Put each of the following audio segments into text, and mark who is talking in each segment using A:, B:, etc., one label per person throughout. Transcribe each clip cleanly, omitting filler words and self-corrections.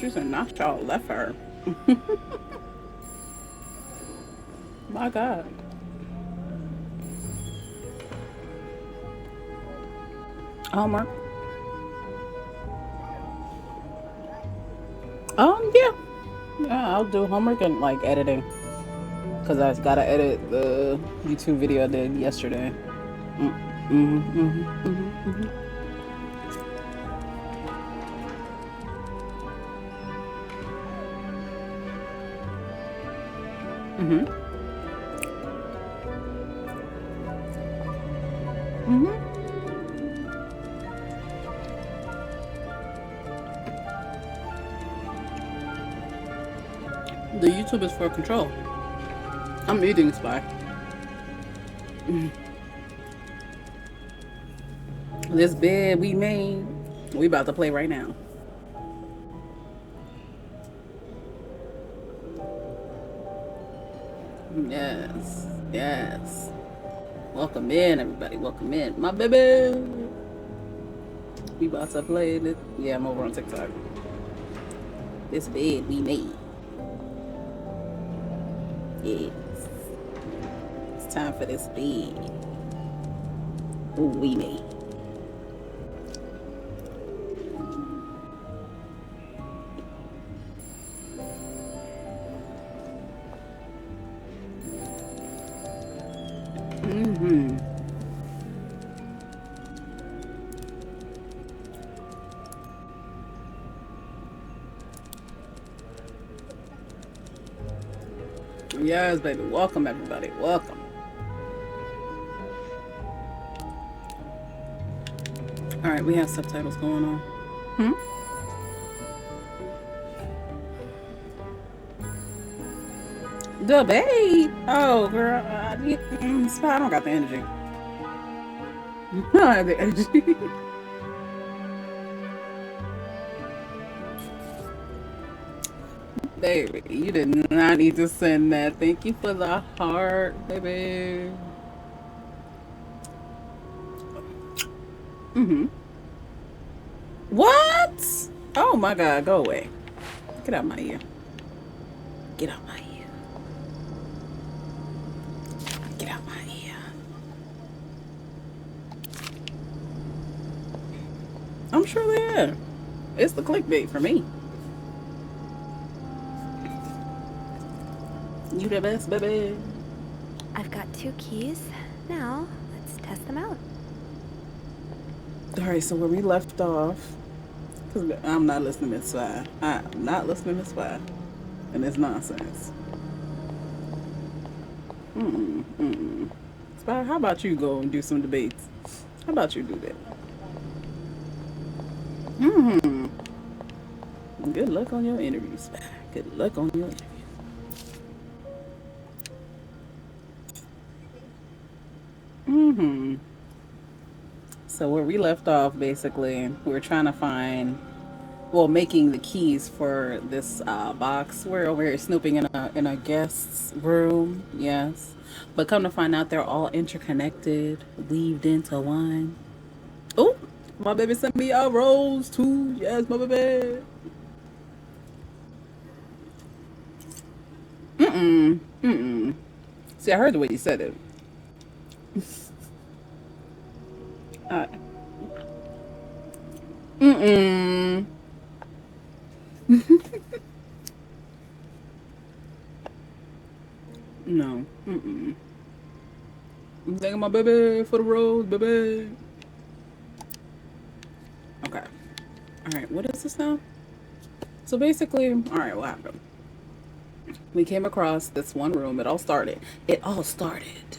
A: pictures and not y'all left her. My God. Homework. Yeah. Yeah, I'll do homework and like editing. Cause I gotta edit the YouTube video I did yesterday. Mm-hmm. Mm-hmm. Mm-hmm. The YouTube is for control. I'm eating Spy. This bed we made, we about to play right now. Yes, yes. Welcome in, everybody. Welcome in, my baby. We about to play this. Yeah, I'm over on TikTok. This bed we made. Yes, it's time for this bed. Ooh, we made. Mm-hmm. Yes, baby. Welcome, everybody. Welcome. All right, we have subtitles going on. Hmm? Debate? Oh, girl. I don't got the energy. I don't have the energy. Baby, you did not need to send that. Thank you for the heart, baby. Mm-hmm. What? Oh my God, go away. Get out my ear. Get out my ear. Get out my ear. I'm sure they are. It's the clickbait for me. You the best, baby.
B: I've got 2 keys. Now, let's test them out.
A: All right, so where we left off, because I'm not listening to Miss Spy. I'm not listening to Miss Spy. And it's nonsense. Spy, how about you go and do some debates? How about you do that? Mm-hmm. Good luck on your interview, Spy. Good luck on your interview. Mm-hmm. So where we left off, basically, we were trying to find, well, making the keys for this box. We're over here snooping in a guest's room, yes. But come to find out, they're all interconnected, weaved into one. Oh, my baby sent me a rose too. Yes, my baby. Mm-mm. Mm-mm. See, I heard the way you said it. Uh, mm-mm. No. Mm-mm. I'm thanking my baby for the rose, baby. Okay. All right. What is this now? So basically, all right. What happened? We came across this one room. It all started. It all started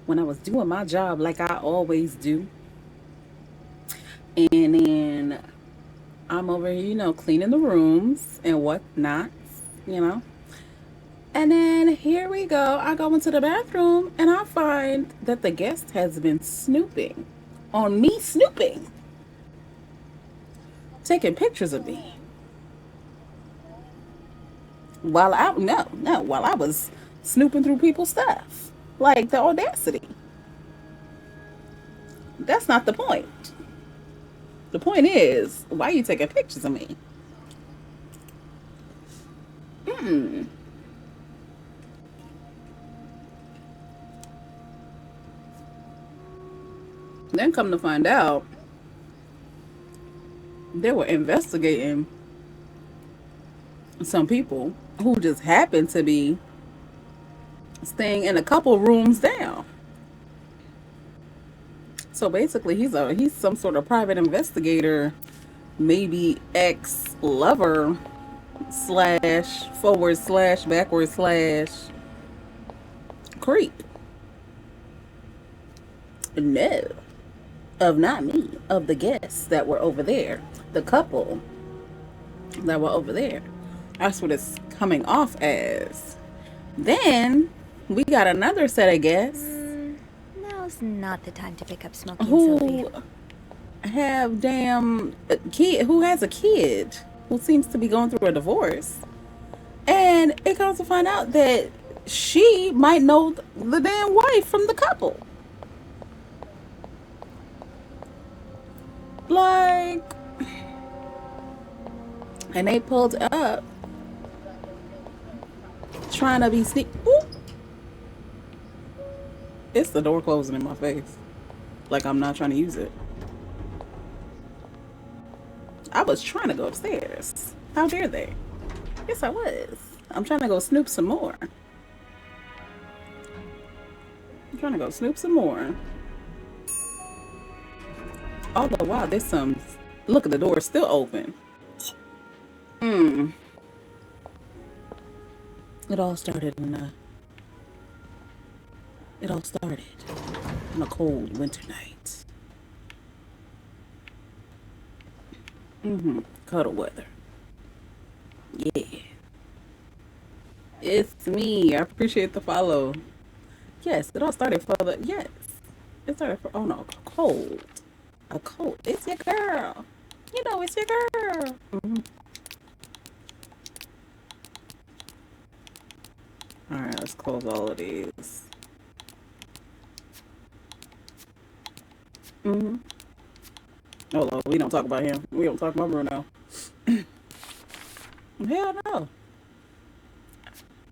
A: when I was doing my job like I always do, and then I'm over here, cleaning the rooms and whatnot, you know. And then here we go. I go into the bathroom and I find that the guest has been snooping on me snooping, taking pictures of me while I no no while I was snooping through people's stuff. Like the audacity. That's not the point. The point is, why are you taking pictures of me? Then come to find out, they were investigating some people who just happened to be staying in a couple rooms down. So basically, he's some sort of private investigator, maybe ex lover slash forward slash backward slash creep. No, of not me, of the guests that were over there, the couple that were over there. That's what it's coming off as. Then we got another set of guests
B: Now's not the time to pick up smoking, Sophie.
A: who have damn kid, who has a kid who seems to be going through a divorce, and it comes to find out that she might know the damn wife from the couple. Like, and they pulled up trying to be sneak. Ooh. It's the door closing in my face. Like I'm not trying to use it. I was trying to go upstairs. How dare they? Yes, I was. I'm trying to go snoop some more. All the while, there's some. Look at the door, still open. It all started on a cold winter night. Cuddle weather. Yeah. It's me. I appreciate the follow. Yes, it all started for the. Yes. It started for. Oh no, a cold. A cold. It's your girl. You know, it's your girl. Alright, let's close all of these. Oh, Lord, we don't talk about him. We don't talk about Bruno. Hell no.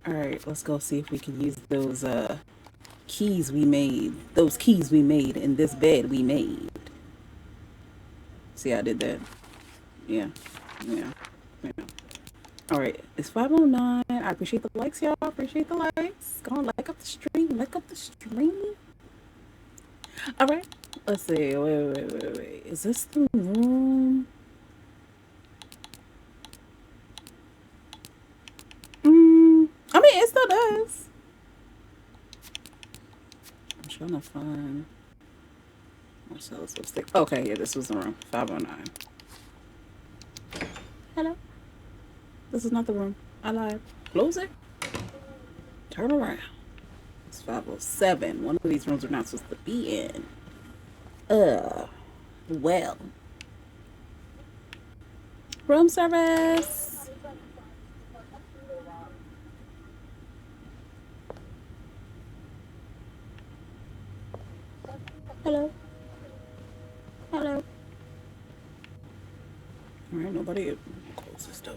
A: Alright, let's go see if we can use those keys we made. Those keys we made in this bed we made. See how I did that? Yeah. Alright, it's 5:09. I appreciate the likes, y'all. Appreciate the likes. Go on, like up the stream. Alright. Let's see. Wait. Is this the room? I mean, it still does. I'm trying to find Marcellus lipstick. Okay, yeah, this was the room. 5:09. Hello. This is not the room. I lied. Close it. Turn around. It's 5:07. One of these rooms we're not supposed to be in. Well. Room service. Hello. Alright, nobody. Close this door.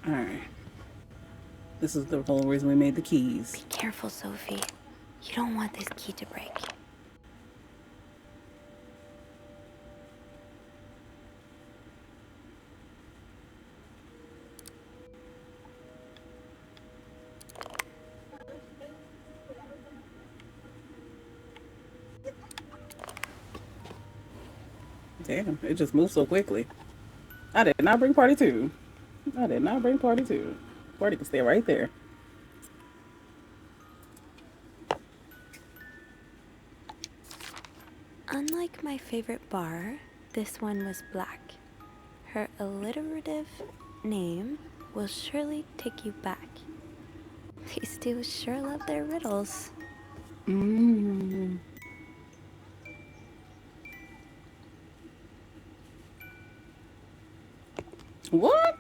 A: Alright. This is the whole reason we made the keys.
B: Be careful, Sophie. You don't want this key to break.
A: Damn, it just moved so quickly. I did not bring party two. Party can stay right there.
B: Unlike my favorite bar, this one was black. Her alliterative name will surely take you back. These two sure love their riddles.
A: What?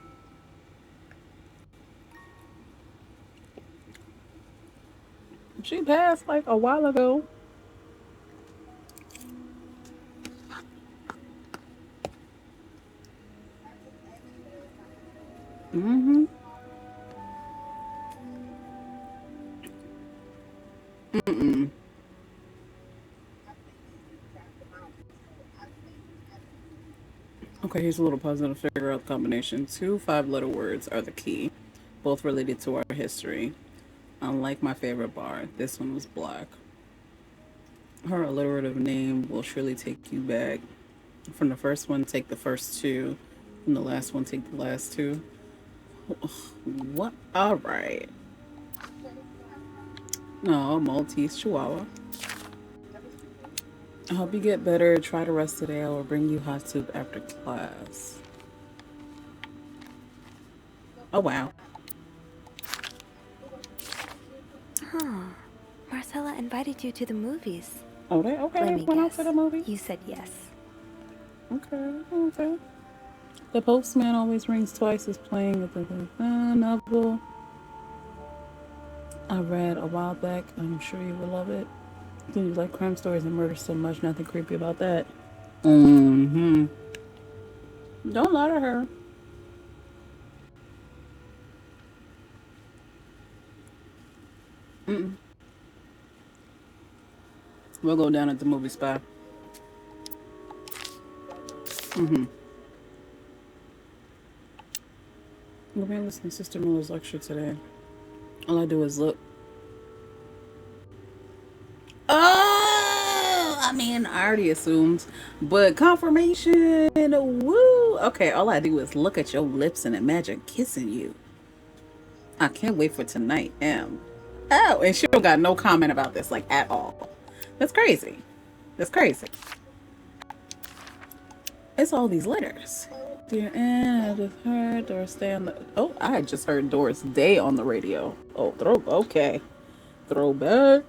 A: She passed like a while ago. Mm-mm. Okay, here's a little puzzle to figure out the combination. Two five-letter words are the key, both related to our history. Unlike my favorite bar, this one was black. Her alliterative name will surely take you back. From the first one, take the first two. From the last one, take the last two. What? All right. No, Maltese Chihuahua. I hope you get better. Try to rest today. I will bring you hot soup after class. Oh, wow.
B: Huh. Marcella invited you to the movies.
A: Oh, they okay.
B: Let
A: They
B: me
A: went out
B: guess.
A: to the movie.
B: You said yes.
A: Okay, okay. The postman always rings twice is playing with the novel I read a while back. I'm sure you will love it. Do you like crime stories and murder so much? Nothing creepy about that. Mm-hmm. Don't lie to her. Mm-mm. We'll go down at the movie spot. Mm-hmm. We're going to listen to Sister Miller's lecture today. All I do is look. Oh, I mean, I already assumed, but confirmation. Woo. Okay, all I do is look at your lips and imagine kissing you. I can't wait for tonight, M. Oh, and she don't got no comment about this, like, at all. That's crazy. That's crazy. It's all these letters. Dear Anne, I just heard Doris Day on the. Oh, I had just heard Doris Day on the radio. Oh, okay. Throwback.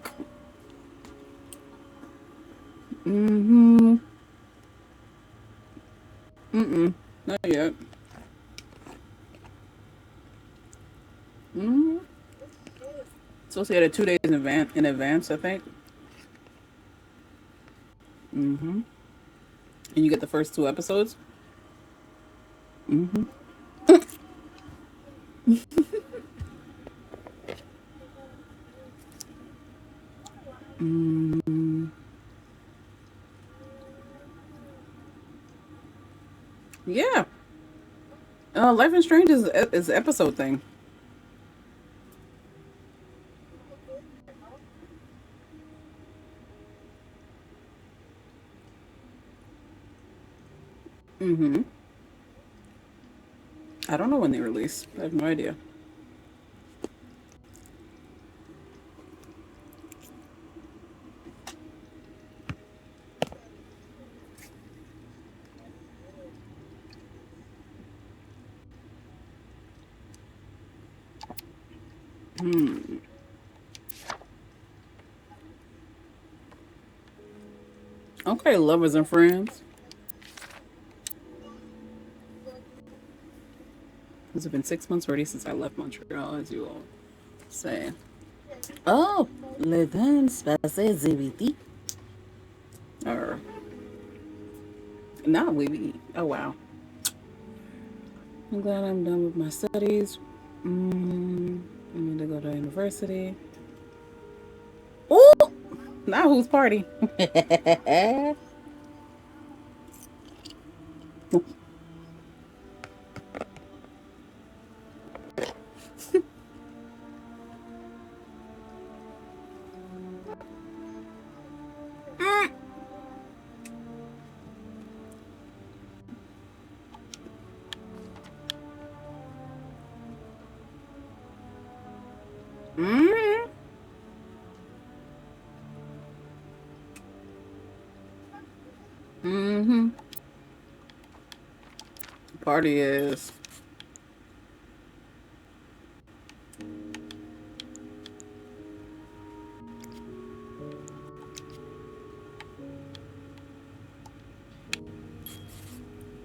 A: Mm-hmm. Mm-mm. Not yet. Mm-hmm. So she had it 2 days in advance, I think. Mm-hmm. And you get the first two episodes. Mm-hmm. Mm, yeah. Life is Strange is an episode thing. Mm-hmm. I don't know when they release. I have no idea. Hmm. Okay, lovers and friends. It's been 6 months already since I left Montreal, as you all say. Oh, le temps passé vite. Or not we. Oh wow. I'm glad I'm done with my studies. I need to go to university. Ooh, now whose party? Mm-hmm. Mm-hmm. Party is.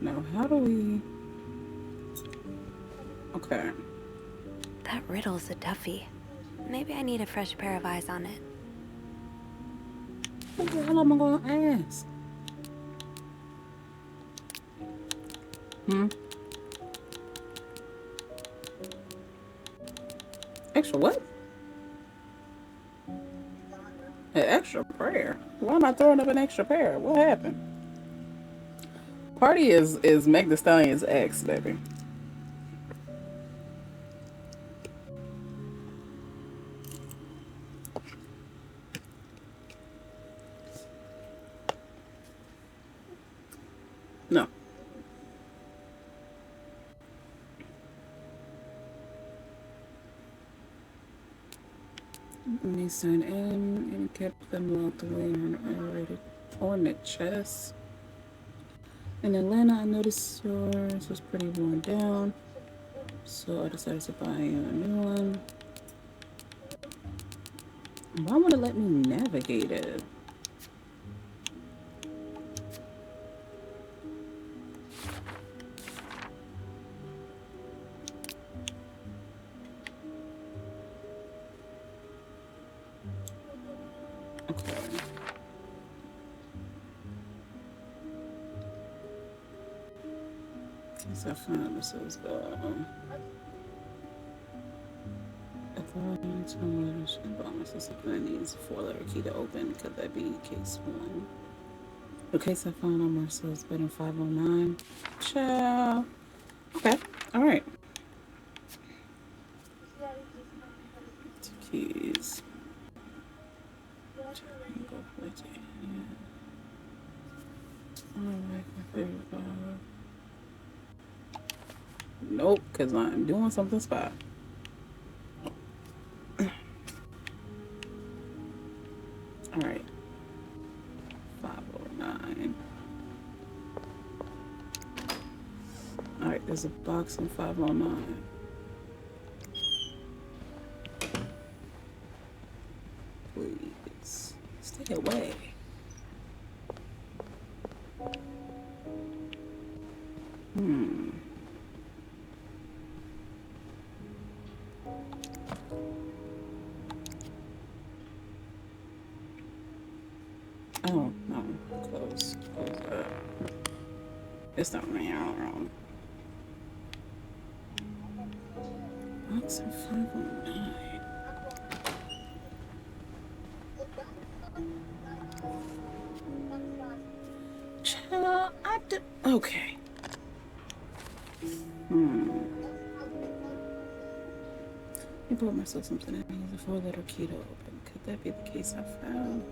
A: Now, how do we? Okay.
B: That riddle's a toughie. Maybe I need a fresh pair of eyes on it.
A: What the hell am I gonna ask? Hmm. Extra what? An extra prayer? Why am I throwing up an extra prayer? What happened? Party is Meg the Stallion's ex, baby. No. And he signed in and kept them locked away on the chest. In Atlanta, I noticed yours was pretty worn down, so I decided to buy you a new one. Why would it let me navigate it? Okay. So I found this was authority to letters and bonuses. If I needs a 4-letter key to open, could that be case 1? The case I found on Marcel's bed in 509. Ciao. Okay. All right. 2 keys. Alright, my favorite bar. Nope, because I'm doing something spot. Alright. 509. Alright, there's a box in 509. Please. Stay away. Oh, no. Close. Close up. It's not me. I'm wrong. Box in 509. Chill. Okay. I bought myself something that needs a 4-letter key to open. Could that be the case I found?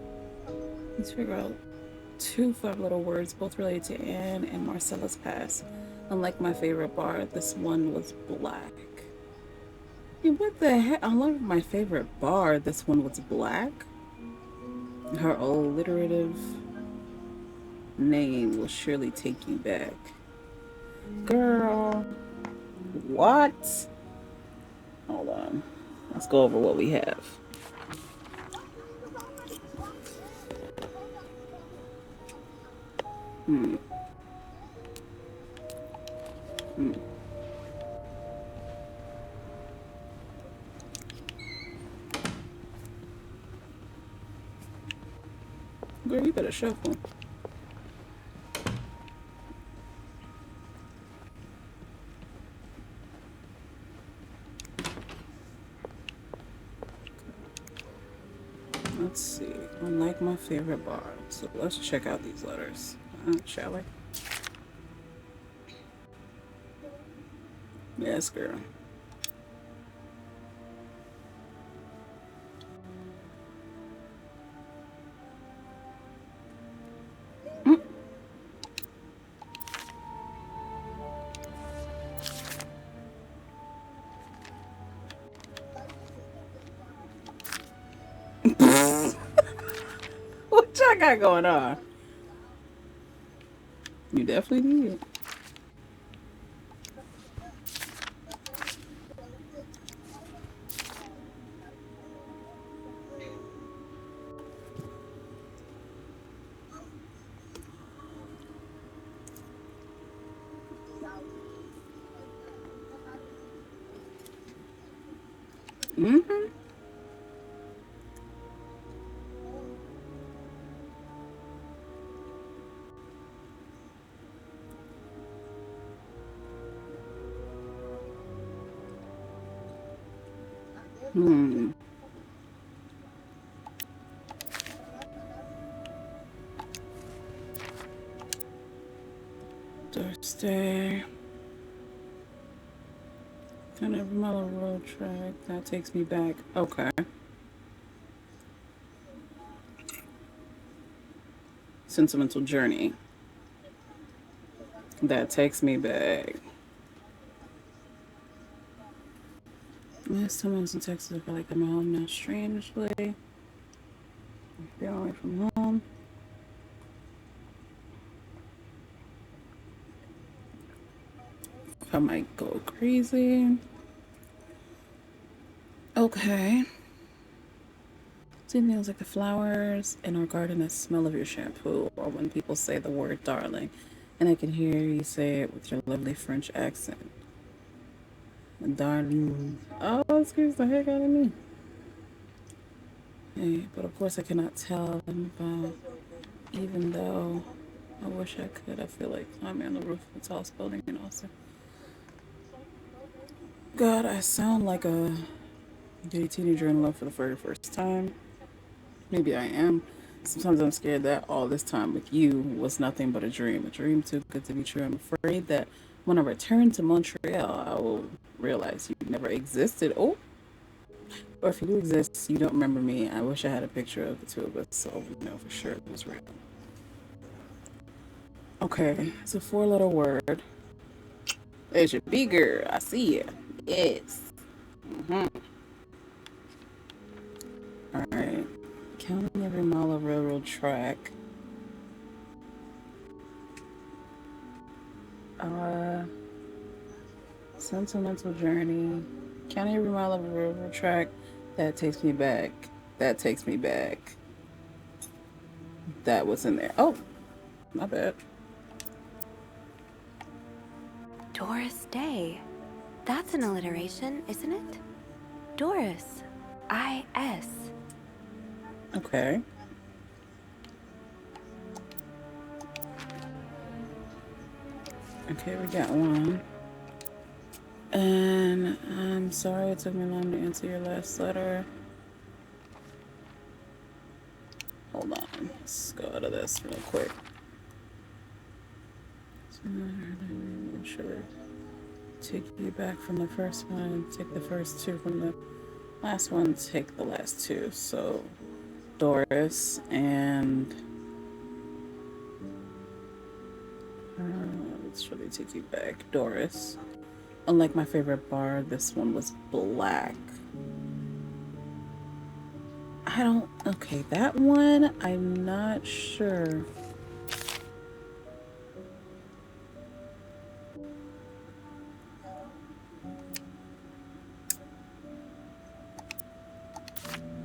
A: Let's figure out 2 5-letter words, both related to Anne and Marcella's past. Unlike my favorite bar, this one was black. Hey, what the heck? Unlike my favorite bar, this one was black? Her alliterative name will surely take you back. Girl. What? Hold on. Let's go over what we have. Girl, you better shuffle. Let's see. Unlike my favorite bar. So let's check out these letters. Shall we? Yes, girl. What y'all got going on? You definitely did. Mm-hmm. Stay. Kind of mellow road track that takes me back. Okay. Sentimental journey that takes me back. Last time I was in Texas, I feel like I'm home now. Strangely, been away from home. I might go crazy. Okay. Sweet like the flowers in our garden, the smell of your shampoo, or when people say the word darling, and I can hear you say it with your lovely French accent. Darling. Oh, it scares the heck out of me. Hey, but of course I cannot tell them about, even though I wish I could. I feel like climbing on the roof of a tallest building and also. God, I sound like a gay teenager in love for the very first time. Maybe I am. Sometimes I'm scared that all this time with you was nothing but a dream too good to be true. I'm afraid that when I return to Montreal, I will realize you never existed. Oh, or if you do exist, you don't remember me. I wish I had a picture of the two of us so we know for sure it was real. Okay, it's a four-letter word. There's your B girl. I see you. Yes. All right. Counting every mile of railroad track. Uh, Sentimental journey. Counting every mile of a railroad track. That takes me back. That takes me back. That was in there. Oh, my bad.
B: Doris Day. That's an alliteration, isn't it? Doris. I-S.
A: Okay. Okay, we got one. And I'm sorry it took me long to answer your last letter. Hold on. Let's go out of this real quick. Sure. Take you back from the first one. Take the first two from the last one. Take the last two. So Doris and let's really take you back. Doris. Unlike my favorite bar, this one was black. I don't. Okay, that one, I'm not sure.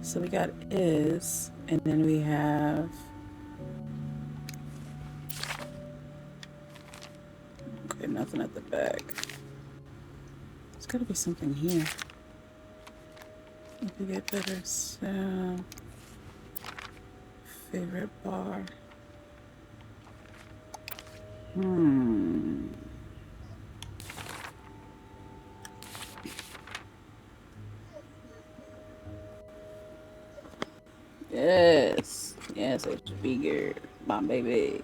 A: So we got is, and then we have. Okay, nothing at the back. There's gotta be something here. If we get better sound. Favorite bar. Yes. Yes, it's bigger. My baby.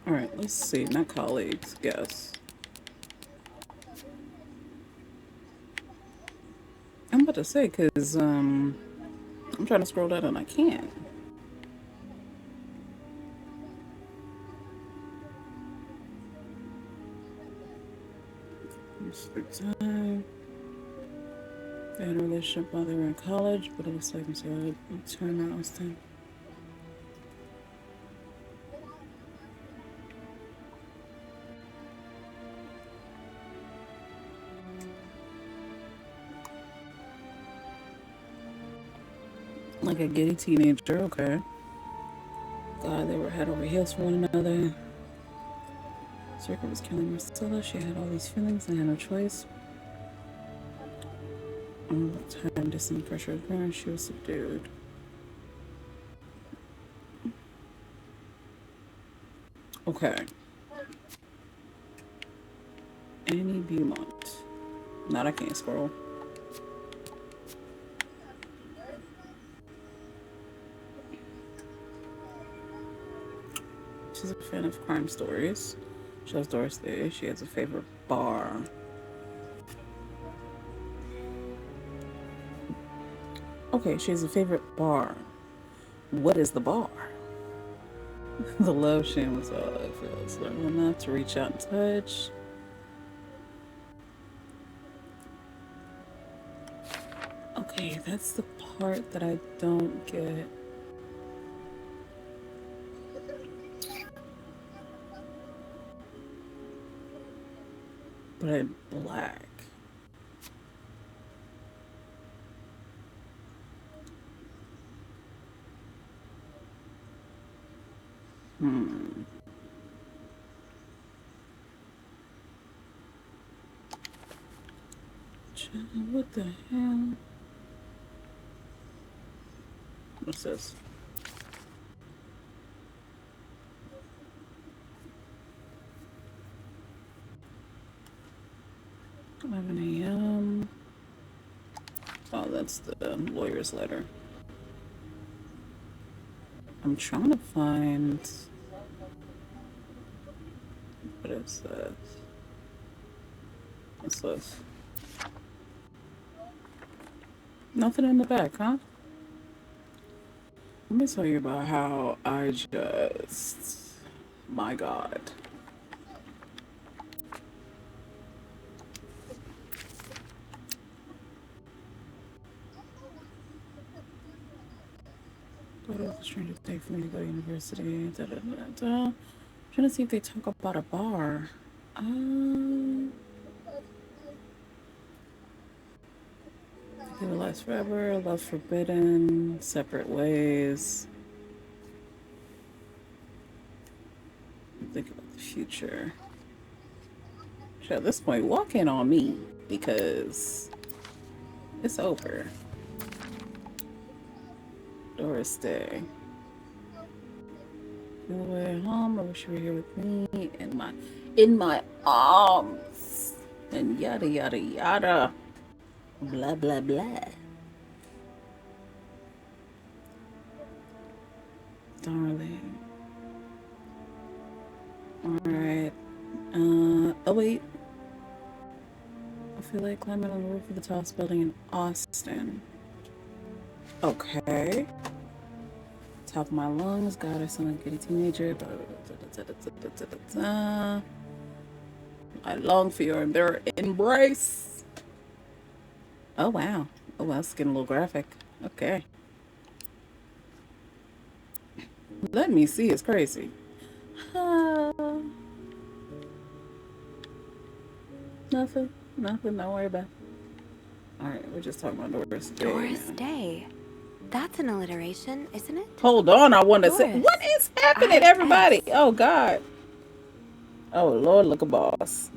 A: All right, let's see. Not colleagues. Yes. I'm about to say, because I'm trying to scroll down and I can't. It's the time. They had a relationship while they were in college, but it looks like Mr. Turner Austin. Like a giddy teenager, okay. God, they were head over heels for one another. Circa was killing Marcella. She had all these feelings and had no choice. All the time, distant pressure of her, she was subdued. Okay. Annie Beaumont. Not I can't scroll. She's a fan of crime stories. She loves Doris Day. She has a favorite bar. Okay, she has a favorite bar. What is the bar? The love shame was all I felt. So enough to reach out and touch. Okay, that's the part that I don't get. But I'm black. What the hell? What's this? "11 a.m. Oh, that's the lawyer's letter. I'm trying to find. What is this? What's this? Nothing in the back, huh? Let me tell you about how I just. My God. What is the strangest day for me to go to university? Da, da, da, da. I'm trying to see if they talk about a bar. They will last forever. Love forbidden. Separate ways. Think about the future. So at this point, walk in on me because it's over. Doris Day. On the way home, I wish you were here with me in my arms. And yada yada yada. Blah blah blah. Darling. Alright. Oh wait. I feel like climbing on the roof of the tallest building in Austin. Okay. Top of my lungs, God, I sound like a teenager. I long for your embrace. Oh wow. Oh wow, it's getting a little graphic. Okay. Let me see, it's crazy. Nothing. Nothing, don't worry about it. Alright, we're just talking about Doris Day.
B: Doris Day. That's an alliteration, isn't it?
A: Hold on, I want to say, what is happening, everybody? Oh, God. Oh, Lord, look a boss.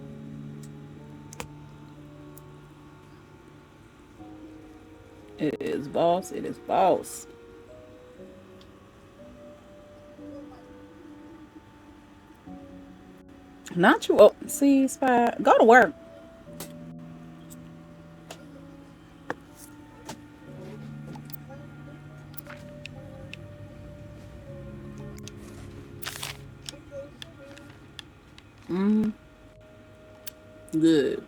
A: It is boss. It is boss. Not you. Oh, see, Spy. Go to work. Good.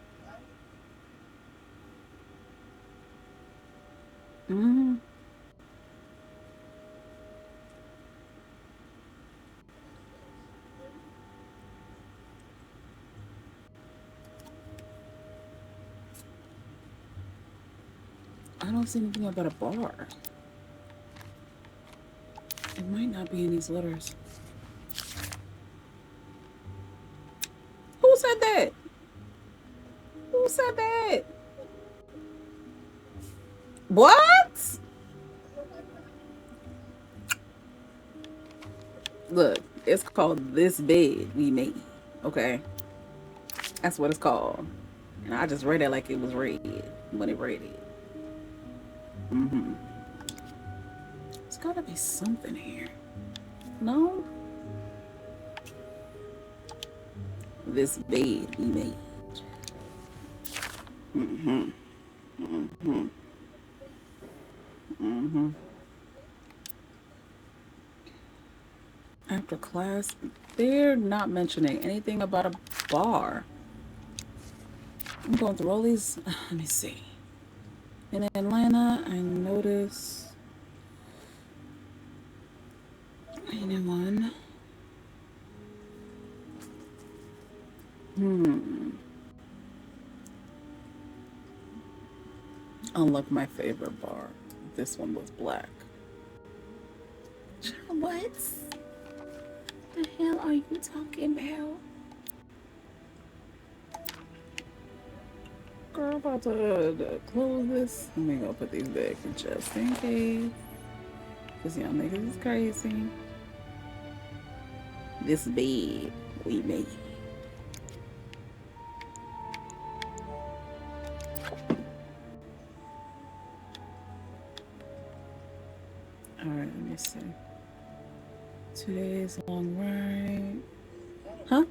A: I don't see anything about a bar. It might not be in these letters. Who said that? Who said that? What? Look, it's called This Bed We Made. Okay? That's what it's called. And I just read it like it was read when it read it. Mm-hmm. There's gotta be something here. No? This bed we made. Mm-hmm. Mm-hmm. Mm-hmm. After class, they're not mentioning anything about a bar. I'm going through all these. Let me see. In Atlanta, I noticed anyone. Unlike my favorite bar, this one was black. What the hell are you talking about? Girl, I'm about to close this. Let me go put these back just in case. Because y'all niggas is crazy. This bed we made. Alright, let me see. 2 days long ride. Huh?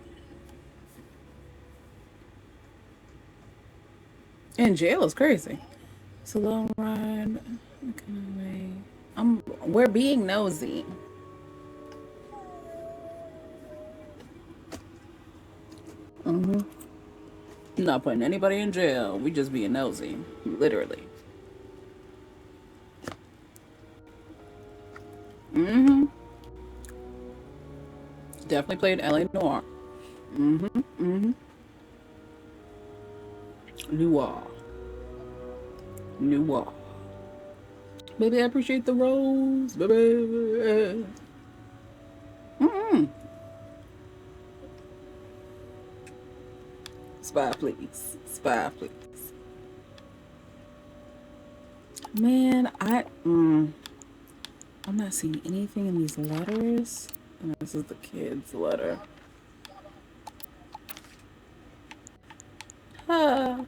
A: In jail is crazy. It's a long ride. We're being nosy. Mm-hmm. Not putting anybody in jail. We just being nosy. Literally. Mm-hmm. Definitely played LA Noir. Mm-hmm. Mm-hmm. Noir. Noir. Baby, I appreciate the rose. Baby. Mm-mm. Spy, please. Spy, please. Man, I'm not seeing anything in these letters. And this is the kid's letter. Huh.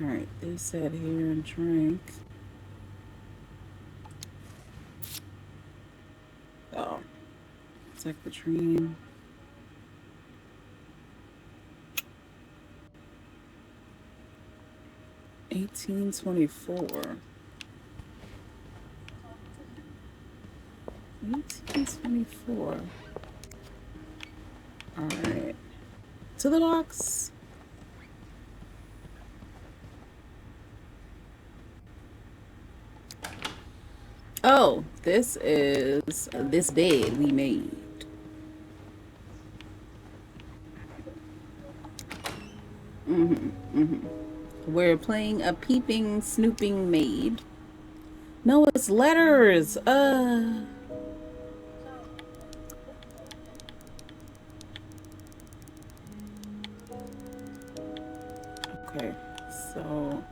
A: Alright, they said here and drink. Oh. Secretary. $18.24. $18.24. Alright. To the box. Oh, this is This Bed We Made. We're playing a peeping, snooping maid. No, it's letters. Okay, so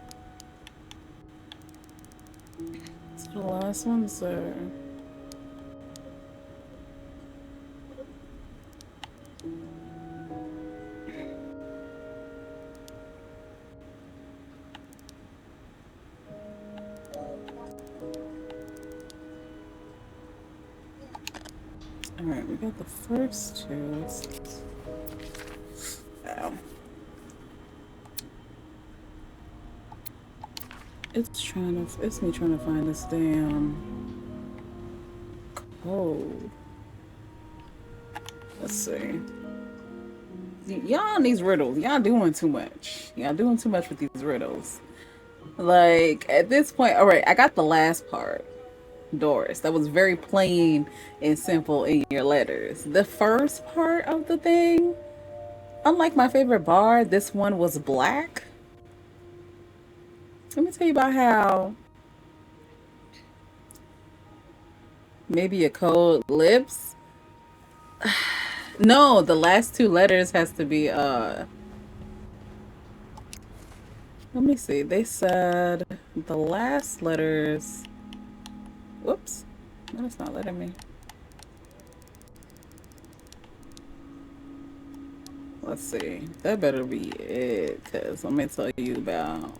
A: the last one's all right, we got the first two. Ow. It's me trying to find this damn code. Let's see. Y'all these riddles. Y'all doing too much. Y'all doing too much with these riddles. Like, at this point, all right, I got the last part. Doris. That was very plain and simple in your letters. The first part of the thing, unlike my favorite bar, this one was black. Let me tell you about how maybe a code lips. No, the last two letters has to be let me see. They said the last letters. Whoops. No, it's not letting me. Let's see. That better be it, because let me tell you about.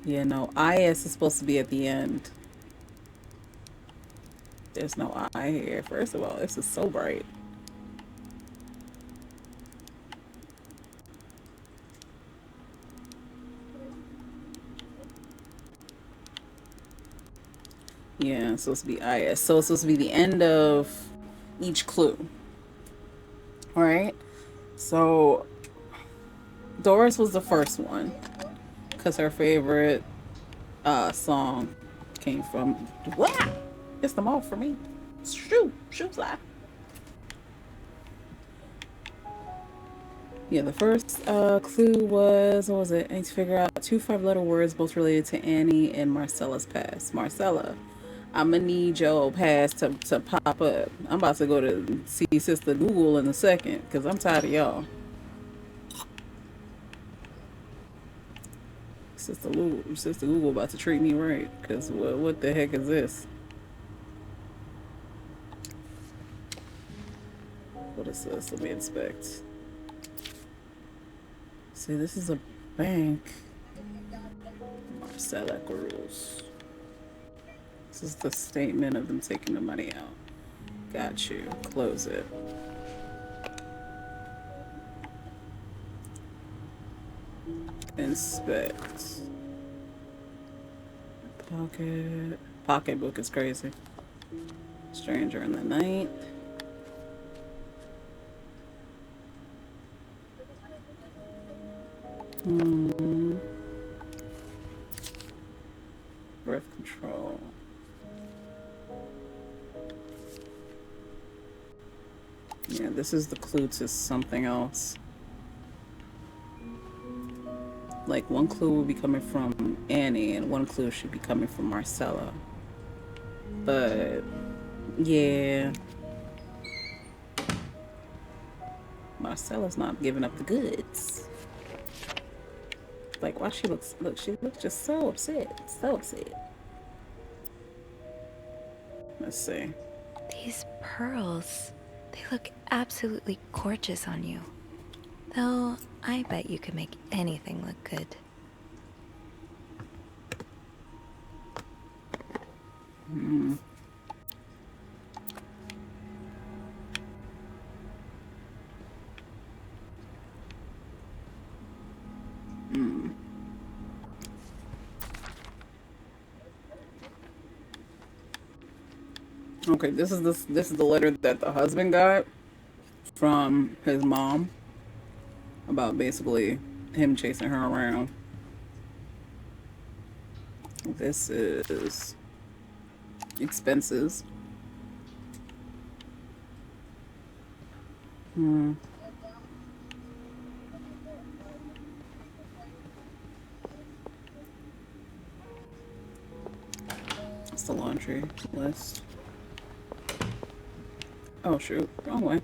A: Yeah, no. IS is supposed to be at the end. There's no I here. First of all, this is so bright. Yeah, it's supposed to be IS. So it's supposed to be the end of each clue. All right. So Doris was the first one because her favorite song came from. What? It's the mall for me. Shoot, fly. Yeah, the first clue was what was it? I need to figure out two five-letter words both related to Annie and Marcella's past. Marcella, I'm gonna need your past to pop up. I'm about to go to see Sister Google in a second because I'm tired of y'all. Sister Google about to treat me right because what the heck is this? What is this? Let me inspect. See, this is a bank. Marcella Cruz. This is the statement of them taking the money out. Got you. Close it. Inspect. Pocket. Pocketbook is crazy. Stranger in the night. Breath control. Yeah, this is the clue to something else. Like one clue will be coming from Annie and one clue should be coming from Marcella. But yeah, Marcella's not giving up the goods. Like why she looks just so upset. So upset. Let's see.
B: These pearls, they look absolutely gorgeous on you. Though, I bet you could make anything look good.
A: Okay, this is the letter that the husband got from his mom about basically him chasing her around. This is expenses. It's the laundry list. Oh shoot, wrong way.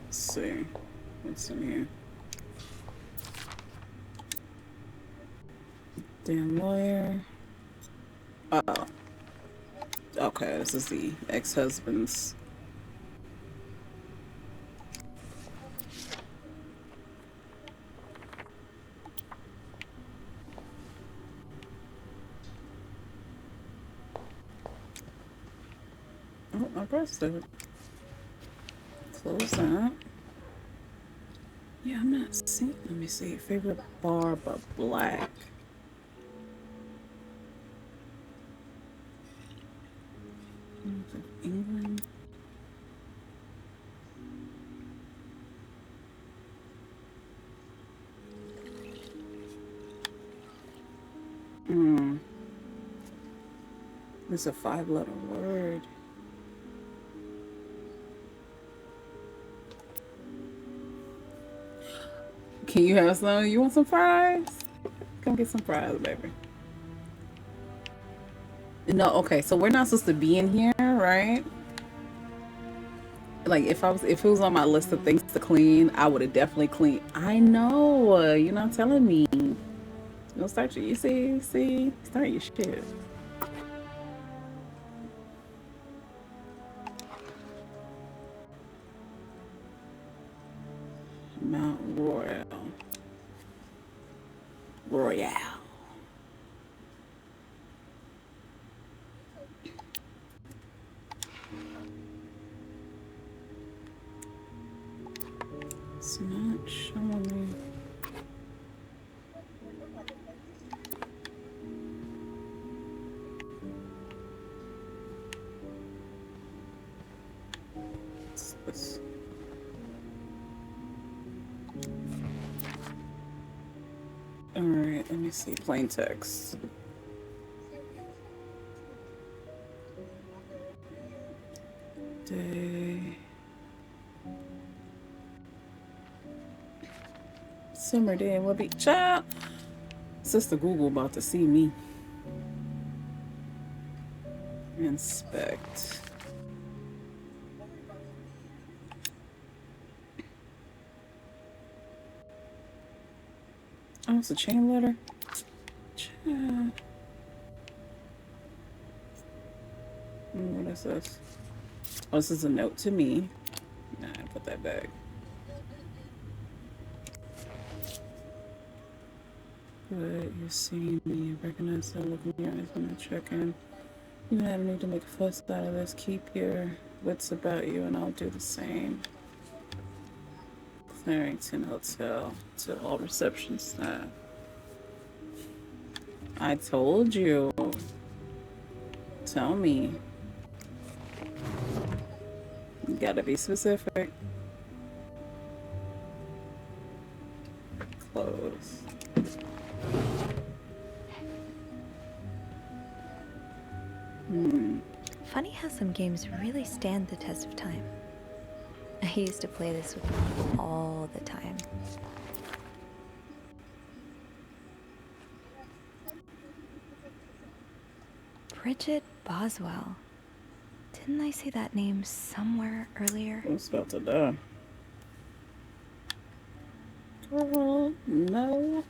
A: Let's see what's in here. Damn lawyer. Oh, okay. This is the ex-husband's. Oh, I pressed it. Close that. Yeah, I'm not seeing. Let me see. Favorite bar, but black. England. It's a 5-letter word. Can you have some? You want some fries? Come get some fries, baby. No, okay, so we're not supposed to be in here, right? Like if it was on my list of things to clean, I would have definitely cleaned. I know, you're not telling me. You'll start your, you see, start your shit. Mount Royal. Royale. It's not showing me. What's this? All right, let me see. Plain text. Day. Summer day will be child. Sister Google about to see me. Inspect. Oh, it's a chain letter. Child. What is this? Oh, this is a note to me. Nah, put that back. But you see me, recognize that look in your eyes when I check in. You have need to make a fuss out of this. Keep your wits about you, and I'll do the same. Clarington Hotel to all reception staff. I told you. Tell me. You gotta be specific. Close.
B: Funny how some games really stand the test of time. I used to play this with mom all the time. Bridget Boswell. Didn't I see that name somewhere earlier?
A: I'm about to die. Girl, no.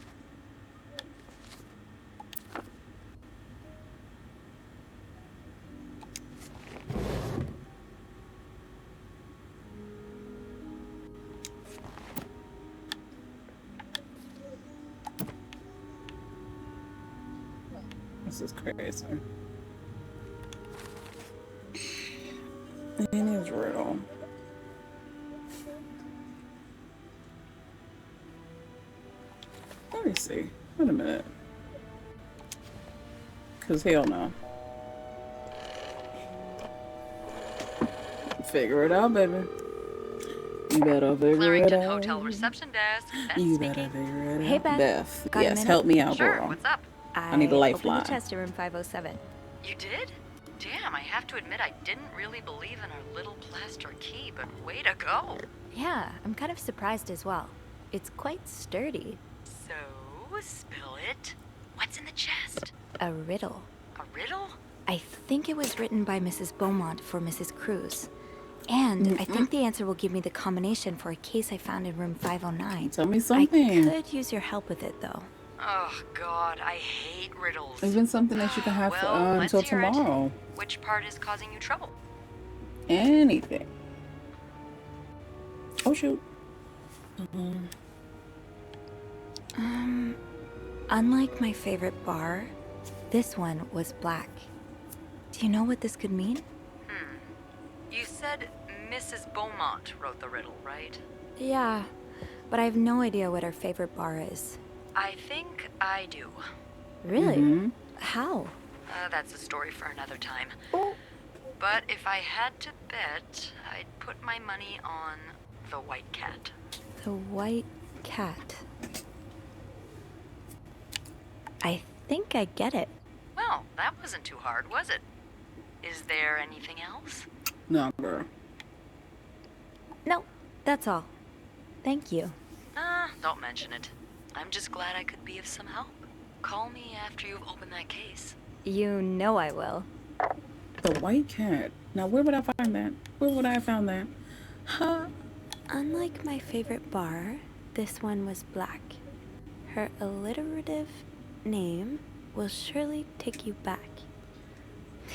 A: This is crazy. In Israel. Let me see. Wait a minute. Cause hell no. Figure it out, baby. You better figure it
C: Clarington
A: out.
C: Hotel reception desk. Beth
A: You
C: speaking.
A: better figure it out.
B: Hey, Beth.
A: Beth.
B: Got a
A: Yes,
B: minute?
A: help me out,
C: Sure,
A: girl.
C: what's up?
A: I need a lifeline.
B: Opened the chest in room 507.
C: You did? Damn, I have to admit I didn't really believe in our little plaster key, but way to go.
B: Yeah, I'm kind of surprised as well. It's quite sturdy.
C: So, spill it. What's in the chest?
B: A riddle.
C: A riddle?
B: I think it was written by Mrs. Beaumont for Mrs. Cruz. And I think the answer will give me the combination for a case I found in room 509.
A: Tell me something.
B: I could use your help with it, though.
C: Oh, God, I hate riddles.
A: Even something that you can have
C: Well,
A: until
C: let's hear it.
A: tomorrow.
C: Which part is causing you trouble?
A: Anything. Oh shoot.
B: Unlike my favorite bar, this one was black. Do you know what this could mean?
C: You said Mrs. Beaumont wrote the riddle, right?
B: Yeah, but I have no idea what her favorite bar is.
C: I think I do.
B: Really? How?
C: That's a story for another time. But if I had to bet, I'd put my money on the White Cat.
B: The White Cat. I think I get it.
C: Well, that wasn't too hard, was it? Is there anything else?
A: No, girl.
B: No, that's all. Thank you.
C: Don't mention it. I'm just glad I could be of some help. Call me after you've opened that case.
B: You know I will.
A: The white cat. Now, where would I find that? Where would I have found that? Huh?
B: Unlike my favorite bar, this one was black. Her alliterative name will surely take you back.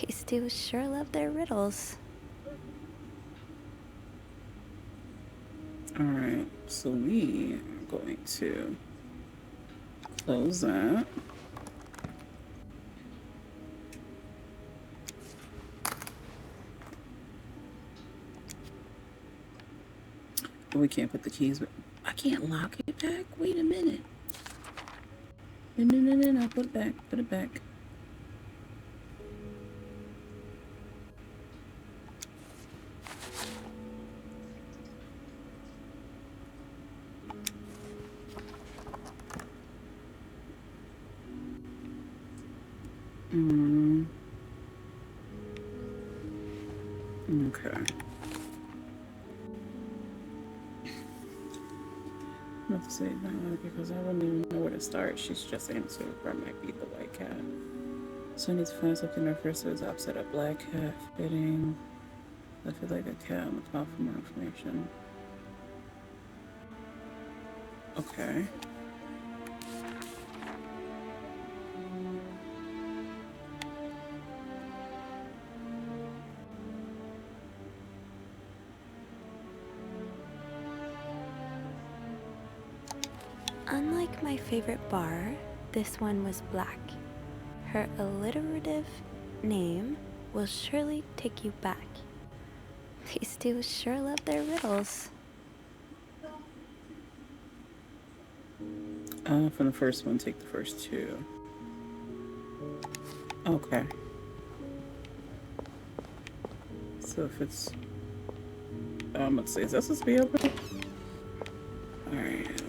B: These two sure love their riddles.
A: Alright, so we are going to close that. We can't put the keys, but I can't lock it back. Wait a minute. No. Put it back. Put it back. Okay. Let's see, because I wouldn't even know where to start. She's just answered where might be the white cat. So I need to find something that refers to as opposite of black cat fitting. I feel like a cat on the top for more information. Okay.
B: Unlike my favorite bar, this one was black. Her alliterative name will surely take you back. These two sure love their riddles.
A: From the first one, take the first two. Okay. So if it's... let's see, is that supposed to be open? Alright.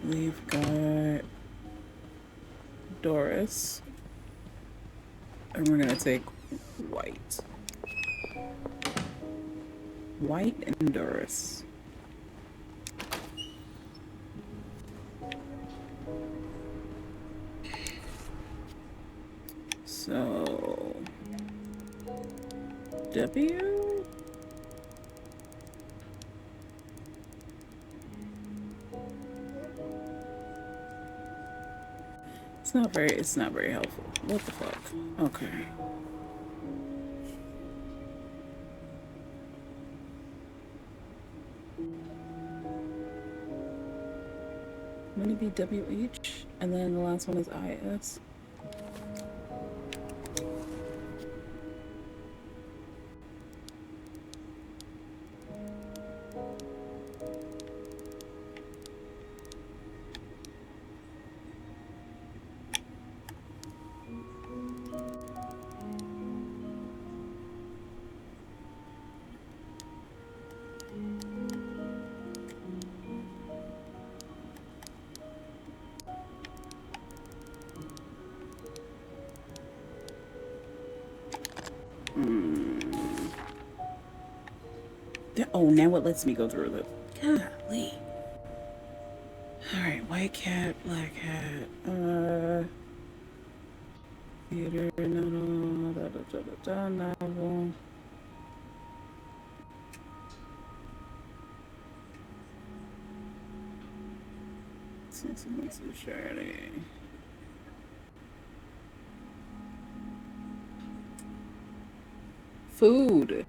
A: We've got Doris. And we're gonna take white. White and Doris. So W. It's not very helpful. What the fuck? Okay. Let me be WH, and then the last one is IS. Oh, now it lets me go through it. Golly. Alright, white cat, black cat, theater, novel. Society. Food.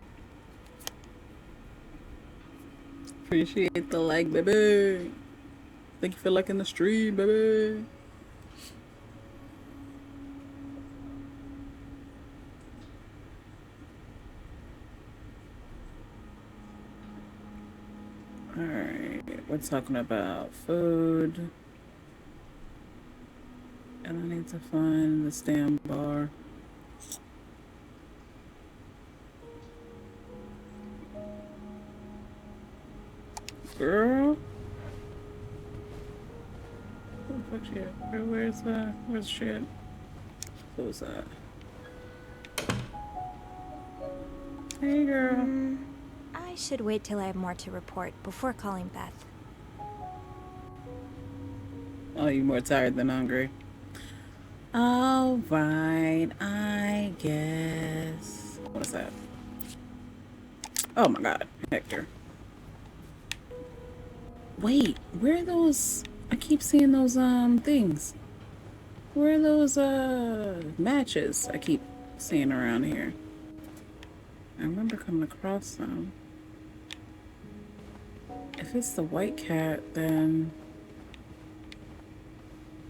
A: Appreciate the like, baby. Thank you for liking the stream, baby. Alright, we're talking about food. And I need to find the stand bar. Girl? Where the fuck she at? Where's that? Where's shit? Close that. Hey, girl.
B: I should wait till I have more to report before calling Beth.
A: Oh, you more tired than hungry. All right, I guess. What is that? Oh my God, Hector. Wait, where are those? I keep seeing those things. Where are those matches I keep seeing around here? I remember coming across some. If it's the white cat, then...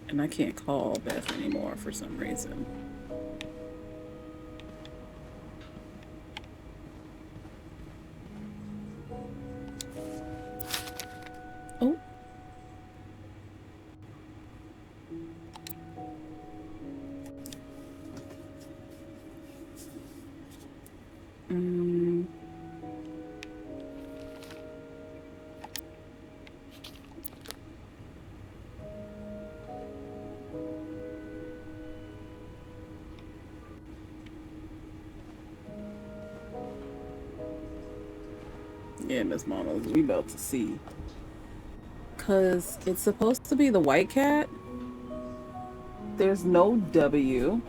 A: And I can't call Beth anymore for some reason. Oh. Mm. Yeah, Miss Mama, we about to see. Cause it's supposed to be the white cat. There's no W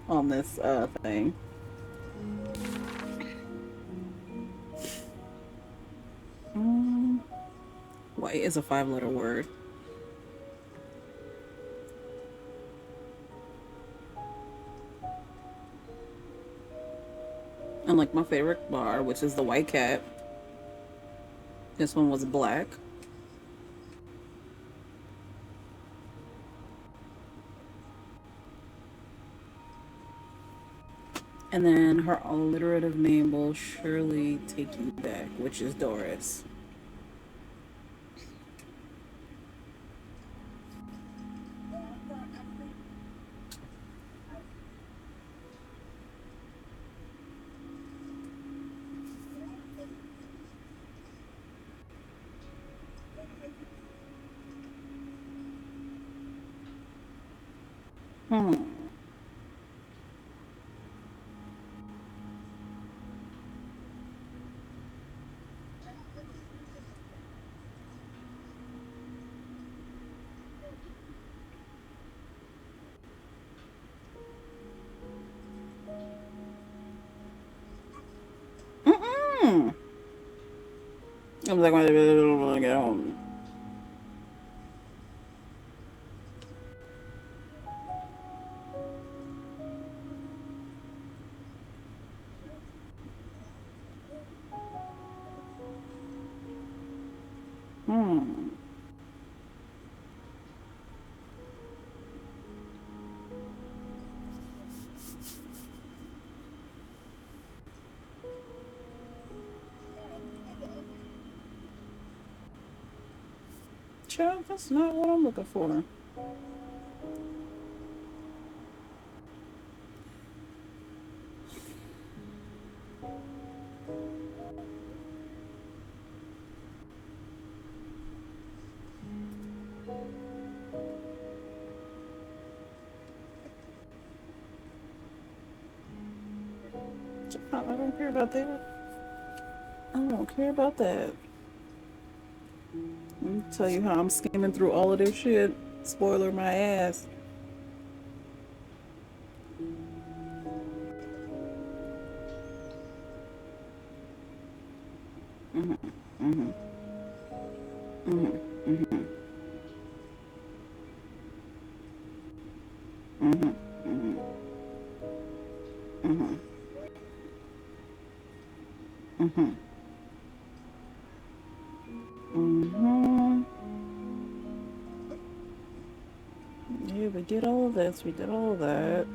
A: on this thing. White is a 5-letter word. Unlike my favorite bar, which is the white cat. This one was black. And then her alliterative name will surely take you back, which is Doris. Hmm. Mm-mm. I was like, when I get home. Hmm. Child, that's not what I'm looking for. Child, I don't care about that. I don't care about that. Let me tell you how I'm skimming through all of this shit. Spoiler my ass. Mm-hmm. Mm-hmm. Mm-hmm. Mm-hmm. Mm-hmm. Mm-hmm. Mm-hmm. Mm-hmm. Mm-hmm. Yeah, we did all of this. We did all of that.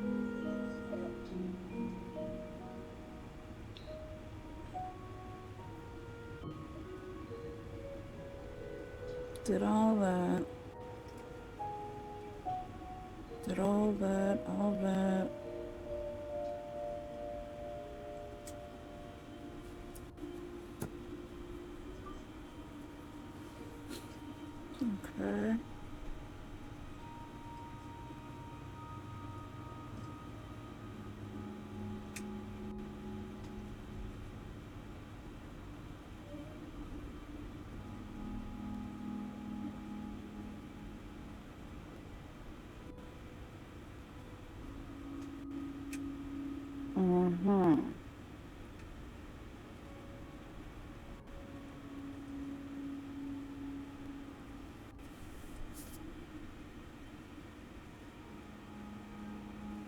A: Did all that. Did all that. All that. Okay. Mm-hmm.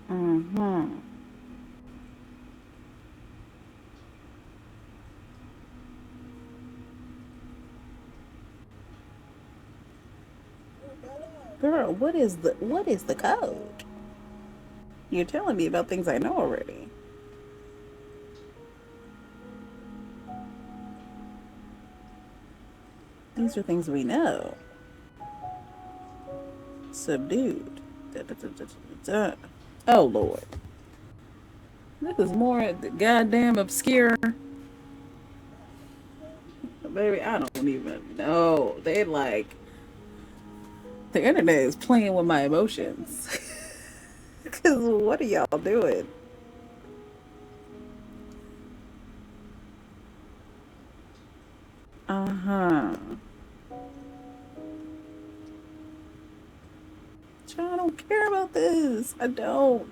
A: Mm-hmm. Girl, what is the code? You're telling me about things I know already. These are things we know. Subdued. Da, da, da, da, da, da. Oh Lord. This is more goddamn obscure. Baby, I don't even know. They like the internet is playing with my emotions. Cause what are y'all doing? Uh-huh. I don't care about this. I don't.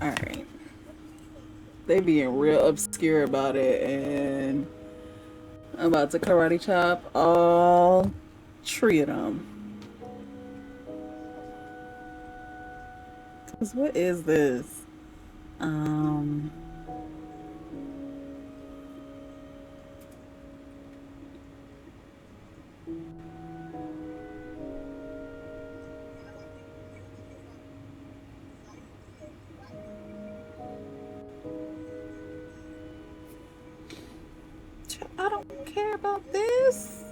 A: Alright. They being real obscure about it, and I'm about to karate chop all three of them. Cause what is this? Um I don't care about this.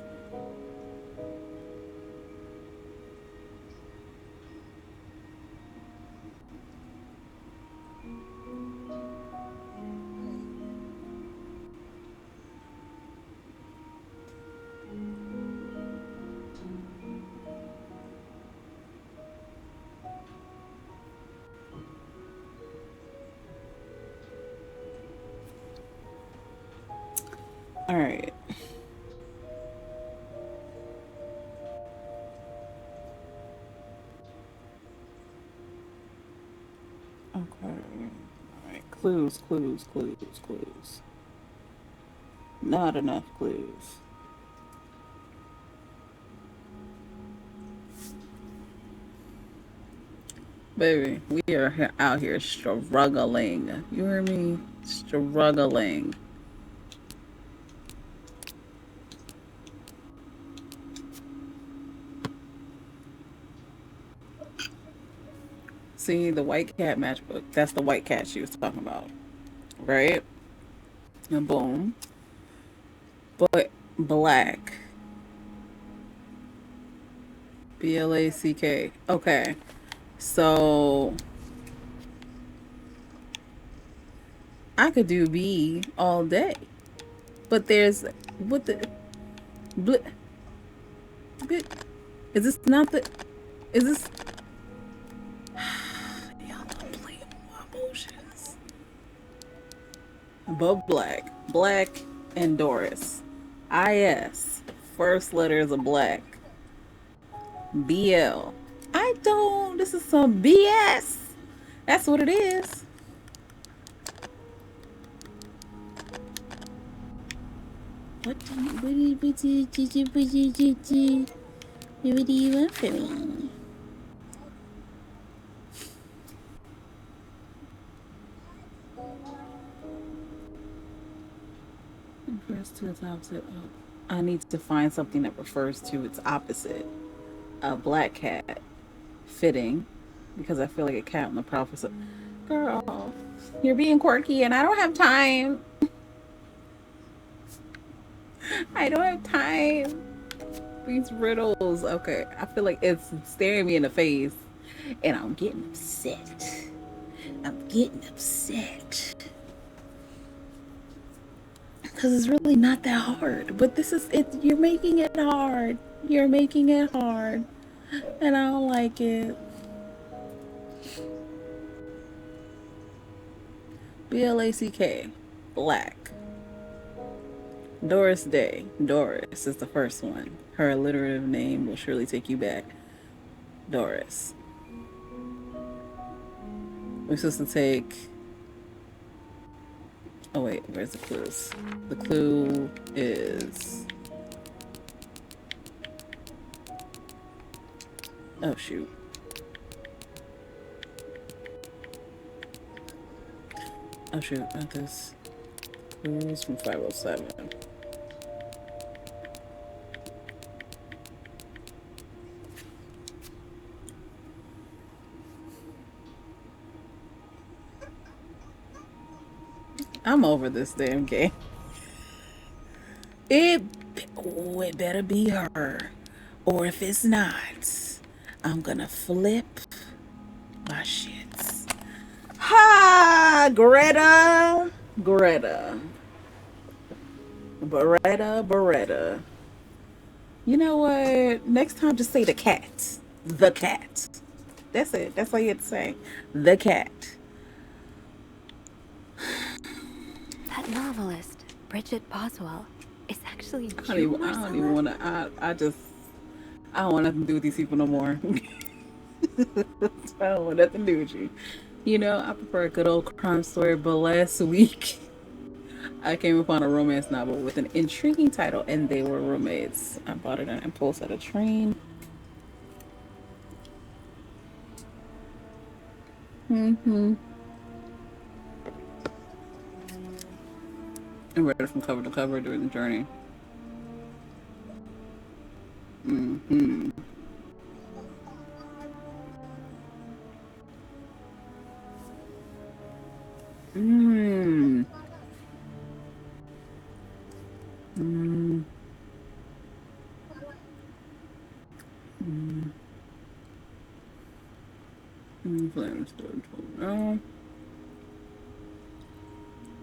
A: Alright. Okay. Alright. Clues, clues, clues, clues. Not enough clues. Baby, we are out here struggling. You hear me? Struggling. See, the white cat matchbook. That's the white cat she was talking about. Right? And boom. But black. Black. Okay. So I could do B all day. But there's what the bl- bl- is this not the is this y'all don't play with my emotions. But black. Black and Doris. IS. First letters of black. BL. I don't. This is some BS. That's what it is. What do you want from me? Refers to its opposite. Oh, I need to find something that refers to its opposite. A black cat. Fitting. Because I feel like a cat in the prophecy. Girl, you're being quirky and I don't have time. I don't have time. These riddles. Okay, I feel like it's staring me in the face, and I'm getting upset. I'm getting upset because it's really not that hard. But this is it. You're making it hard. You're making it hard, and I don't like it. Black. Black. Doris Day. Doris is the first one. Her alliterative name will surely take you back. Doris. We're supposed to take. Oh wait, where's the clues? The clue is. Oh shoot. Oh shoot, not this. Clues from 507. I'm over this damn game. It better be her. Or if it's not, I'm gonna flip my shits. Ha! Greta! Beretta. You know what? Next time, just say the cat. The cat. That's it. That's all you have to say. The cat.
B: That novelist, Bridget Boswell, is actually
A: I don't even want to. I don't want nothing to do with these people no more. I don't want nothing to do with you. You know, I prefer a good old crime story, but last week I came upon a romance novel with an intriguing title, and they were roommates. I bought it on impulse at a train. I read it from cover to cover during the journey.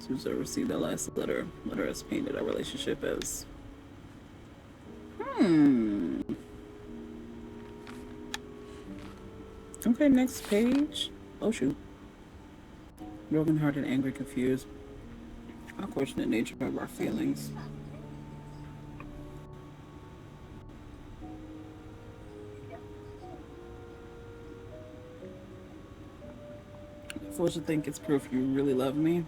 A: Susan received that last letter. Letter has painted our relationship as. Okay, next page. Oh shoot. Broken hearted, angry, confused. Unfortunate nature of our feelings. Supposed to think it's proof you really love me.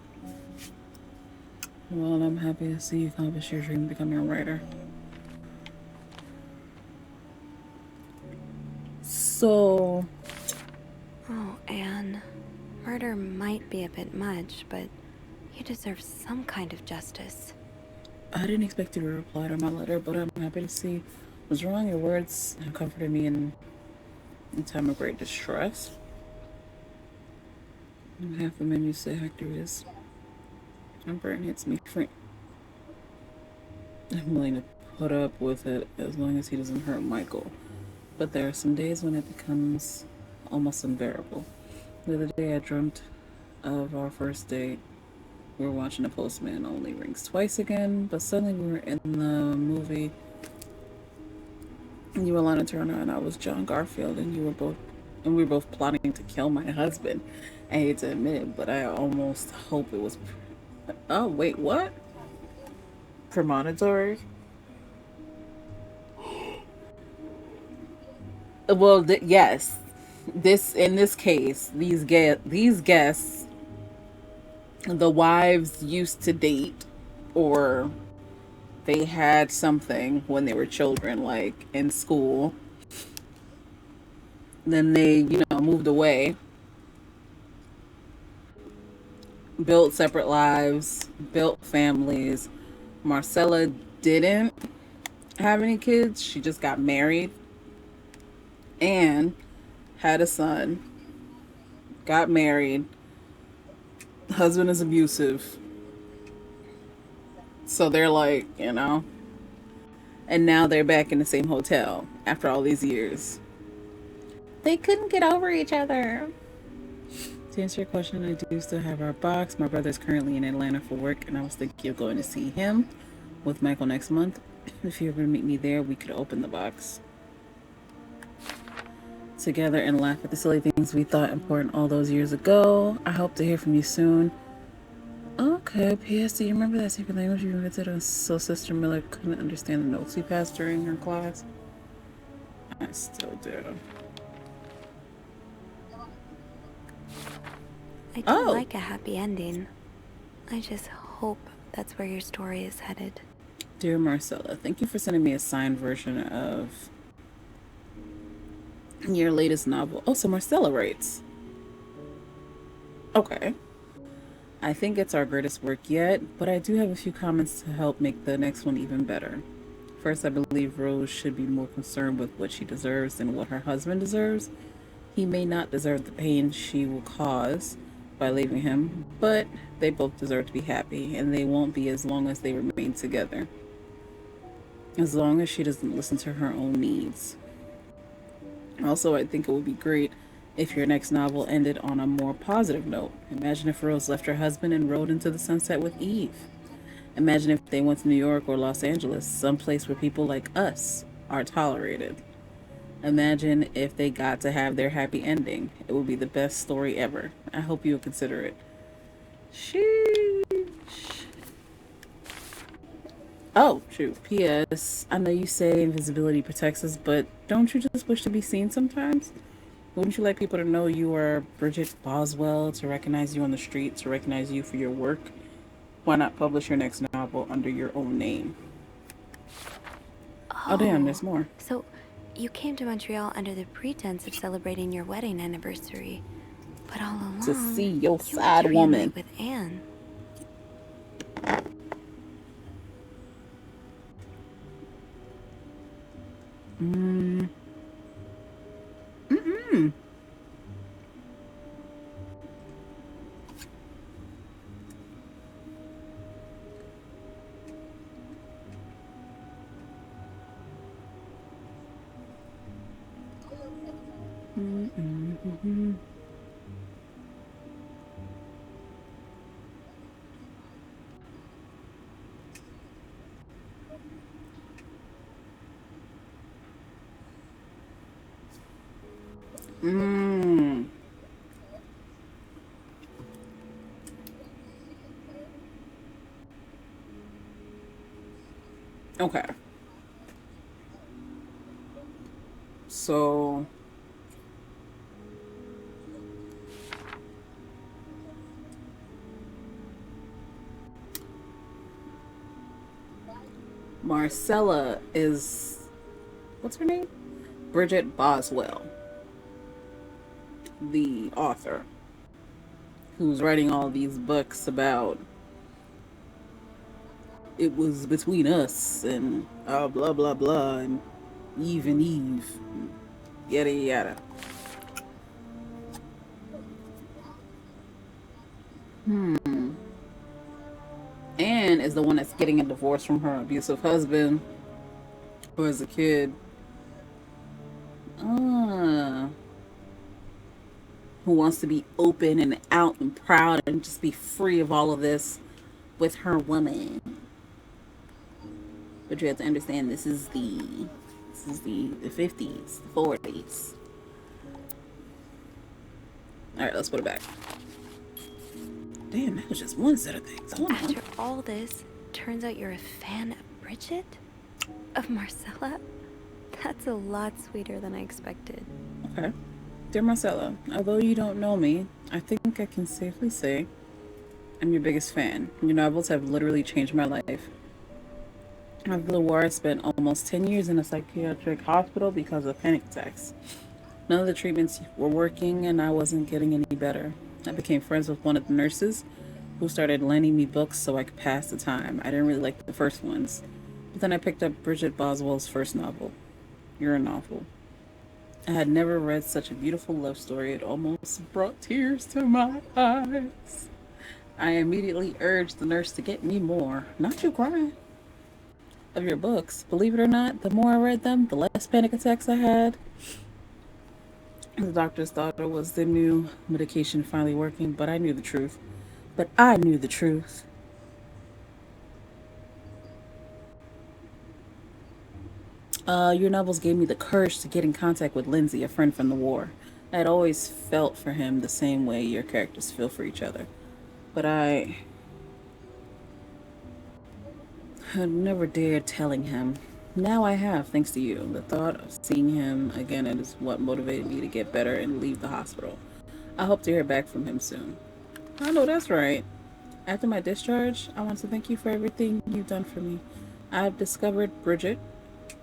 A: Well, I'm happy to see you accomplish your dream of becoming a writer. So.
B: Oh, Anne. Murder might be a bit much, but you deserve some kind of justice.
A: I didn't expect you to reply to my letter, but I'm happy to see what's wrong. Your words have comforted me in time of great distress. I'm half the man you say Hector is. Burton hits me free. I'm willing to put up with it as long as he doesn't hurt Michael. But there are some days when it becomes almost unbearable. The other day I dreamt of our first date. We were watching The Postman Only Rings Twice again, but suddenly we were in the movie. And you were Lana Turner and I was John Garfield, and we were both plotting to kill my husband. I hate to admit it, but I almost hope it was. Oh wait, what? Premonitory? Well, yes. In this case, these guests, the wives used to date, or they had something when they were children, like in school. Then they, moved away, built separate lives, built families. Marcella didn't have any kids. She just got married and had a son, got married. Husband is abusive. So they're like, and now they're back in the same hotel after all these years. They couldn't get over each other. To answer your question, I do still have our box. My brother's currently in Atlanta for work, and I was thinking of going to see him with Michael next month. If you ever meet me there, we could open the box together and laugh at the silly things we thought important all those years ago. I hope to hear from you soon. Okay, P.S. Do you remember that secret language you invented so Sister Miller couldn't understand the notes we passed during her class? I still do.
B: I do
A: Oh,
B: like a happy ending. I just hope that's where your story is headed.
A: dear Marcella, thank you for sending me a signed version of your latest novel. Oh, so Marcella writes. Okay. I think it's our greatest work yet, but I do have a few comments to help make the next one even better. First, I believe Rose should be more concerned with what she deserves than what her husband deserves. He may not deserve the pain she will cause by leaving him, but they both deserve to be happy, and they won't be as long as they remain together. As long as she doesn't listen to her own needs. Also, I think it would be great if your next novel ended on a more positive note. Imagine if Rose left her husband and rode into the sunset with Eve. Imagine if they went to New York or Los Angeles, someplace where people like us are tolerated. Imagine if they got to have their happy ending. It would be the best story ever. I hope you will consider it. Sheesh. Oh, shoot. P.S. I know you say invisibility protects us, but don't you just wish to be seen sometimes? Wouldn't you like people to know you are Bridget Boswell, to recognize you on the street, to recognize you for your work? Why not publish your next novel under your own name? Oh, damn, there's more.
B: So, you came to Montreal under the pretense of celebrating your wedding anniversary. But all along,
A: To see your
B: you
A: sad
B: were
A: woman.
B: with Anne.
A: Mm. Mm-mm. Mm-mm-mm-mm. Mm. Okay. So Marcella is, what's her name? Bridget Boswell, the author, who's writing all these books about it was between us and blah blah blah and Eve and Eve, yada yada. Anne is the one that's getting a divorce from her abusive husband, who as a kid, uh, who wants to be open and out and proud and just be free of all of this with her woman. But you have to understand this is the 50s, the 40s. All right, let's put it back. Damn, that was just one set of things. Hold on.
B: After all this, turns out you're a fan of Bridget? Of Marcella? That's a lot sweeter than I expected.
A: Okay. Dear Marcella, although you don't know me, I think I can safely say I'm your biggest fan. Your novels have literally changed my life. After the war, I spent almost 10 years in a psychiatric hospital because of panic attacks. None of the treatments were working, and I wasn't getting any better. I became friends with one of the nurses who started lending me books so I could pass the time. I didn't really like the first ones. But then I picked up Bridget Boswell's first novel, You're a Novel. I had never read such a beautiful love story. It almost brought tears to my eyes. I immediately urged the nurse to get me more. Not you crying. Of your books. Believe it or not, the more I read them, the less panic attacks I had. The doctors thought it was the new medication finally working, but I knew the truth. Your novels gave me the courage to get in contact with Lindsay, a friend from the war. I had always felt for him the same way your characters feel for each other. But I had never dared telling him. Now I have, thanks to you. The thought of seeing him again is what motivated me to get better and leave the hospital. I hope to hear back from him soon. I know that's right. After my discharge, I want to thank you for everything you've done for me. I've discovered Bridget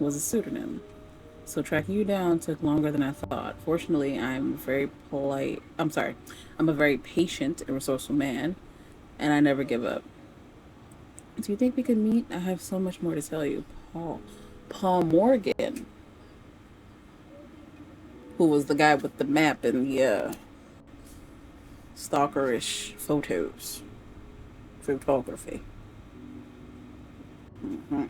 A: was a pseudonym, so tracking you down took longer than I thought. Fortunately, I'm a very patient and resourceful man, and I never give up. Do you think we could meet? I have so much more to tell you. Paul Morgan, who was the guy with the map and the stalkerish photography. Mm-hmm.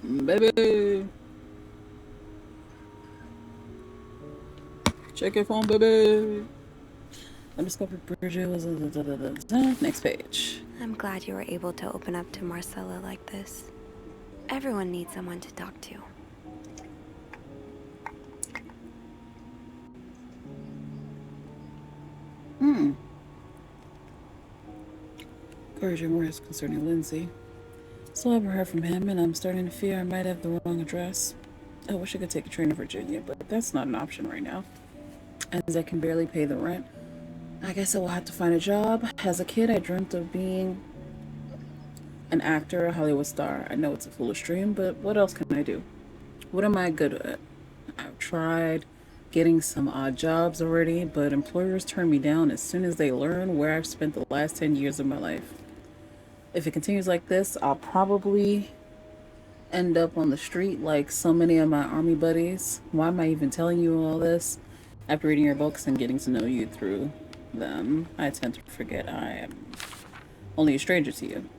A: Baby, check your phone, baby. I discovered Bridget was next page.
B: I'm glad you were able to open up to Marcella like this. Everyone needs someone to talk to.
A: Urgent words concerning Lindsay. Still haven't heard from him, and I'm starting to fear I might have the wrong address. I wish I could take a train to Virginia, but that's not an option right now, as I can barely pay the rent. I guess I will have to find a job. As a kid, I dreamt of being an actor, a Hollywood star. I know it's a foolish dream, but what else can I do? What am I good at? I've tried getting some odd jobs already, but employers turn me down as soon as they learn where I've spent the last 10 years of my life. If it continues like this, I'll probably end up on the street like so many of my army buddies. Why am I even telling you all this? After reading your books and getting to know you through them, I tend to forget I am only a stranger to you.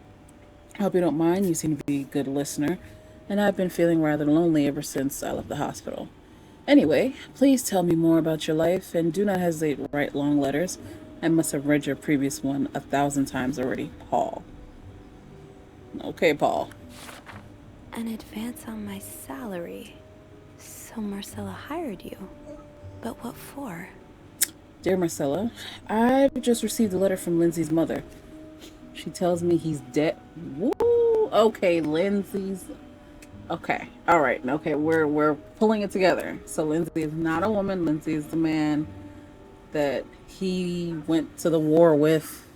A: I hope you don't mind. You seem to be a good listener, and I've been feeling rather lonely ever since I left the hospital. Anyway, please tell me more about your life, and do not hesitate to write long letters. I must have read your previous one 1,000 times already, Paul. Okay, Paul.
B: An advance on my salary. So Marcella hired you. But what for?
A: Dear Marcella, I've just received a letter from Lindsay's mother. She tells me he's dead. Woo! Okay, Lindsay's. Okay, all right. Okay, we're pulling it together. So Lindsay is not a woman. Lindsay is the man that he went to the war with.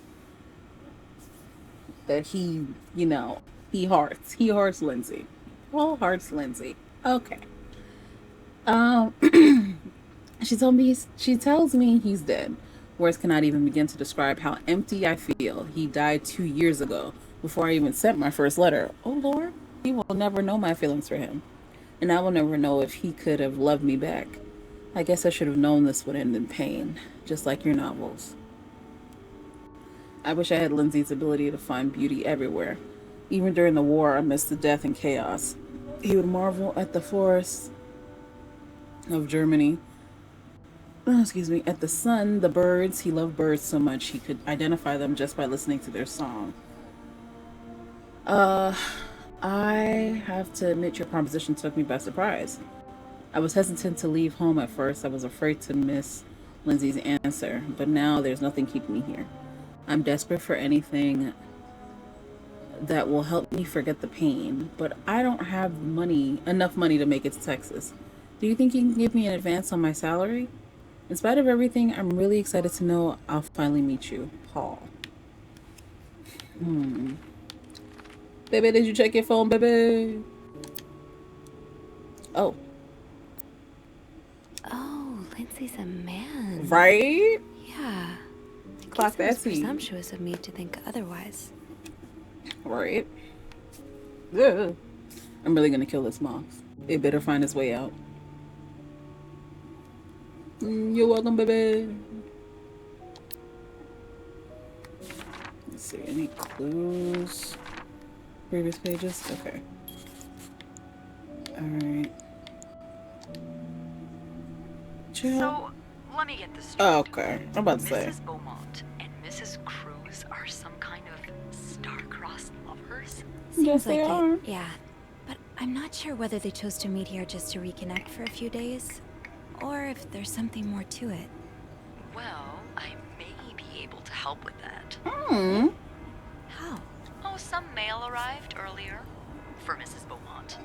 A: That he hearts Lindsay. Paul hearts Lindsay. Okay. Um, she tells me he's dead. Words cannot even begin to describe how empty I feel. He died 2 years ago, before I even sent my first letter. Oh Lord, he will never know my feelings for him, and I will never know if he could have loved me back. I guess I should have known this would end in pain, just like your novels. I wish I had Lindsay's ability to find beauty everywhere. Even during the war, amidst the death and chaos, he would marvel at the forests of Germany. Oh, excuse me, at the sun, the birds. He loved birds so much he could identify them just by listening to their song. Uh, I have to admit your proposition took me by surprise. I was hesitant to leave home at first. I was afraid to miss Lindsay's answer, but now there's nothing keeping me here. I'm desperate for anything that will help me forget the pain, but I don't have enough money to make it to Texas. Do you think you can give me an advance on my salary? In spite of everything, I'm really excited to know I'll finally meet you, Paul. Baby, did you check your phone, baby? Oh.
B: Oh, Lindsay's a man.
A: Right?
B: Yeah.
A: Clock
B: It was
A: that tea.
B: presumptuous of me to think otherwise.
A: Right. Yeah. I'm really gonna kill this moth. It better find its way out. You're welcome, baby. Let's see, any clues? Previous pages? Okay. Alright.
C: So, let me get this straight.
A: Oh, okay. I'm about to say.
C: Mrs. Beaumont and Mrs. Cruz are some kind of star-crossed lovers?
A: Yes,
B: Seems
A: they
B: like
A: are.
B: it, yeah. But I'm not sure whether they chose to meet here just to reconnect for a few days, or if there's something more to it.
C: Well, I may be able to help with that.
A: Hmm.
B: How?
C: Oh, some mail arrived earlier for Mrs. Beaumont.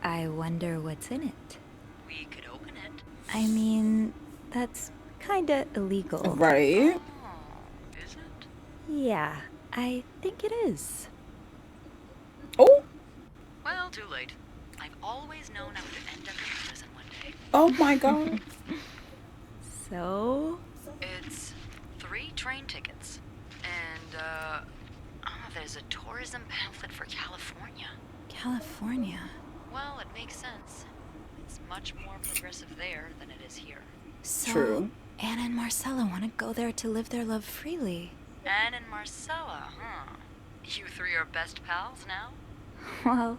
B: I wonder what's in it.
C: We could open it.
B: I mean, that's kinda illegal.
A: Right.
C: Oh, is it?
B: Yeah, I think it is.
A: Oh.
C: Well, too late. I've always known I would end up in prison one day.
A: Oh my god.
B: So?
C: It's 3 train tickets. And, there's a tourism pamphlet for California.
B: California.
C: Well, it makes sense. It's much more progressive there than it is here.
B: So,
A: True.
B: Anna and Marcella want to go there to live their love freely.
C: Anne and Marcella, huh? You 3 are best pals now?
B: Well,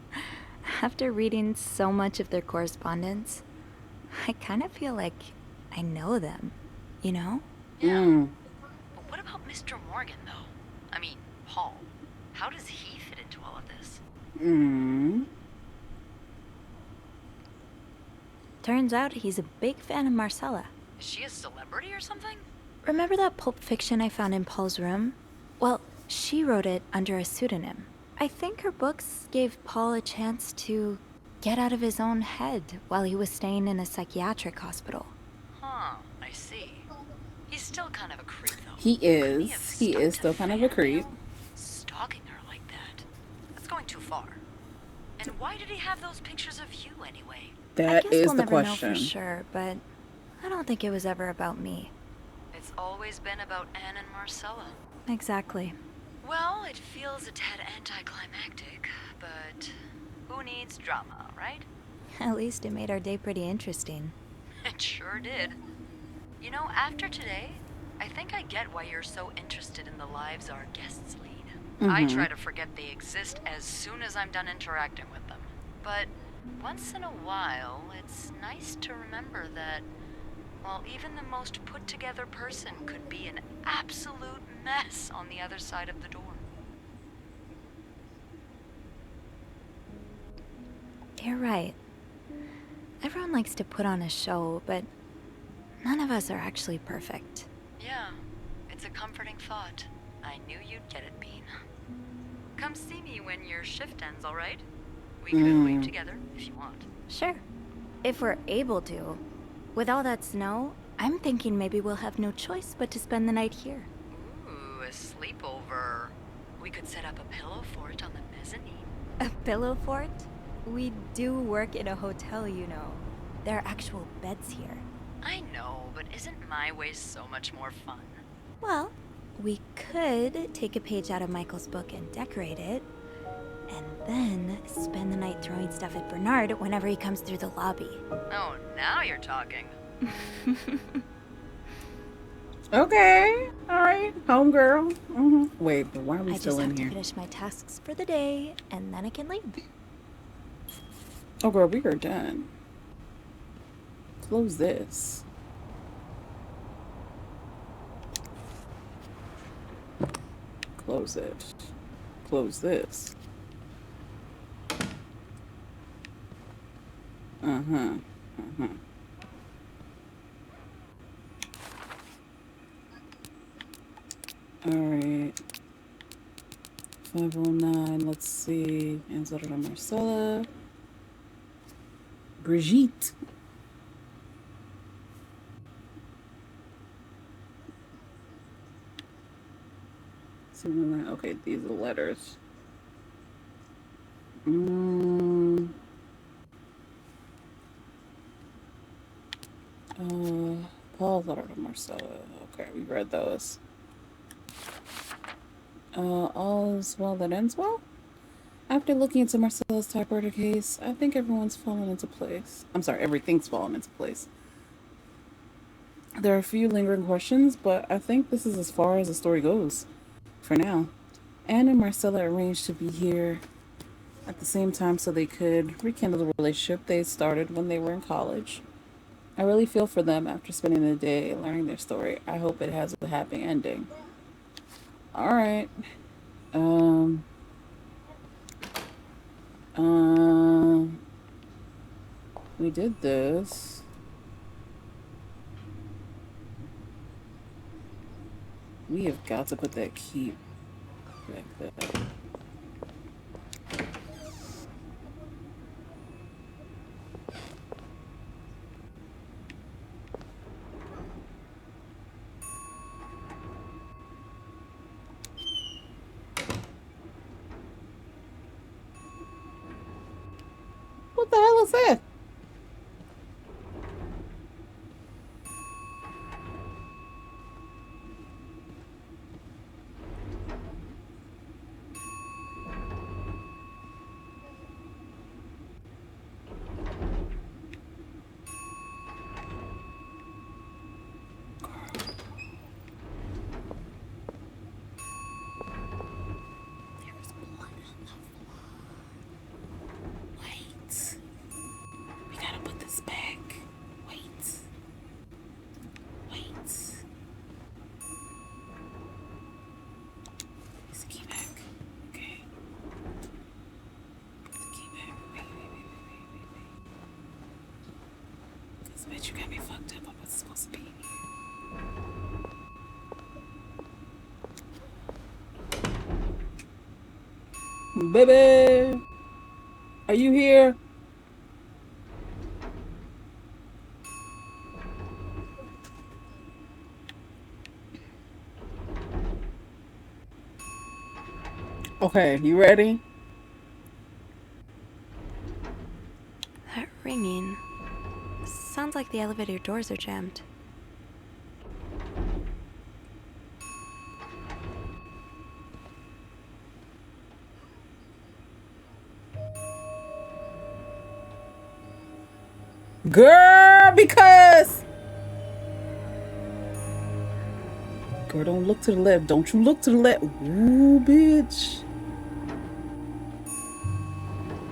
B: after reading so much of their correspondence, I kind of feel like I know them, you know?
C: Yeah.
A: Mm.
C: But what about Mr. Morgan, though? I mean, Paul. How does he fit into all of this?
A: Mm.
B: Turns out he's a big fan of Marcella.
C: Is she a celebrity or something?
B: Remember that Pulp Fiction I found in Paul's room? Well, she wrote it under a pseudonym. I think her books gave Paul a chance to get out of his own head while he was staying in a psychiatric hospital.
C: Huh, I see. He's still kind of a creep, though.
A: He
C: Couldn't he
A: is.
C: have
A: He
C: stuck
A: is
C: to
A: still kind of a
C: Fan
A: creep.
C: Mail? Stalking her like that. That's going too far. And why did he have those pictures of you anyway?
B: I
A: That
B: guess
A: is
B: we'll
A: the
B: never know
A: question.
B: for sure, but I don't think it was ever about me.
C: It's always been about Anne and Marcella.
B: Exactly.
C: Well, it feels a tad anticlimactic, but who needs drama, right?
B: At least it made our day pretty interesting.
C: It sure did. You know, after today, I think I get why you're so interested in the lives our guests lead. I try to forget they exist as soon as I'm done interacting with them. But once in a while, it's nice to remember that, well, even the most put-together person could be an absolute mess on the other side of the door.
B: You're right. Everyone likes to put on a show, but none of us are actually perfect.
C: Yeah, it's a comforting thought. I knew you'd get it, Bean. Come see me when your shift ends, all right? We could wait together if you want.
B: Sure. If we're able to. With all that snow, I'm thinking maybe we'll have no choice but to spend the night here.
C: Ooh, a sleepover. We could set up a pillow fort on the mezzanine.
B: A pillow fort? We do work in a hotel, you know. There are actual beds here.
C: I know, but isn't my way so much more fun?
B: Well, we could take a page out of Michael's book and decorate it, and then spend the night throwing stuff at Bernard whenever he comes through the lobby.
C: Oh, now you're talking.
A: Okay. All right. Homegirl. Wait, but why are we
B: I
A: still
B: just have
A: in
B: to
A: here?
B: finish my tasks for the day, and then I can leave.
A: Oh, girl, we are done. Close this. Close it. Close this. Uh-huh. Uh-huh. Alright. 509, let's see. Anzalda Marcella. Brigitte. Okay, these are the letters. Paul, letter to Marcella. Okay, we read those. All's well that ends well? After looking into Marcella's typewriter case, I think everyone's fallen into place. I'm sorry, everything's fallen into place. There are a few lingering questions, but I think this is as far as the story goes. For now. Anne and Marcella arranged to be here at the same time so they could rekindle the relationship they started when they were in college. I really feel for them after spending the day learning their story. I hope it has a happy ending. Alright. Um um we did this. We have got to put that key back there. What the hell is that? There's blood on the floor. Wait. We gotta put this back. Wait. Wait. Place the key back. Okay. Put the key back. Wait. Cause bitch, you got me fucked up on what's supposed to be in here. Baby! Are you here? Okay, you ready?
B: That ringing. Sounds like the elevator doors are jammed.
A: Girl, because... Girl, don't look to the left. Don't you look to the left. Ooh, bitch.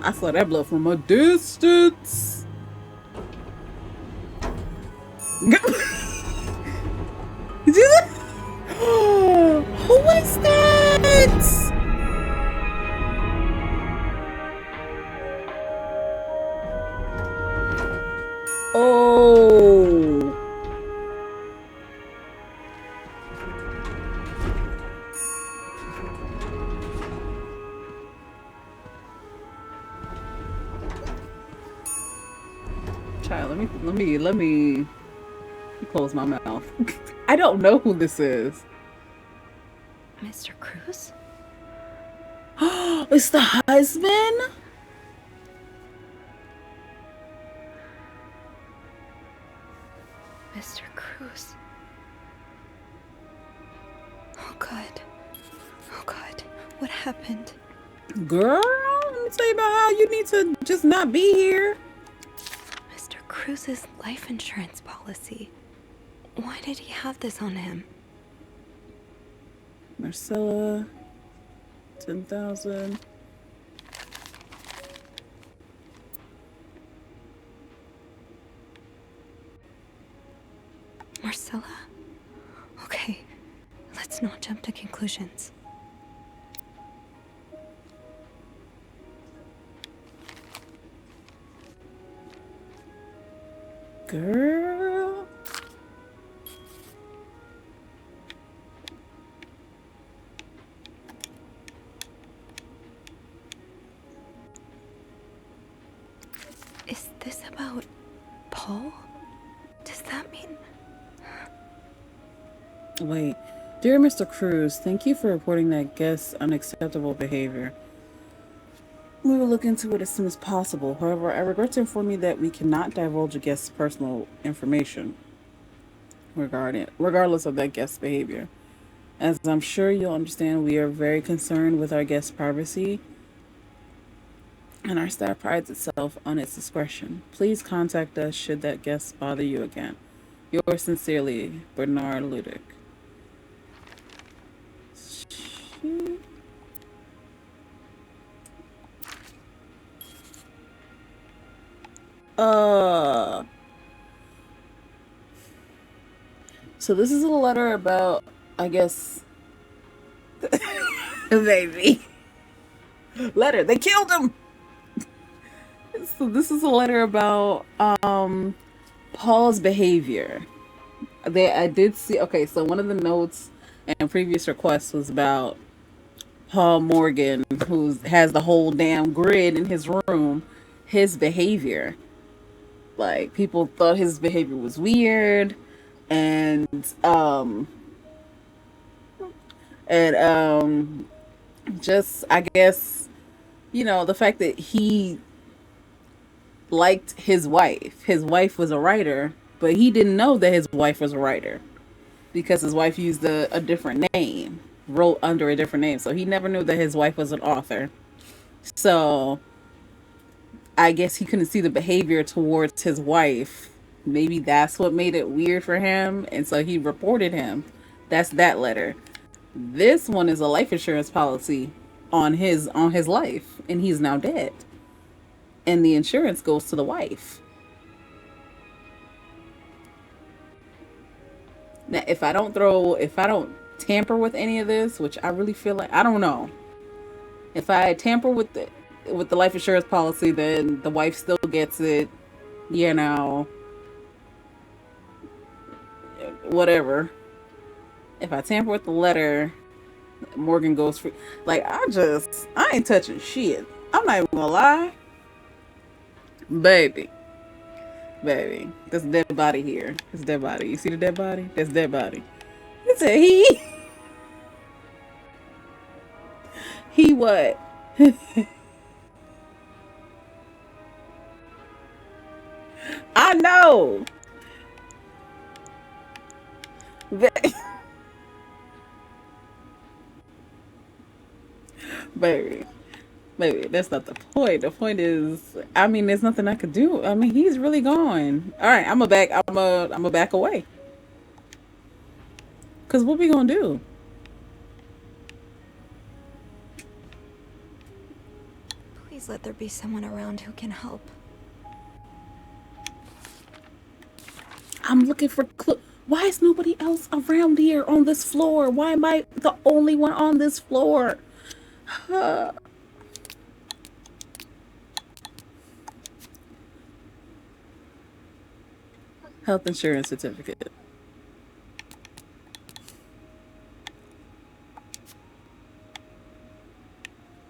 A: I saw that blood from a distance. Did you? Who is that? Oh. Child, let me close my mouth. I don't know who this is.
B: Mr. Cruz?
A: It's the husband?
B: Mr. Cruz. Oh God. Oh God. What happened?
A: Girl, let me tell you about how you need to just not be here.
B: Mr. Cruz's life insurance policy. Why did he have this on him?
A: Marcella, 10,000.
B: Marcella? Okay, let's not jump to conclusions.
A: Girl.
B: Is this about Paul? Does that mean...
A: Wait. Dear Mr. Cruz, thank you for reporting that guest's unacceptable behavior. We will look into it as soon as possible. However, I regret to inform you that we cannot divulge a guest's personal information regardless of that guest's behavior. As I'm sure you'll understand, we are very concerned with our guests' privacy, and our staff prides itself on its discretion. Please contact us should that guest bother you again. Yours sincerely, Bernard Ludick. Uh, so this is a letter about, I guess, baby. Letter. They killed him. So this is a letter about Paul's behavior. I did see. Okay, so one of the notes and previous requests was about Paul Morgan, who has the whole damn grid in his room. His behavior, like people thought his behavior was weird, and and just I guess the fact that he liked his wife. His wife was a writer, but he didn't know that his wife was a writer because his wife used a different name, wrote under a different name. So he never knew that his wife was an author. So I guess he couldn't see the behavior towards his wife. Maybe that's what made it weird for him. And so he reported him. That's that letter. This one is a life insurance policy on his life, and he's now dead. And the insurance goes to the wife. Now, if I don't tamper with any of this, which I really feel like I don't know, if I tamper with the life insurance policy, then the wife still gets it. You know, whatever. If I tamper with the letter, Morgan goes free. Like I ain't touching shit. I'm not even gonna lie, baby. Baby, there's a dead body here. It's a dead body. You see the dead body? That's a dead body. He said he what? I know. Baby, baby, that's not the point. The point is, I mean, there's nothing I could do. I mean, he's really gone. All right, I'm a back away. Cause what we gonna do?
B: Please let there be someone around who can help.
A: I'm looking for Why is nobody else around here on this floor? Why am I the only one on this floor? Health insurance certificate.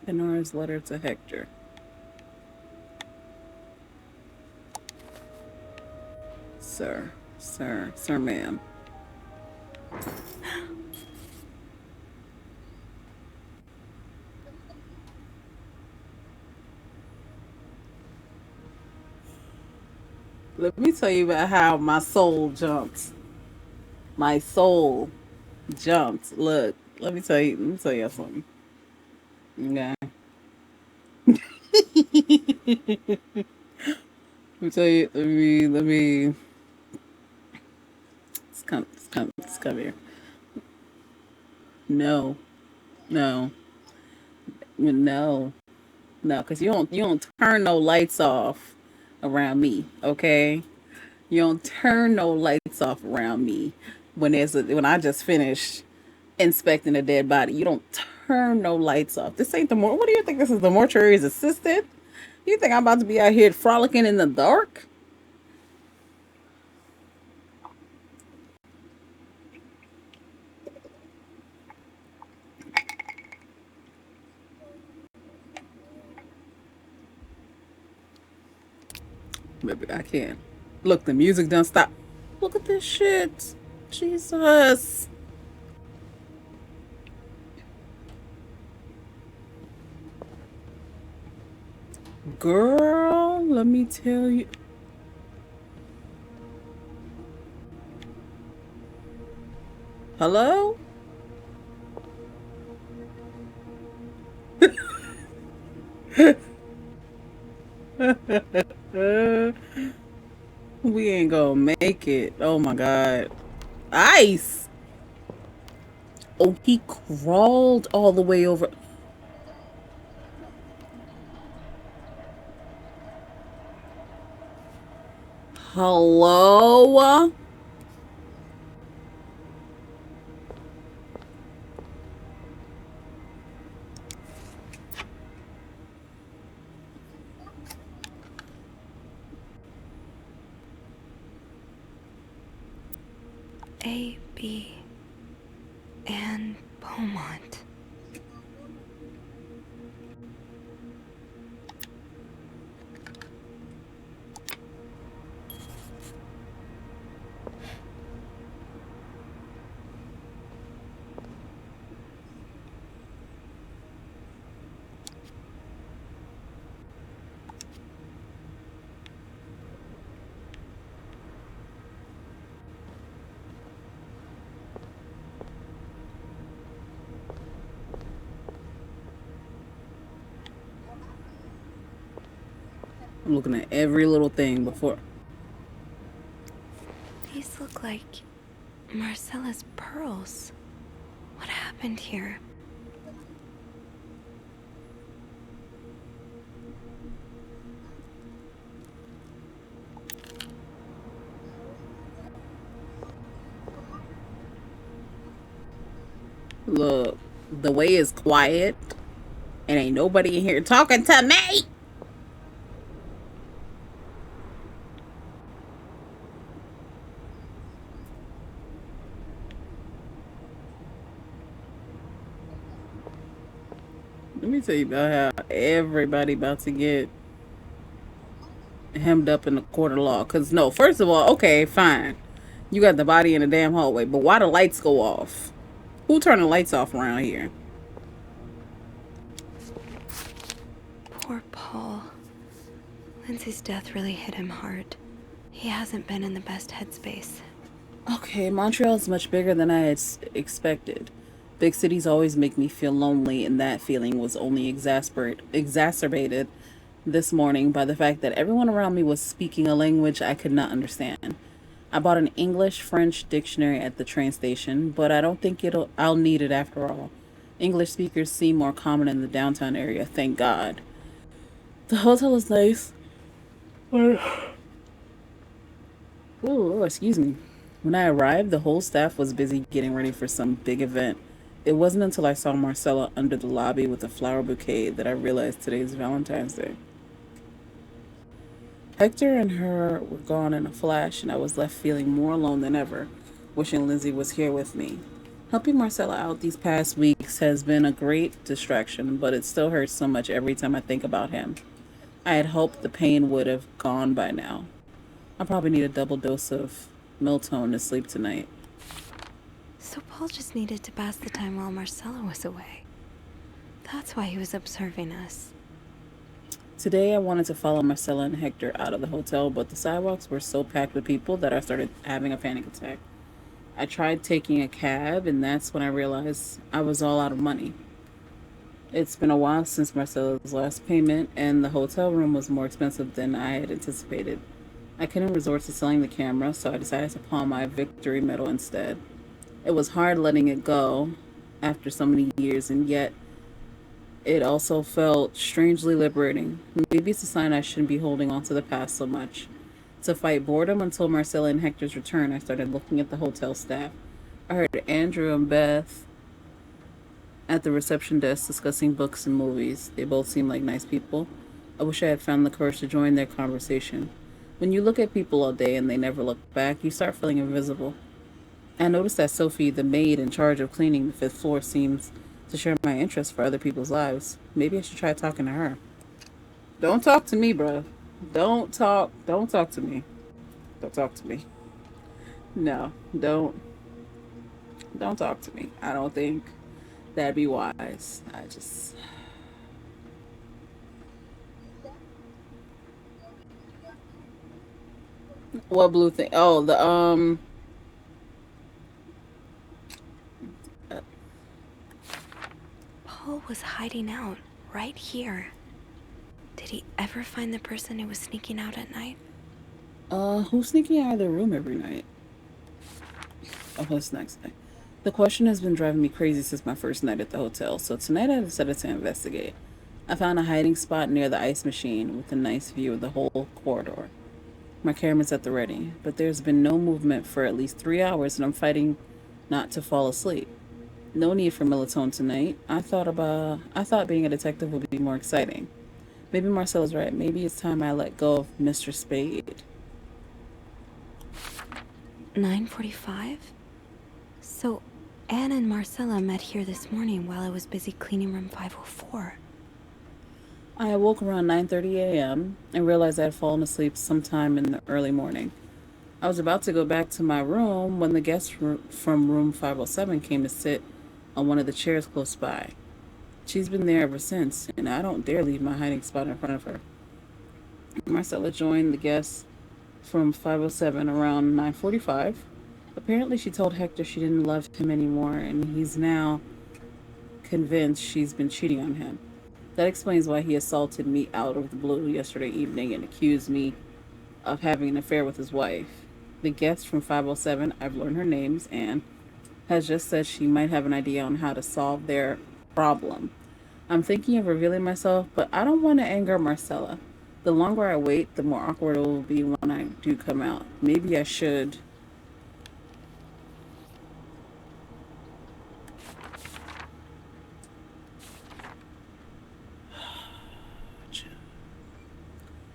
A: Benora's letter to Hector. Sir, ma'am. Let me tell you about how my soul jumped. My soul jumped. Look, let me tell you something. Okay. Let me tell you, let me, let's come here. No, no, no, no, because you don't turn no lights off around me, okay? You don't turn no lights off around me when I just finished inspecting a dead body. You don't turn no lights off. This ain't what do you think this is, the mortuary's assistant? You think I'm about to be out here frolicking in the dark? Maybe I can't. Look, the music done stop. Look at this shit. Jesus. Girl, let me tell you. Hello? We ain't gonna make it. Oh my god. Ice! Oh, he crawled all the way over. Hello?
B: A, B, and Beaumont.
A: I'm looking at every little thing before.
B: These look like Marcella's pearls. What happened here?
A: Look, the way is quiet and ain't nobody in here talking to me. Let me tell you about how everybody about to get hemmed up in the court of law. Cause no, first of all, okay, fine. You got the body in the damn hallway, but why the lights go off? Who turned the lights off around here?
B: Poor Paul. Lindsay's death really hit him hard. He hasn't been in the best headspace.
A: Okay, Montreal is much bigger than I had expected. Big cities always make me feel lonely, and that feeling was only exacerbated this morning by the fact that everyone around me was speaking a language I could not understand. I bought an English-French dictionary at the train station, but I don't think I'll need it after all. English speakers seem more common in the downtown area, thank God. The hotel is nice. Oh, excuse me. When I arrived, the whole staff was busy getting ready for some big event. It wasn't until I saw Marcella under the lobby with a flower bouquet that I realized today's Valentine's Day. Hector and her were gone in a flash, and I was left feeling more alone than ever, wishing Lindsay was here with me. Helping Marcella out these past weeks has been a great distraction, but it still hurts so much every time I think about him. I had hoped the pain would have gone by now. I probably need a double dose of Miltone to sleep tonight.
B: So Paul just needed to pass the time while Marcella was away. That's why he was observing us.
A: Today I wanted to follow Marcella and Hector out of the hotel, but the sidewalks were so packed with people that I started having a panic attack. I tried taking a cab, and that's when I realized I was all out of money. It's been a while since Marcella's last payment, and the hotel room was more expensive than I had anticipated. I couldn't resort to selling the camera, so I decided to pawn my victory medal instead. It was hard letting it go after so many years, and yet it also felt strangely liberating. Maybe it's a sign I shouldn't be holding on to the past so much. To fight boredom until Marcella and Hector's return, I started looking at the hotel staff. I heard Andrew and Beth at the reception desk discussing books and movies. They both seemed like nice people. I wish I had found the courage to join their conversation. When you look at people all day and they never look back, you start feeling invisible. I noticed that Sophie, the maid in charge of cleaning the fifth floor, seems to share my interest for other people's lives. Maybe I should try talking to her. Don't talk to me, bruh. Don't talk to me. Don't talk to me. No, don't talk to me. I don't think that'd be wise. I just what blue thing? Oh, the
B: Paul was hiding out right here. Did he ever find the person who was sneaking out at night?
A: Who's sneaking out of their room every night? Oh, what's next day? The question has been driving me crazy since my first night at the hotel, so tonight I decided to investigate. I found a hiding spot near the ice machine with a nice view of the whole corridor. My camera's at the ready, but there's been no movement for at least 3 hours and I'm fighting not to fall asleep. No need for melatonin tonight. I thought being a detective would be more exciting. Maybe Marcella's right. Maybe it's time I let go of Mr. Spade.
B: 9:45? So, Anne and Marcella met here this morning while I was busy cleaning room 504.
A: I awoke around 9:30 a.m. and realized I had fallen asleep sometime in the early morning. I was about to go back to my room when the guest from room 507 came to sit on one of the chairs close by. She's been there ever since, and I don't dare leave my hiding spot in front of her. Marcella joined the guests from 507 around 9:45. Apparently, she told Hector she didn't love him anymore, and he's now convinced she's been cheating on him. That explains why he assaulted me out of the blue yesterday evening and accused me of having an affair with his wife. The guest from 507, I've learned her name's Anne, has just said she might have an idea on how to solve their problem. I'm thinking of revealing myself, but I don't want to anger Marcella. The longer I wait, the more awkward it will be when I do come out. Maybe I should.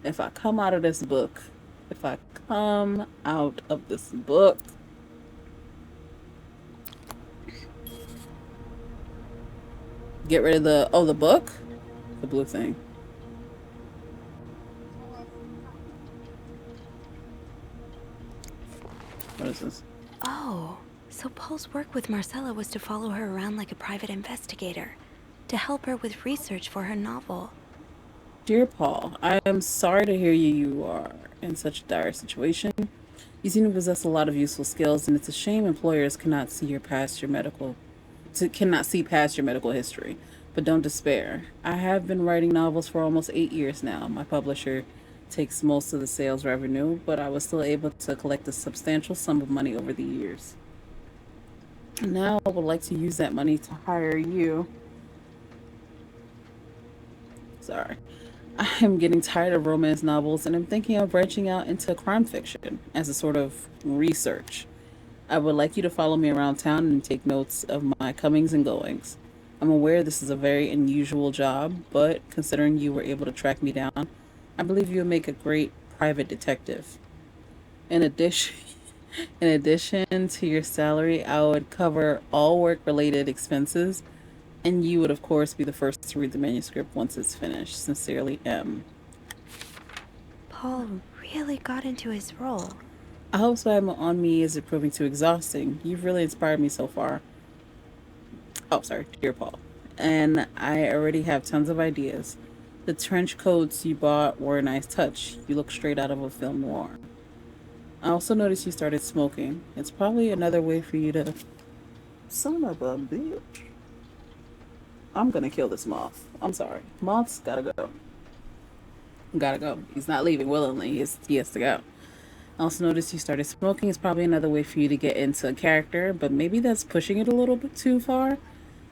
A: If I come out of this book, if I come out of this book, get rid of the book, the blue thing. What is this?
B: Oh, so Paul's work with Marcella was to follow her around like a private investigator, to help her with research for her novel.
A: Dear Paul, I am sorry to hear you are in such a dire situation. You seem to possess a lot of useful skills, and it's a shame employers cannot see past your medical history. But don't despair. I have been writing novels for almost 8 years now. My publisher takes most of the sales revenue, but I was still able to collect a substantial sum of money over the years. Now I would like to use that money to hire you. Sorry. I am getting tired of romance novels and I'm thinking of branching out into crime fiction as a sort of research. I would like you to follow me around town and take notes of my comings and goings. I'm aware this is a very unusual job, but considering you were able to track me down, I believe you would make a great private detective. In addition, in addition to your salary, I would cover all work-related expenses and you would, of course, be the first to read the manuscript once it's finished. Sincerely, M.
B: Paul really got into his role.
A: I hope Spam on Me isn't proving too exhausting. You've really inspired me so far. Oh, sorry, dear Paul. And I already have tons of ideas. The trench coats you bought were a nice touch. You look straight out of a film noir. I also noticed you started smoking. It's probably another way for you to... Son of a bitch. I'm gonna kill this moth. I'm sorry. Moth's gotta go. Gotta go. He's not leaving willingly. He has to go. I also noticed you started smoking. It's probably another way for you to get into a character, but maybe that's pushing it a little bit too far.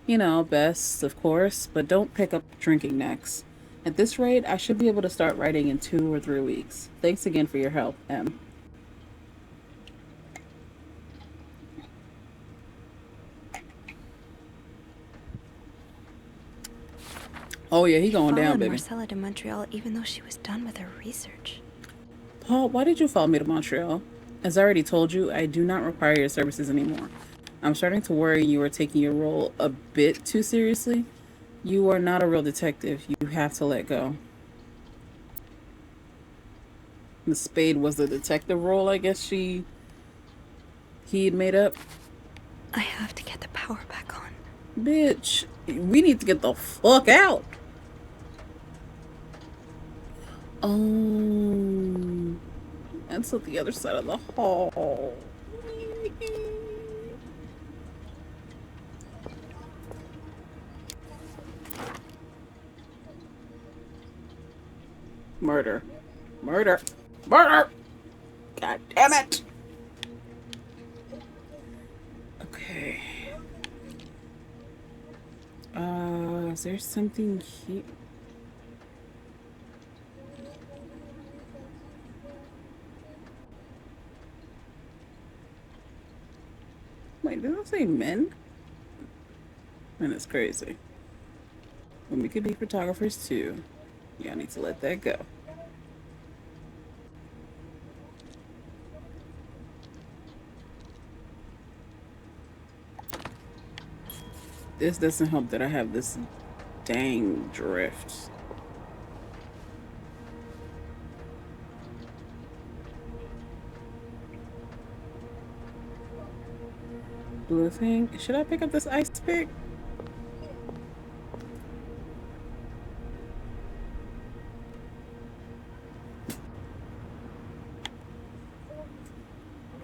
A: You know, best, of course, but don't pick up drinking next. At this rate, I should be able to start writing in 2 or 3 weeks. Thanks again for your help, M. Oh yeah, he going down, baby.
B: Marcella to Montreal even though she was done with her research.
A: Paul, why did you follow me to Montreal? As I already told you, I do not require your services anymore. I'm starting to worry you are taking your role a bit too seriously. You are not a real detective. You have to let go. The Spade was the detective role, I guess he had made up.
B: I have to get the power back on.
A: Bitch, we need to get the fuck out. Oh, that's at the other side of the hall. Murder. Murder. Murder! God damn it! Okay. Is there something here? Wait, did I say men? Man, it's crazy. When we could be photographers too. Y'all need to let that go. This doesn't help that I have this dang drift. Blue thing. Should I pick up this ice pick?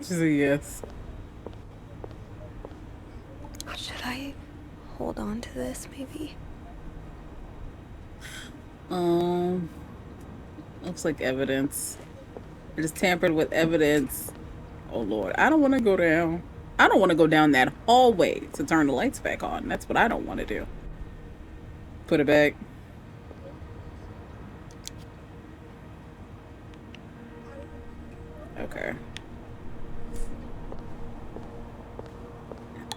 A: She's a yes.
B: Should I hold on to this, maybe?
A: Looks like evidence. I just tampered with evidence. Oh Lord, I don't want to go down. I don't want to go down that hallway to turn the lights back on. That's what I don't want to do. Put it back. Okay.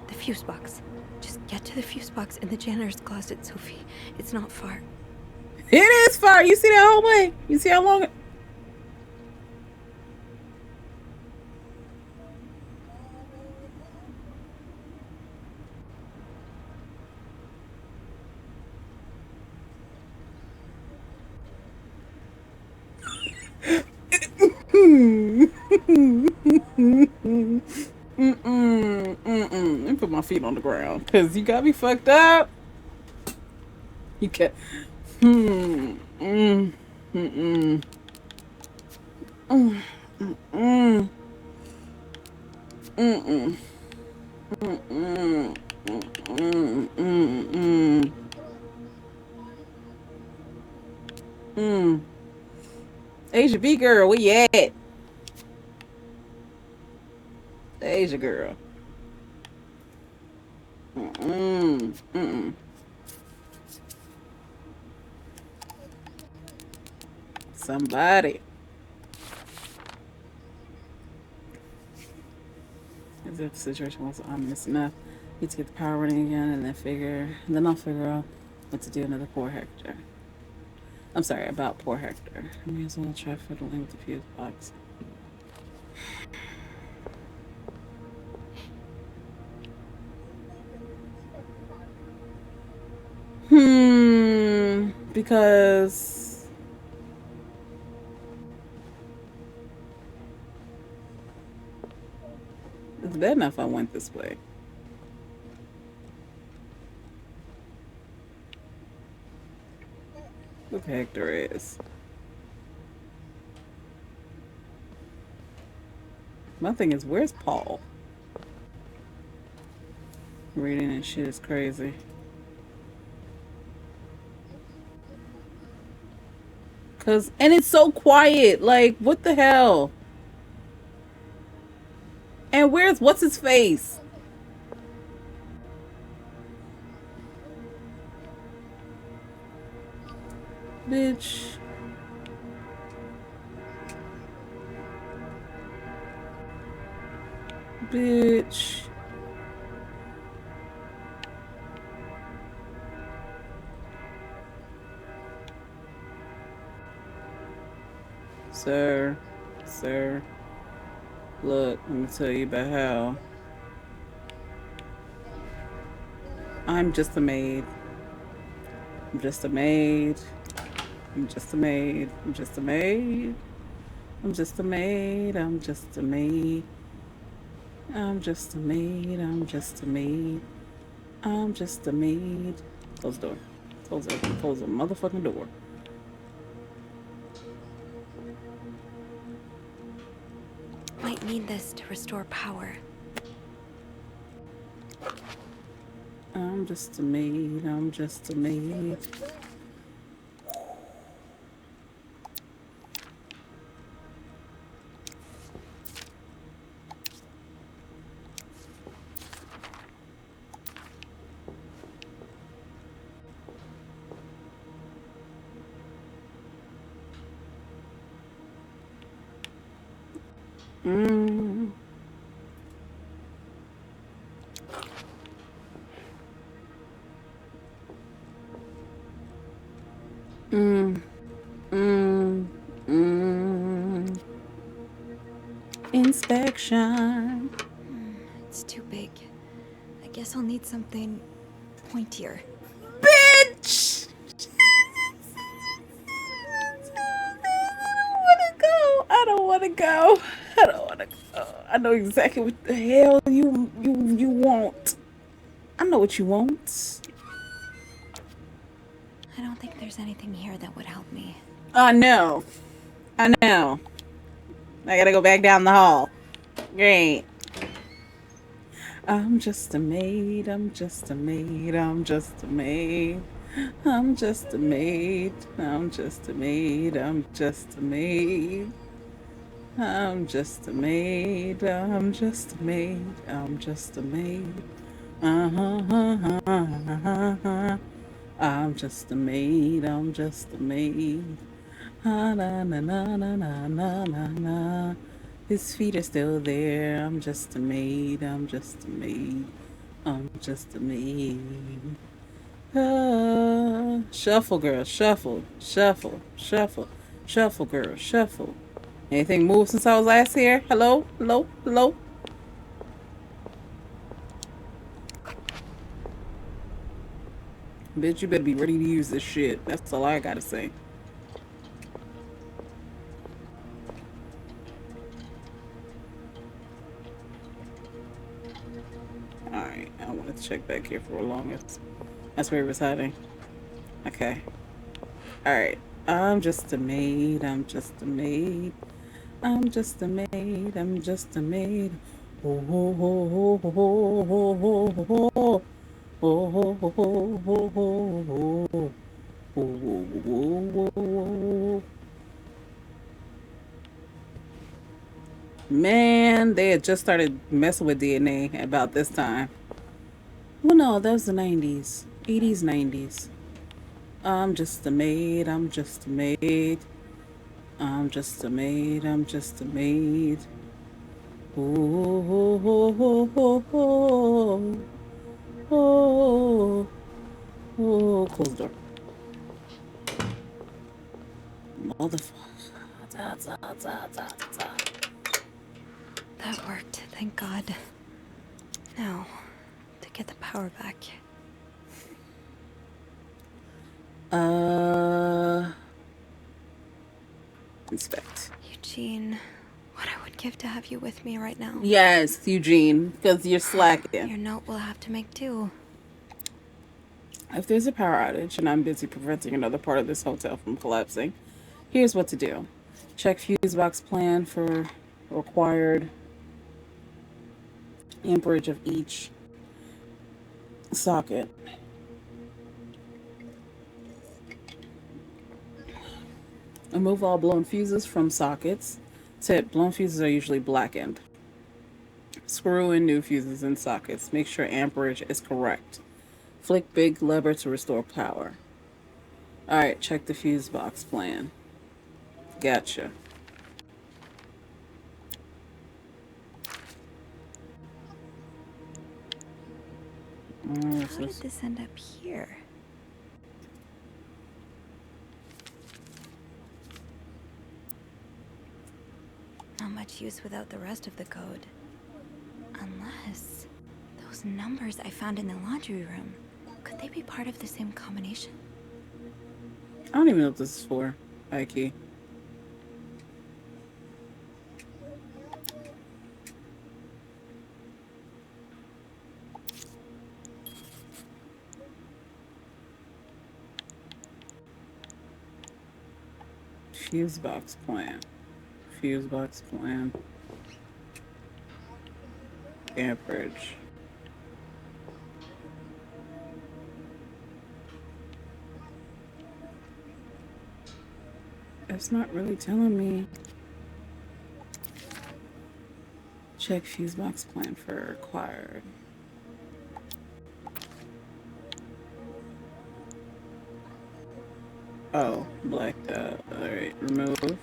B: The fuse box. Just get to the fuse box in the janitor's closet, Sophie. It's not far.
A: It is far. You see that hallway? You see how long? Let me put my feet on the ground because you got me fucked up. You can't. Asia B girl, where you at? Asia girl. Somebody. As if the situation was ominous enough. Need to get the power running again and then I'll figure out what to do another poor Hector. I'm sorry, about poor Hector. I may as well try fiddling with the fuse box. Because it's bad enough I went this way. Look, Hector is. My thing is, where's Paul? Reading and shit is crazy. And it's so quiet. Like, what the hell? And what's his face? Bitch. Bitch. Sir, look, let me tell you about how I'm just a maid. I'm just a maid. I'm just a maid. I'm just a maid. I'm just a maid. I'm just a maid. I'm just a maid. I'm just a maid. I'm just a maid. Close the door. Close the motherfucking door.
B: Might need this to restore power.
A: I'm just a maid. I'm just a maid. Mm. Mm. Mm. Mm. Inspection.
B: It's too big. I guess I'll need something pointier.
A: Bitch! I don't want to go. I don't want to go. I know exactly what the hell you want. I know what you want.
B: I don't think there's anything here that would help me.
A: I know. I know. I gotta go back down the hall. Great. I'm just a maid. I'm just a maid. I'm just a maid. I'm just a maid. I'm just a maid. I'm just a maid. I'm just a maid. I'm just a maid. I'm just a maid. Uh-huh. I'm just a maid. I'm just a maid. Ah, na na na na na na na na. His feet are still there. I'm just a maid. I'm just a maid. I'm just a maid. Ah, shuffle, girl. Shuffle. Shuffle. Shuffle. Shuffle, girl. Shuffle. Anything moved since I was last here? Hello? Hello? Hello? Bitch, you better be ready to use this shit. That's all I gotta say. Alright, I want to check back here for the longest. That's where he was hiding. Okay. Alright. I'm just a maid. I'm just a maid. I'm just a maid. I'm just a maid. Oh, ho, ho, ho, ho, ho, ho, ho, ho. Oh, ho, ho, ho, ho, ho, ho. Oh, whoa, whoa, whoa, whoa. Man, they had just started messing with DNA about this time. Well, no, that was the 90s. 80s, 90s. I'm just a maid. I'm just a maid. I'm just a maid. I'm just a maid. Oh, oh, oh, oh, oh, oh, oh. Close the door. Motherfucker.
B: That worked, thank God. Now, to get the power back.
A: Inspect.
B: Eugene, what I would give to have you with me right now.
A: Yes, Eugene, because you're slacking.
B: Your note will have to make do.
A: If there's a power outage and I'm busy preventing another part of this hotel from collapsing, here's what to do. Check fuse box plan for required amperage of each socket. Remove all blown fuses from sockets. Tip, blown fuses are usually blackened. Screw in new fuses in sockets. Make sure amperage is correct. Flick big lever to restore power. Alright, check the fuse box plan. Gotcha.
B: How did this end up here? Not much use without the rest of the code. Unless those numbers I found in the laundry room, could they be part of the same combination?
A: I don't even know what this is for. Ikey. Fuse box plan. Fuse box plan. Amperage. It's not really telling me. Check fuse box plan for required. Oh, blacked out. Alright, remove.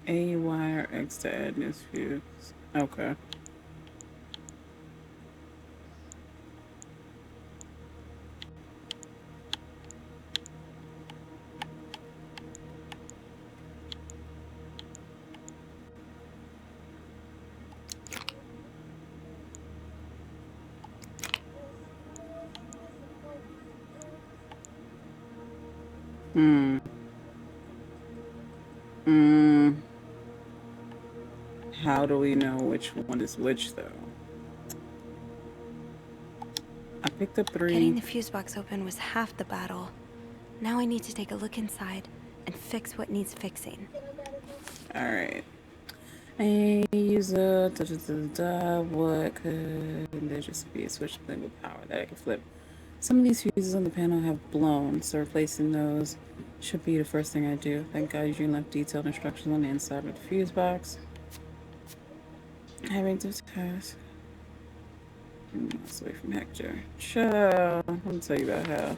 A: A wire X to add new fuse. Okay. Hmm. Hmm. How do we know which one is which, though? I picked up 3.
B: Getting the fuse box open was half the battle. Now I need to take a look inside and fix what needs fixing.
A: Alright. A user, what could there just be a switch thing with power that I can flip? Some of these fuses on the panel have blown, so replacing those should be the first thing I do. Thank God you left detailed instructions on the inside of the fuse box. Having to task. Let's away from Hector. Chill. Let me tell you about how.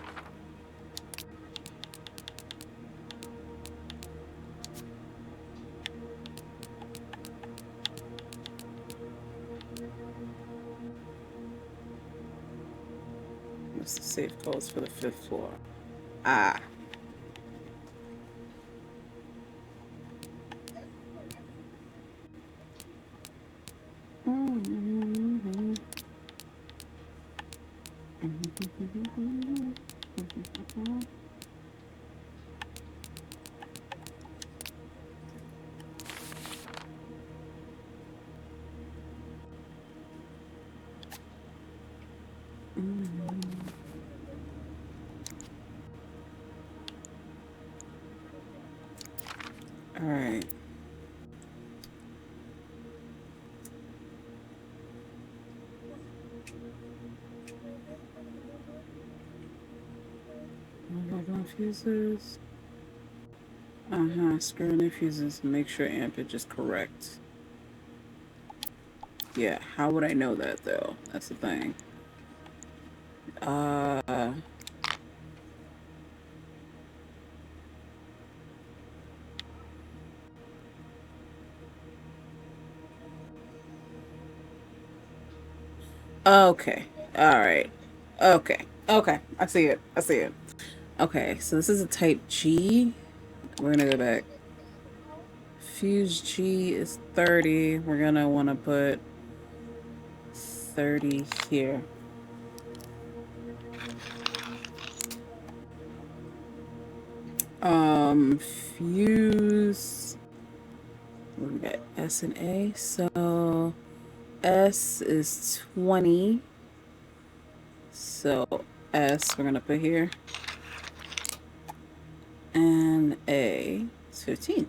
A: What's the safe codes for the 5th floor? Ah. All right. Fuses. Screw in the fuses and make sure ampage is correct. Yeah, how would I know that though? That's the thing. Okay. All right. Okay. Okay. I see it. I see it. Okay, so this is a type G. We're gonna go back. Fuse G is 30. We're gonna want to put 30 here. Fuse. We got S and A. So S is 20. So S we're gonna put here. And A is 15.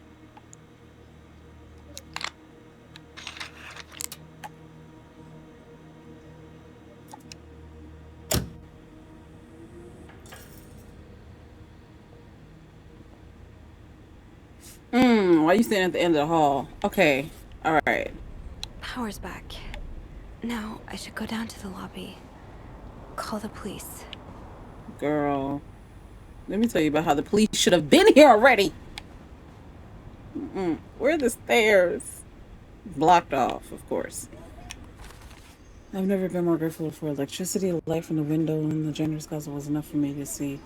A: Why are you standing at the end of the hall? Okay. All right.
B: Power's back. Now I should go down to the lobby. Call the police.
A: Girl, let me tell you about how the police should have been here already. Where are the stairs? Blocked off, of course. I've never been more grateful for electricity. The light from the window and the generous closet was enough for me to see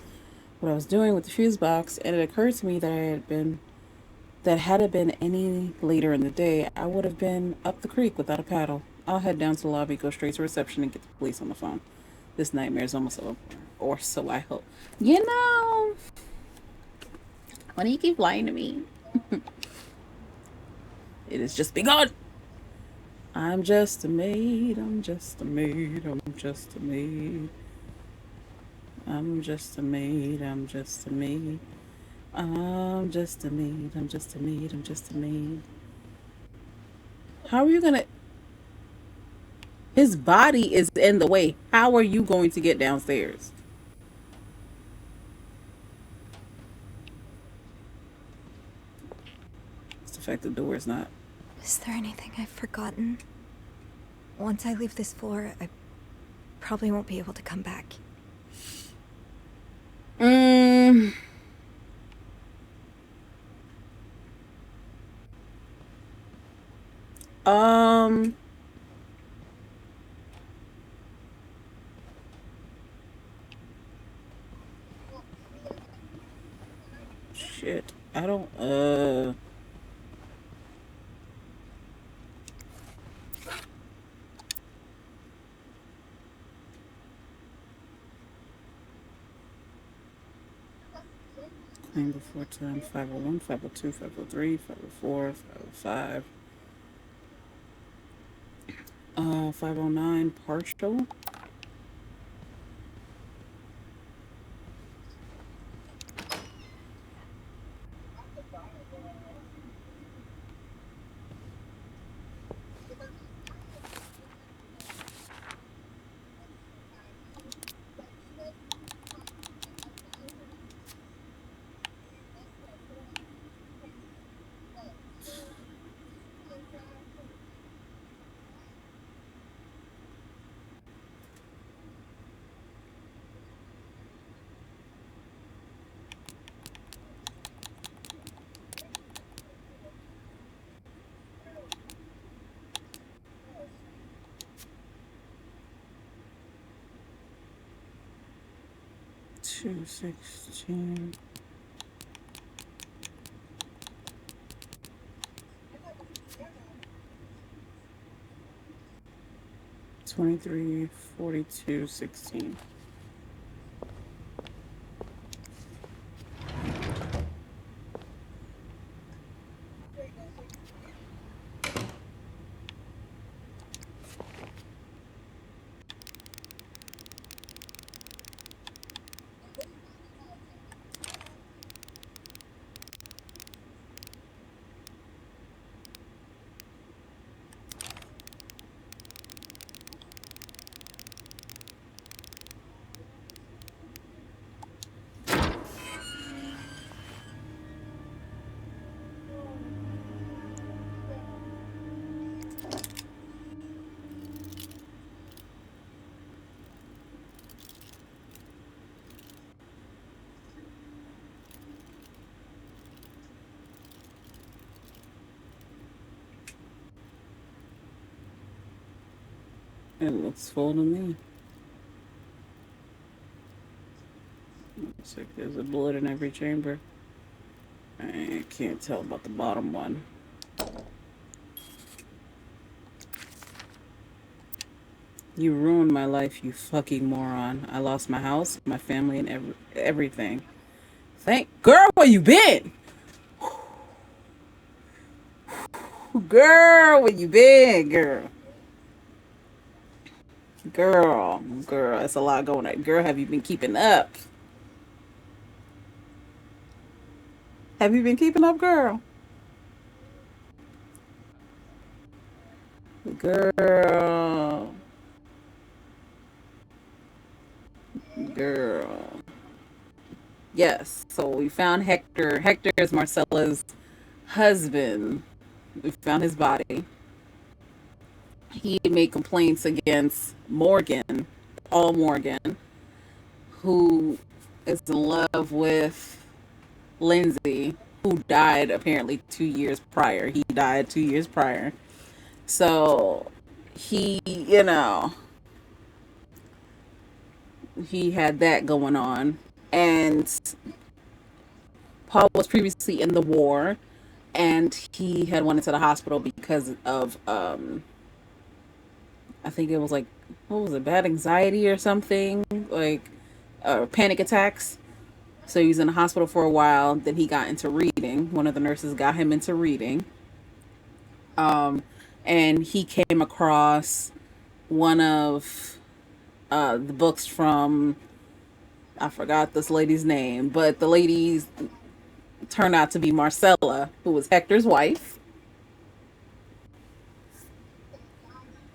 A: what I was doing with the fuse box, and it occurred to me that had it been any later in the day, I would have been up the creek without a paddle. I'll head down to the lobby, go straight to reception, and get the police on the phone. This nightmare is almost over, or so I hope. You know, why do you keep lying to me? It has just begun. I'm just a maid, I'm just a maid, I'm just a maid. I'm just a maid, I'm just a maid. I'm just a maid, I'm just a maid, I'm just a maid. How are you gonna... His body is in the way. How are you going to get downstairs? It's the fact the door is not...
B: Is there anything I've forgotten? Once I leave this floor, I probably won't be able to come back.
A: Um, shit. I don't. Claim before time 501, 502, 503, 504, 505. 509 partial. 216. 234216. It looks full to me. Looks like there's a bullet in every chamber. I can't tell about the bottom one. You ruined my life, you fucking moron. I lost my house, my family, and everything. Girl, where you been? Girl, where you been, girl? Girl, it's a lot going on. Girl, have you been keeping up? Have you been keeping up, girl? Girl. Girl. Yes, so we found Hector. Hector is Marcella's husband. We found his body. He made complaints against Morgan, Paul Morgan, who is in love with Lindsay, who died apparently 2 years prior. He died 2 years prior. So he had that going on. And Paul was previously in the war, and he had went into the hospital because of I think it was like, what was it, bad anxiety or something, like panic attacks. So he was in the hospital for a while. Then he got into reading. One of the nurses got him into reading, and he came across one of the books from, I forgot this lady's name, but the lady turned out to be Marcella, who was Hector's wife.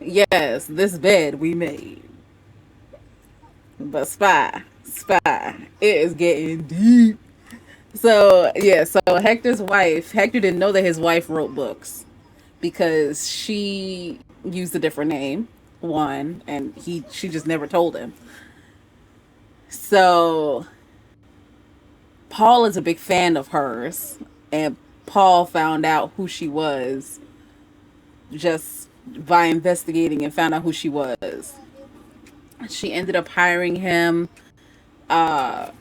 A: Yes, this bed we made. But spy, it is getting deep. So, yeah, so Hector didn't know that his wife wrote books because she used a different name, one, and she just never told him. So, Paul is a big fan of hers, and Paul found out who she was just by investigating and found out who she was. She ended up hiring him uh,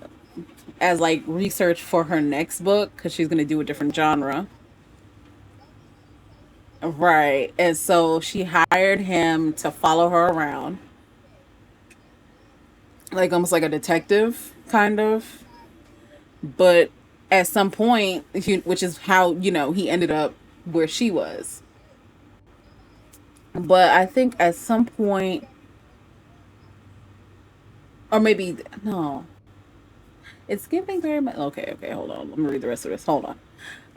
A: as like research for her next book because she's gonna do a different genre. Right. And so she hired him to follow her around, like almost like a detective, kind of. But at some point, which is how, he ended up where she was. But I think at some point, or maybe, no, it's giving very much. Okay, okay, hold on. Let me read the rest of this. Hold on.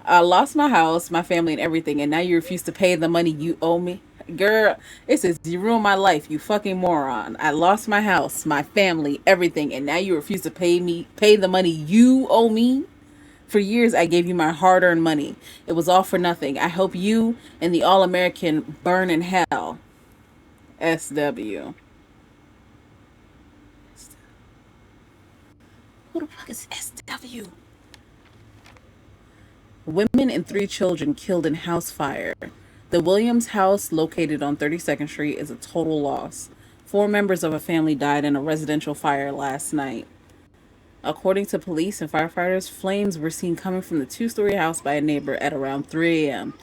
A: I lost my house, my family, and everything, and now you refuse to pay the money you owe me? Girl, it says you ruined my life, you fucking moron. I lost my house, my family, everything, and now you refuse to pay the money you owe me? For years, I gave you my hard earned money. It was all for nothing. I hope you and the All American burn in hell. SW. Who the fuck is SW? Women and 3 children killed in house fire. The Williams house, located on 32nd Street, is a total loss. 4 members of a family died in a residential fire last night. According to police and firefighters, flames were seen coming from the 2-story house by a neighbor at around 3 a.m.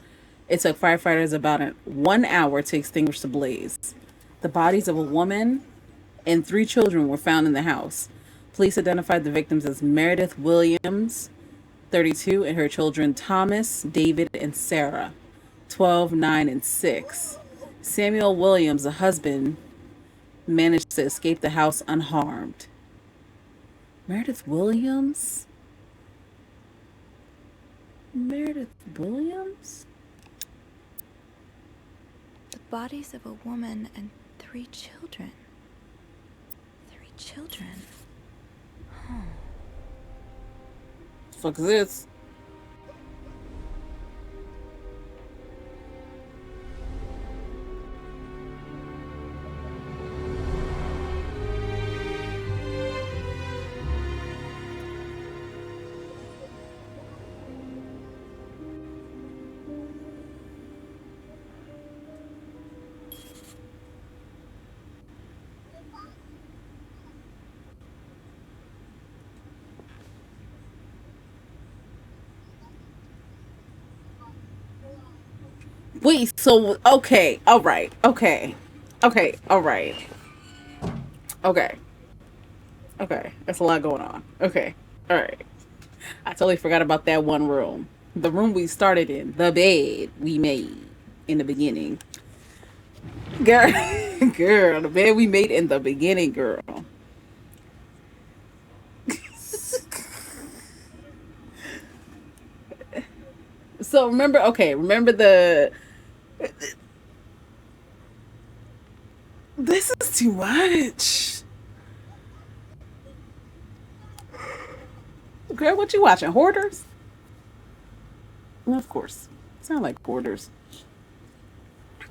A: It took firefighters about 1 hour to extinguish the blaze. The bodies of a woman and 3 children were found in the house. Police identified the victims as Meredith Williams, 32, and her children Thomas, David, and Sarah, 12, 9, and 6. Samuel Williams, the husband, managed to escape the house unharmed. Meredith Williams? Meredith Williams?
B: The bodies of a woman and 3 children. 3 children?
A: Fuck is this? Wait, so okay, all right, okay, okay, all right, okay, okay. That's a lot going on. Okay, all right. I totally forgot about that one room. The room we started in, the bed we made in the beginning. Girl, girl, the bed we made in the beginning, girl. So remember, okay, remember the. This is too much. Girl, what you watching? Hoarders? Well, of course. Sound like hoarders.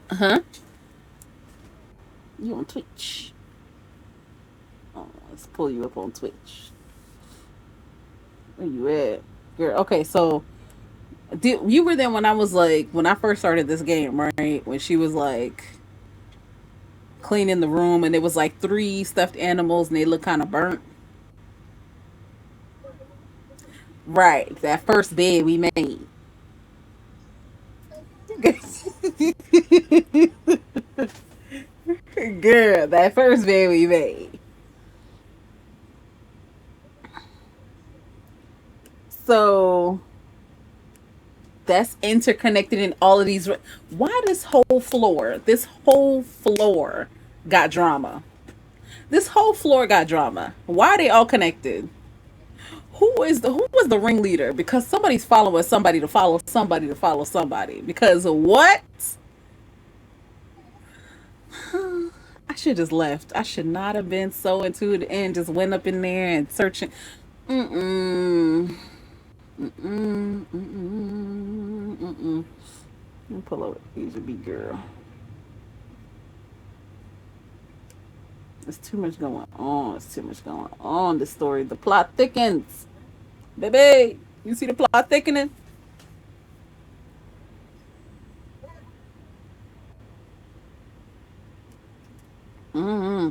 A: Uh huh. You on Twitch? Oh, let's pull you up on Twitch. Where you at, girl? Okay, so you were there when I was like when I first started this game, right? When she was like cleaning the room, and it was like 3 stuffed animals, and they look kind of burnt. Right, that first bed we made. Girl, that first bed we made. So that's interconnected in all of these. Why this whole floor got drama. This whole floor got drama. Why are they all connected? Who was the ringleader? Because somebody's following somebody to follow somebody to follow somebody. Because what? I should just left. I should not have been so into it and just went up in there and searching. Mm-mm. Mm-mm. Mm-mm. Mm-mm. Let me pull up Asia B girl. There's too much going on. There's too much going on. The story. The plot thickens. Baby, you see the plot thickening? Mm-hmm.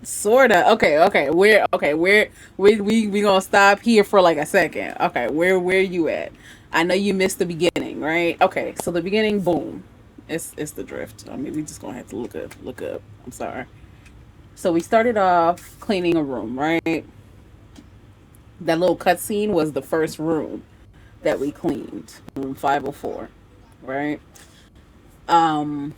A: Sorta. Okay, okay. We gonna stop here for like a second. Okay, where you at? I know you missed the beginning, right? Okay, so the beginning, boom. It's the drift. I mean, we just gonna have to look up. I'm sorry. So we started off cleaning a room, right? That little cutscene was the first room that we cleaned, room 504, right? Um,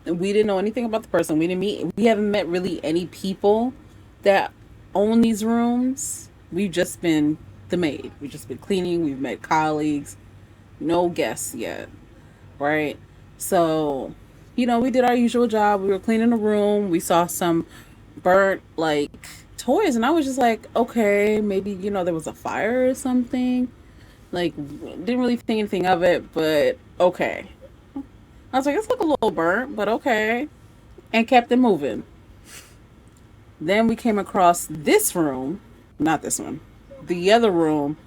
A: we didn't know anything about the person. We haven't met really any people that own these rooms. We've just been the maid. We've just been cleaning. We've met colleagues. No guests yet, right? So, we did our usual job. We were cleaning the room. We saw some burnt, like, toys. And I was just like, okay, maybe, there was a fire or something. Like, didn't really think anything of it, but okay. I was like, it's look a little burnt, but okay. And kept it moving. Then we came across this room, not this one, the other room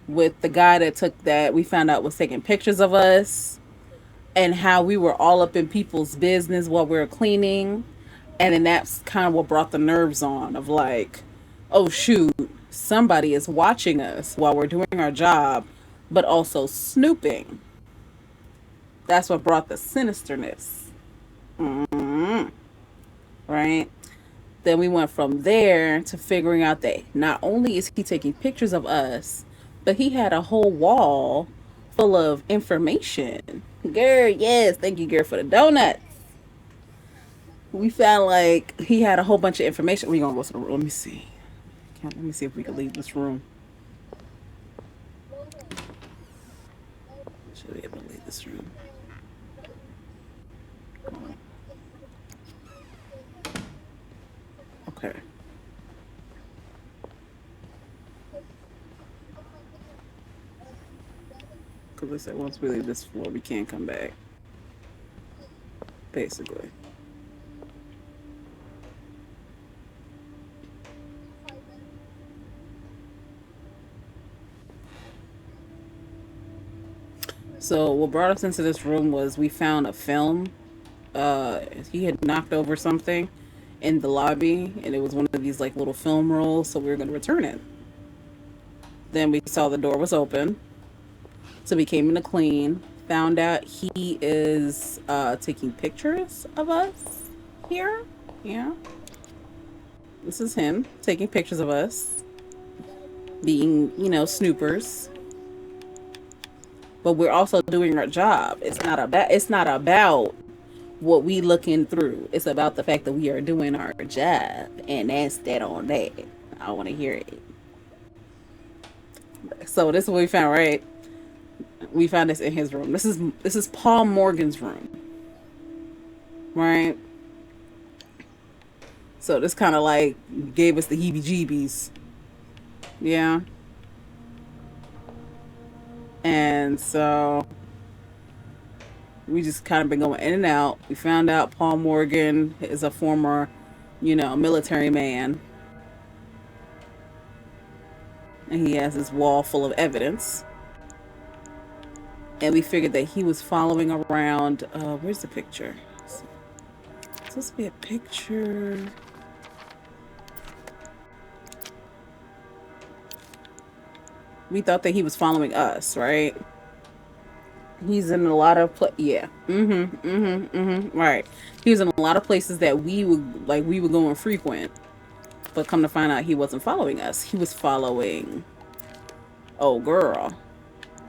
A: with the guy that we found out was taking pictures of us and how we were all up in people's business while we were cleaning. And then that's kind of what brought the nerves on of like, oh shoot, somebody is watching us while we're doing our job, but also snooping. That's what brought the sinisterness. Mm-hmm. Right? Then we went from there to figuring out that not only is he taking pictures of us, but he had a whole wall full of information. Girl, yes, thank you, girl, for the donuts. We found like he had a whole bunch of information. We gonna go to the room. Let me see. Let me see if we can leave this room. Should be able to leave this room. Okay. Because they said once we leave this floor, we can't come back. Basically. So what brought us into this room was we found a film. He had knocked over something in the lobby, and it was one of these like little film rolls. So we were going to return it. Then we saw the door was open, so we came in to clean. Found out he is taking pictures of us here. Yeah, this is him taking pictures of us, being snoopers. But we're also doing our job. It's not about what we looking through. It's about the fact that we are doing our job, and that's that on that. I want to hear it. So this is what we found, right? We found this in his room. This is Paul Morgan's room, right? So this kind of like gave us the heebie-jeebies, yeah. And so we just kind of been going in and out. We found out Paul Morgan is a former, military man, and he has this wall full of evidence. And we figured that he was following around. Where's the picture? It's supposed to be a picture. We thought that he was following us, right? He's in a lot of yeah. Right. He was in a lot of places that we would go and frequent. But come to find out he wasn't following us. He was following oh girl,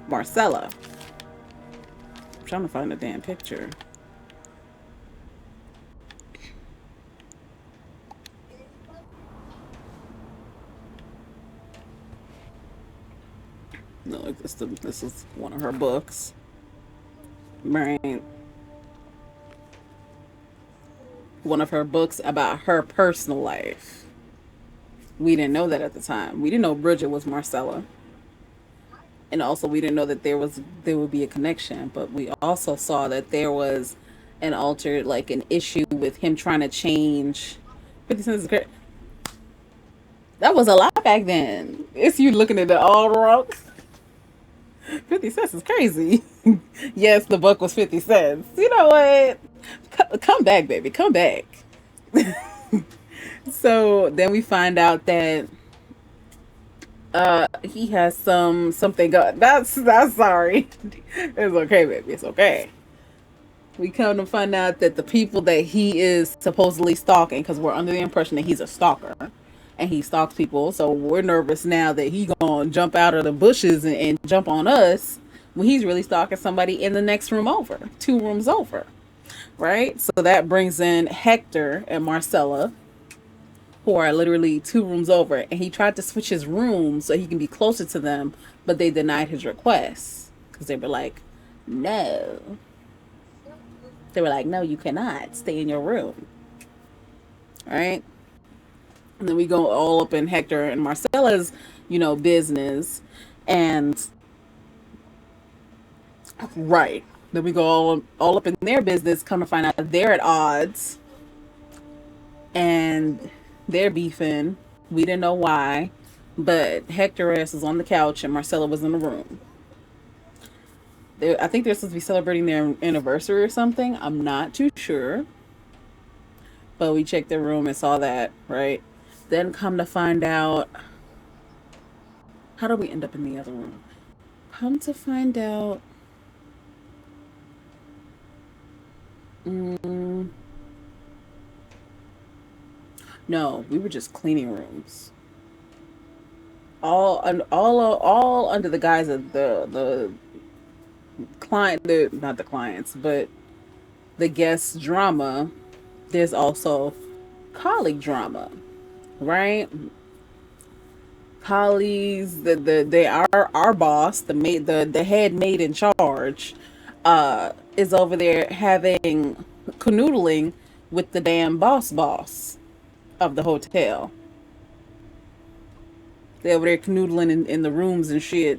A: Marcella. I'm trying to find a damn picture. No, this is one of her books. Right. One of her books about her personal life. We didn't know that at the time. We didn't know Bridget was Marcella. And also we didn't know that there would be a connection, but we also saw that there was an altered like an issue with him trying to change 50 cents. That was a lot back then. It's you looking at the all wrong. 50 cents is crazy. Yes, the buck was 50 cents. You know what? Come back, baby. Come back. So then we find out that he has something good. That's sorry. It's okay, baby. It's okay. We come to find out that the people that he is supposedly stalking, because we're under the impression that he's a stalker, and he stalks people. So we're nervous now that he gonna jump out of the bushes and jump on us when he's really stalking somebody in the next room over, 2 rooms over, right? So that brings in Hector and Marcella, who are literally 2 rooms over, and he tried to switch his rooms so he can be closer to them, but they denied his request because they were like, no. They were like, no, you cannot stay in your room, right? And then we go all up in Hector and Marcella's, business, and right. Then we go all up in their business. Come to find out they're at odds, and they're beefing. We didn't know why, but Hector S was on the couch and Marcella was in the room. I think they're supposed to be celebrating their anniversary or something. I'm not too sure, but we checked their room and saw that, right? Then come to find out, how did we end up in the other room? Come to find out, mm, no, we were just cleaning rooms. All under the guise of the client, the not the clients, but the guest drama. There's also colleague drama, right? Colleagues, they are our boss, the head maid in charge, is over there having canoodling with the damn boss of the hotel. They over there canoodling in the rooms and shit,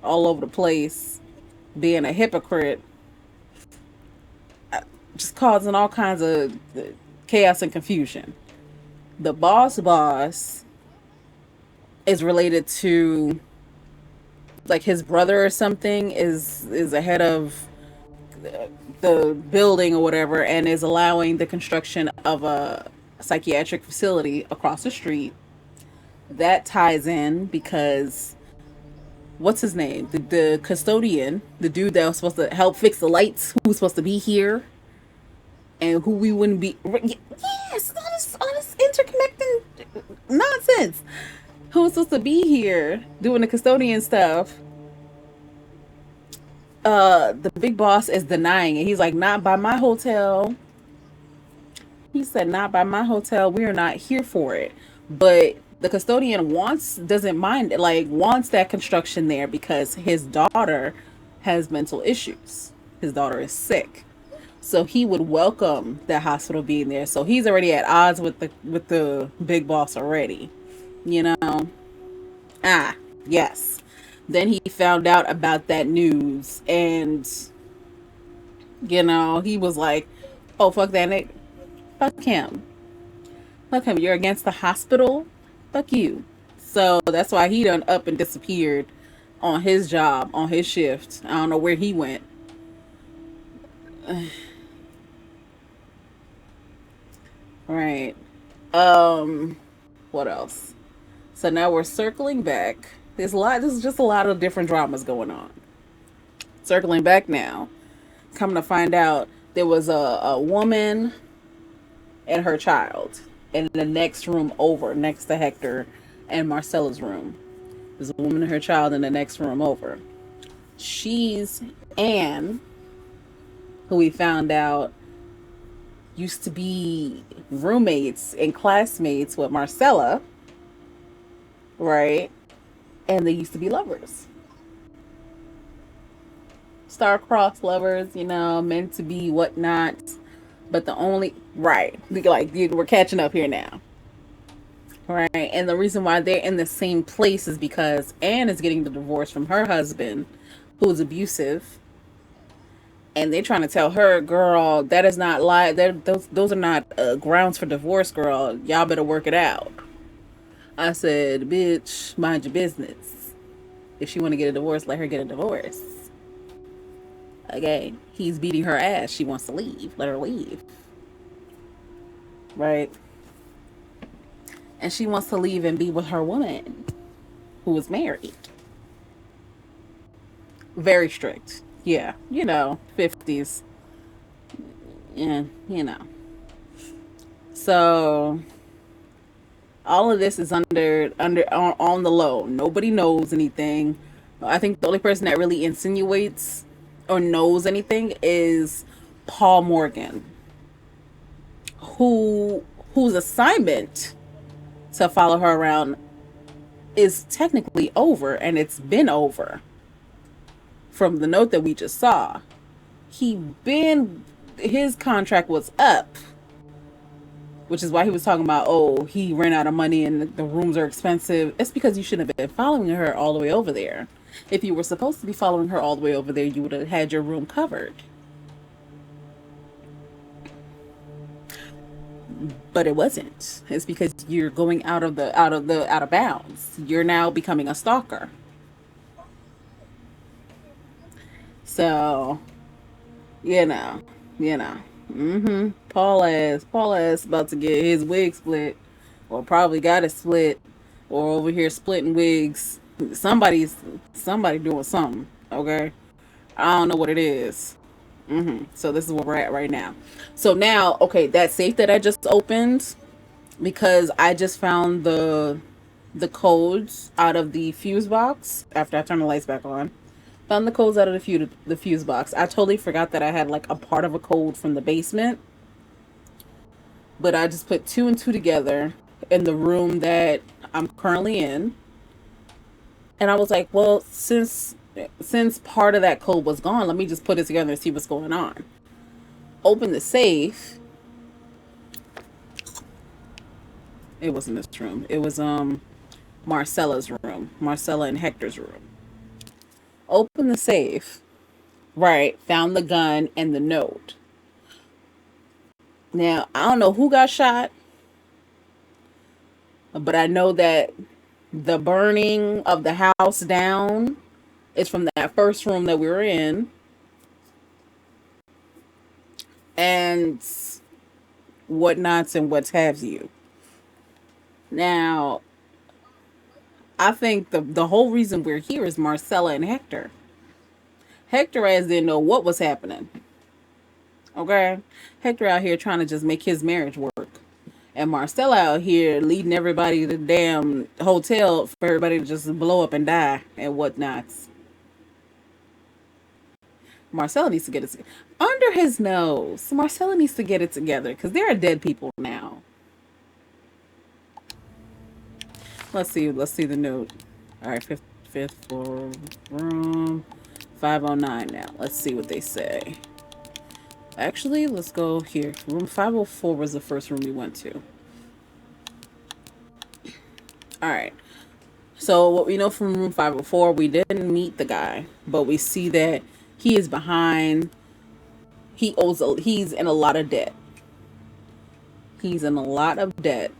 A: all over the place, being a hypocrite, just causing all kinds of chaos and confusion. The boss is related to, like, his brother or something is a head of the building or whatever, and is allowing the construction of a psychiatric facility across the street. That ties in because what's his name? The custodian, the dude that was supposed to help fix the lights, who was supposed to be here, and who we wouldn't be. Yes, all this interconnecting nonsense. Who was supposed to be here doing the custodian stuff? The big boss is denying it. He's like, not by my hotel. He said, not by my hotel. We are not here for it. But the custodian doesn't mind it, like, wants that construction there because his daughter has mental issues. His daughter is sick. So he would welcome that hospital being there. So he's already at odds with the big boss already. You know? Yes. Then he found out about that news, and he was like, oh, fuck that nigga. Fuck him. Fuck him. You're against the hospital? Fuck you. So that's why he done up and disappeared on his job, on his shift. I don't know where he went. Right. What else? So now we're circling back. There's just a lot of different dramas going on. Circling back now. Coming to find out, there was a woman and her child in the next room over, next to Hector and Marcella's room. There's a woman and her child in the next room over. She's Anne, who we found out used to be roommates and classmates with Marcella, right? And they used to be lovers. Star-crossed lovers, meant to be whatnot. But right, like, we're catching up here now. Right, and the reason why they're in the same place is because Anne is getting the divorce from her husband, who's abusive. And they're trying to tell her, girl, that is not lie. Those are not grounds for divorce, girl. Y'all better work it out. I said, bitch, mind your business. If she want to get a divorce, let her get a divorce. Okay, he's beating her ass. She wants to leave. Let her leave. Right? And she wants to leave and be with her woman who is married. Very strict. Yeah, 50s. Yeah, So all of this is on the low. Nobody knows anything. I think the only person that really insinuates or knows anything is Paul Morgan, whose assignment to follow her around is technically over, and it's been over from the note that we just saw. His contract was up, which is why he was talking about, oh, he ran out of money and the rooms are expensive. It's because you shouldn't have been following her all the way over there. If you were supposed to be following her all the way over there, you would have had your room covered. But it wasn't. It's because you're going out of bounds. You're now becoming a stalker. So, Paul ass about to get his wig split, or probably got it split, or over here splitting wigs. Somebody doing something. Okay, I don't know what it is. So this is where we're at right now. So now, okay, that safe that I just opened, because I just found the codes out of the fuse box after I turned the lights back on. Found the codes out of the fuse box. I totally forgot that I had like a part of a code from the basement, but I just put 2 and 2 together in the room that I'm currently in, and I was like, well, since part of that code was gone, let me just put it together and see what's going on. Open the safe. It wasn't this room. It was Marcella's room. Marcella and Hector's room. Open the safe. Right. Found the gun and the note. Now, I don't know who got shot, but I know that the burning of the house down is from that first room that we were in. And whatnots and what have you. Now, I think the whole reason we're here is Marcella and Hector. Hector as didn't know what was happening. Okay? Hector out here trying to just make his marriage work. And Marcella out here leading everybody to the damn hotel for everybody to just blow up and die and whatnots. Marcella needs to get it under his nose. Marcella needs to get it together because there are dead people now. Let's see the note. All right, fifth floor room, 509 now. Let's see what they say. Actually, let's go here. Room 504 was the first room we went to. All right. So what we know from room 504, we didn't meet the guy, but we see that he is behind. He's in a lot of debt. He's in a lot of debt.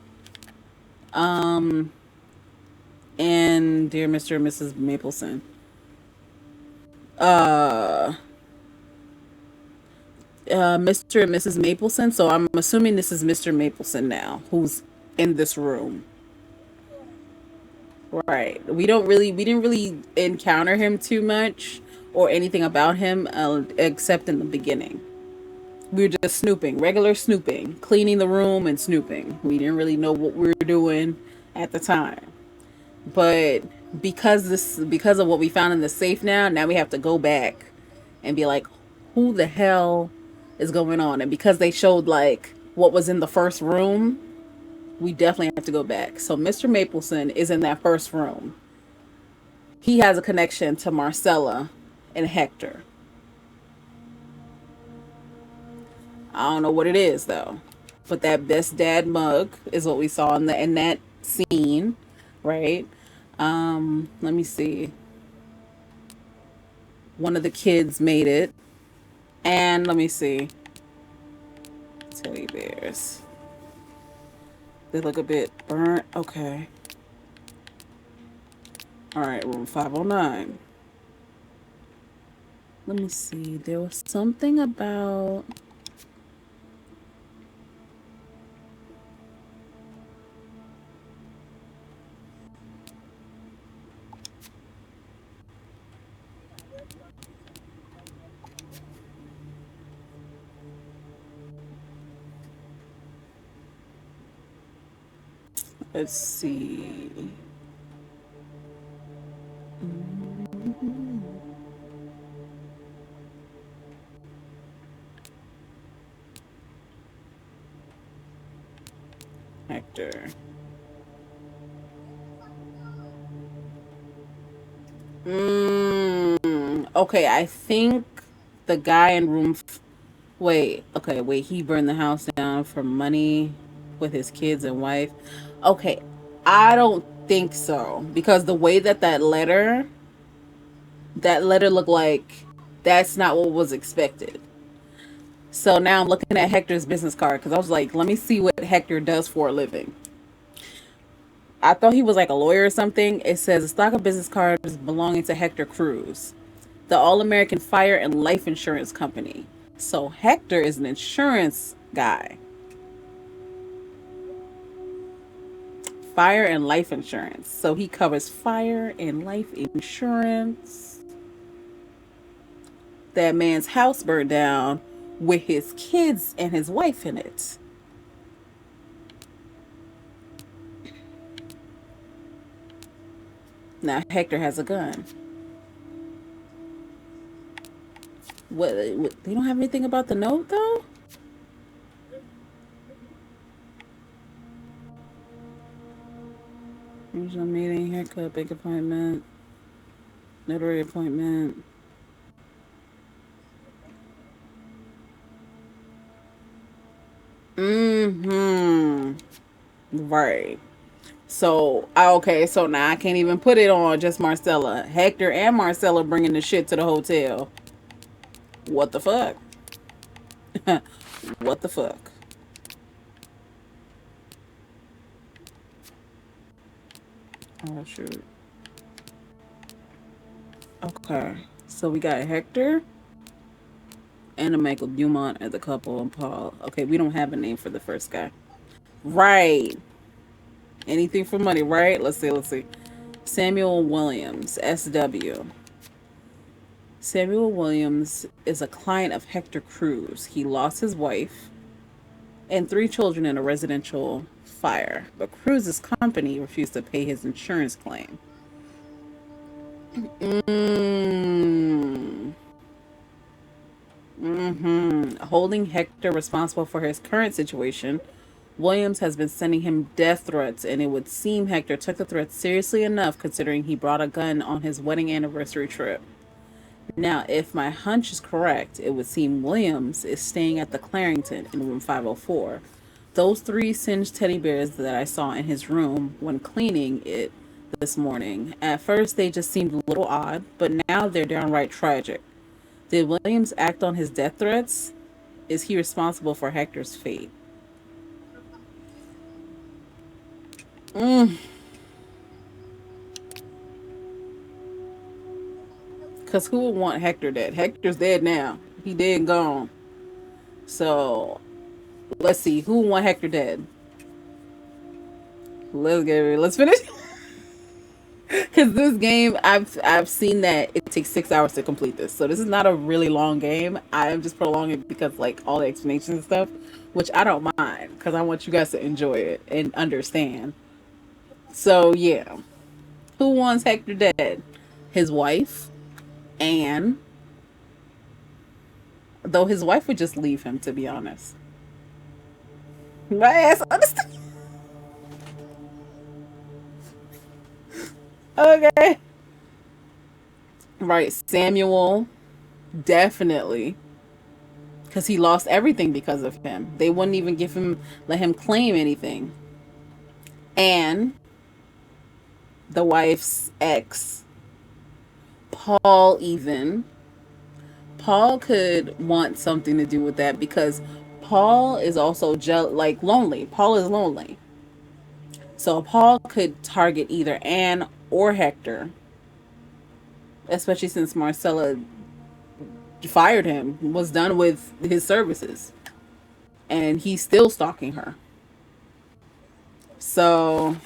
A: And dear Mr. and Mrs. Mapleson. Mr. and Mrs. Mapleson. So I'm assuming this is Mr. Mapleson now, who's in this room. Right. We didn't really encounter him too much or anything about him, except in the beginning. We were just snooping, regular snooping, cleaning the room and snooping. We didn't really know what we were doing at the time. But because of what we found in the safe now we have to go back and be like, who the hell is going on? And because they showed like what was in the first room, we definitely have to go back. So Mr. Mapleson is in that first room. He has a connection to Marcella and Hector. I don't know what it is though. But that best dad mug is what we saw in that scene, right? Let me see. One of the kids made it. And let me see. Teddy bears. They look a bit burnt. Okay. All right, room 509. Let me see. There was something about. Let's see. Hector. Okay, I think the guy in room. Wait, okay, wait. He burned the house down for money with his kids and wife. Okay, I don't think so because the way that letter looked like that's not what was expected. So now I'm looking at Hector's business card because I was like, let me see what Hector does for a living. I thought he was like a lawyer or something. It says a stock of business cards belonging to Hector Cruz, the All American Fire and Life Insurance Company. So Hector is an insurance guy. Fire and life insurance. So he covers fire and life insurance. That man's house burned down with his kids and his wife in it. Now Hector has a gun. What they don't have anything about the note though? Usual meeting, haircut, big appointment, notary appointment. Mm-hmm. Right. So, okay, so now I can't even put it on just Marcella. Hector and Marcella bringing the shit to the hotel. What the fuck? What the fuck? Oh, shoot. Okay. So we got Hector and Michael Dumont as a couple and Paul. Okay, we don't have a name for the first guy. Right. Anything for money, right? Let's see. Samuel Williams, SW. Samuel Williams is a client of Hector Cruz. He lost his wife and 3 children in a residential fire, but Cruz's company refused to pay his insurance claim. Holding Hector responsible for his current situation, Williams has been sending him death threats, and it would seem Hector took the threats seriously enough considering he brought a gun on his wedding anniversary trip. Now, if my hunch is correct, it would seem Williams is staying at the Clarington in room 504. Those 3 singed teddy bears that I saw in his room when cleaning it this morning, at first they just seemed a little odd, but now they're downright tragic. Did Williams act on his death threats? Is he responsible for Hector's fate? Because who would want Hector dead? Hector's dead now. He dead and gone. So, let's see. Who would want Hector dead? Let's finish. Because this game, I've seen that it takes 6 hours to complete this. So this is not a really long game. I'm just prolonging it because like all the explanations and stuff, which I don't mind because I want you guys to enjoy it and understand. So yeah, who wants Hector dead? His wife, Anne. Though his wife would just leave him, to be honest. My ass understand. Okay. Right, Samuel, definitely. Because he lost everything because of him. They wouldn't even let him claim anything. And the wife's ex, Paul, even. Paul could want something to do with that because Paul is also lonely. Paul is lonely. So Paul could target either Anne or Hector especially since Marcella fired him, was done with his services, and he's still stalking her. So,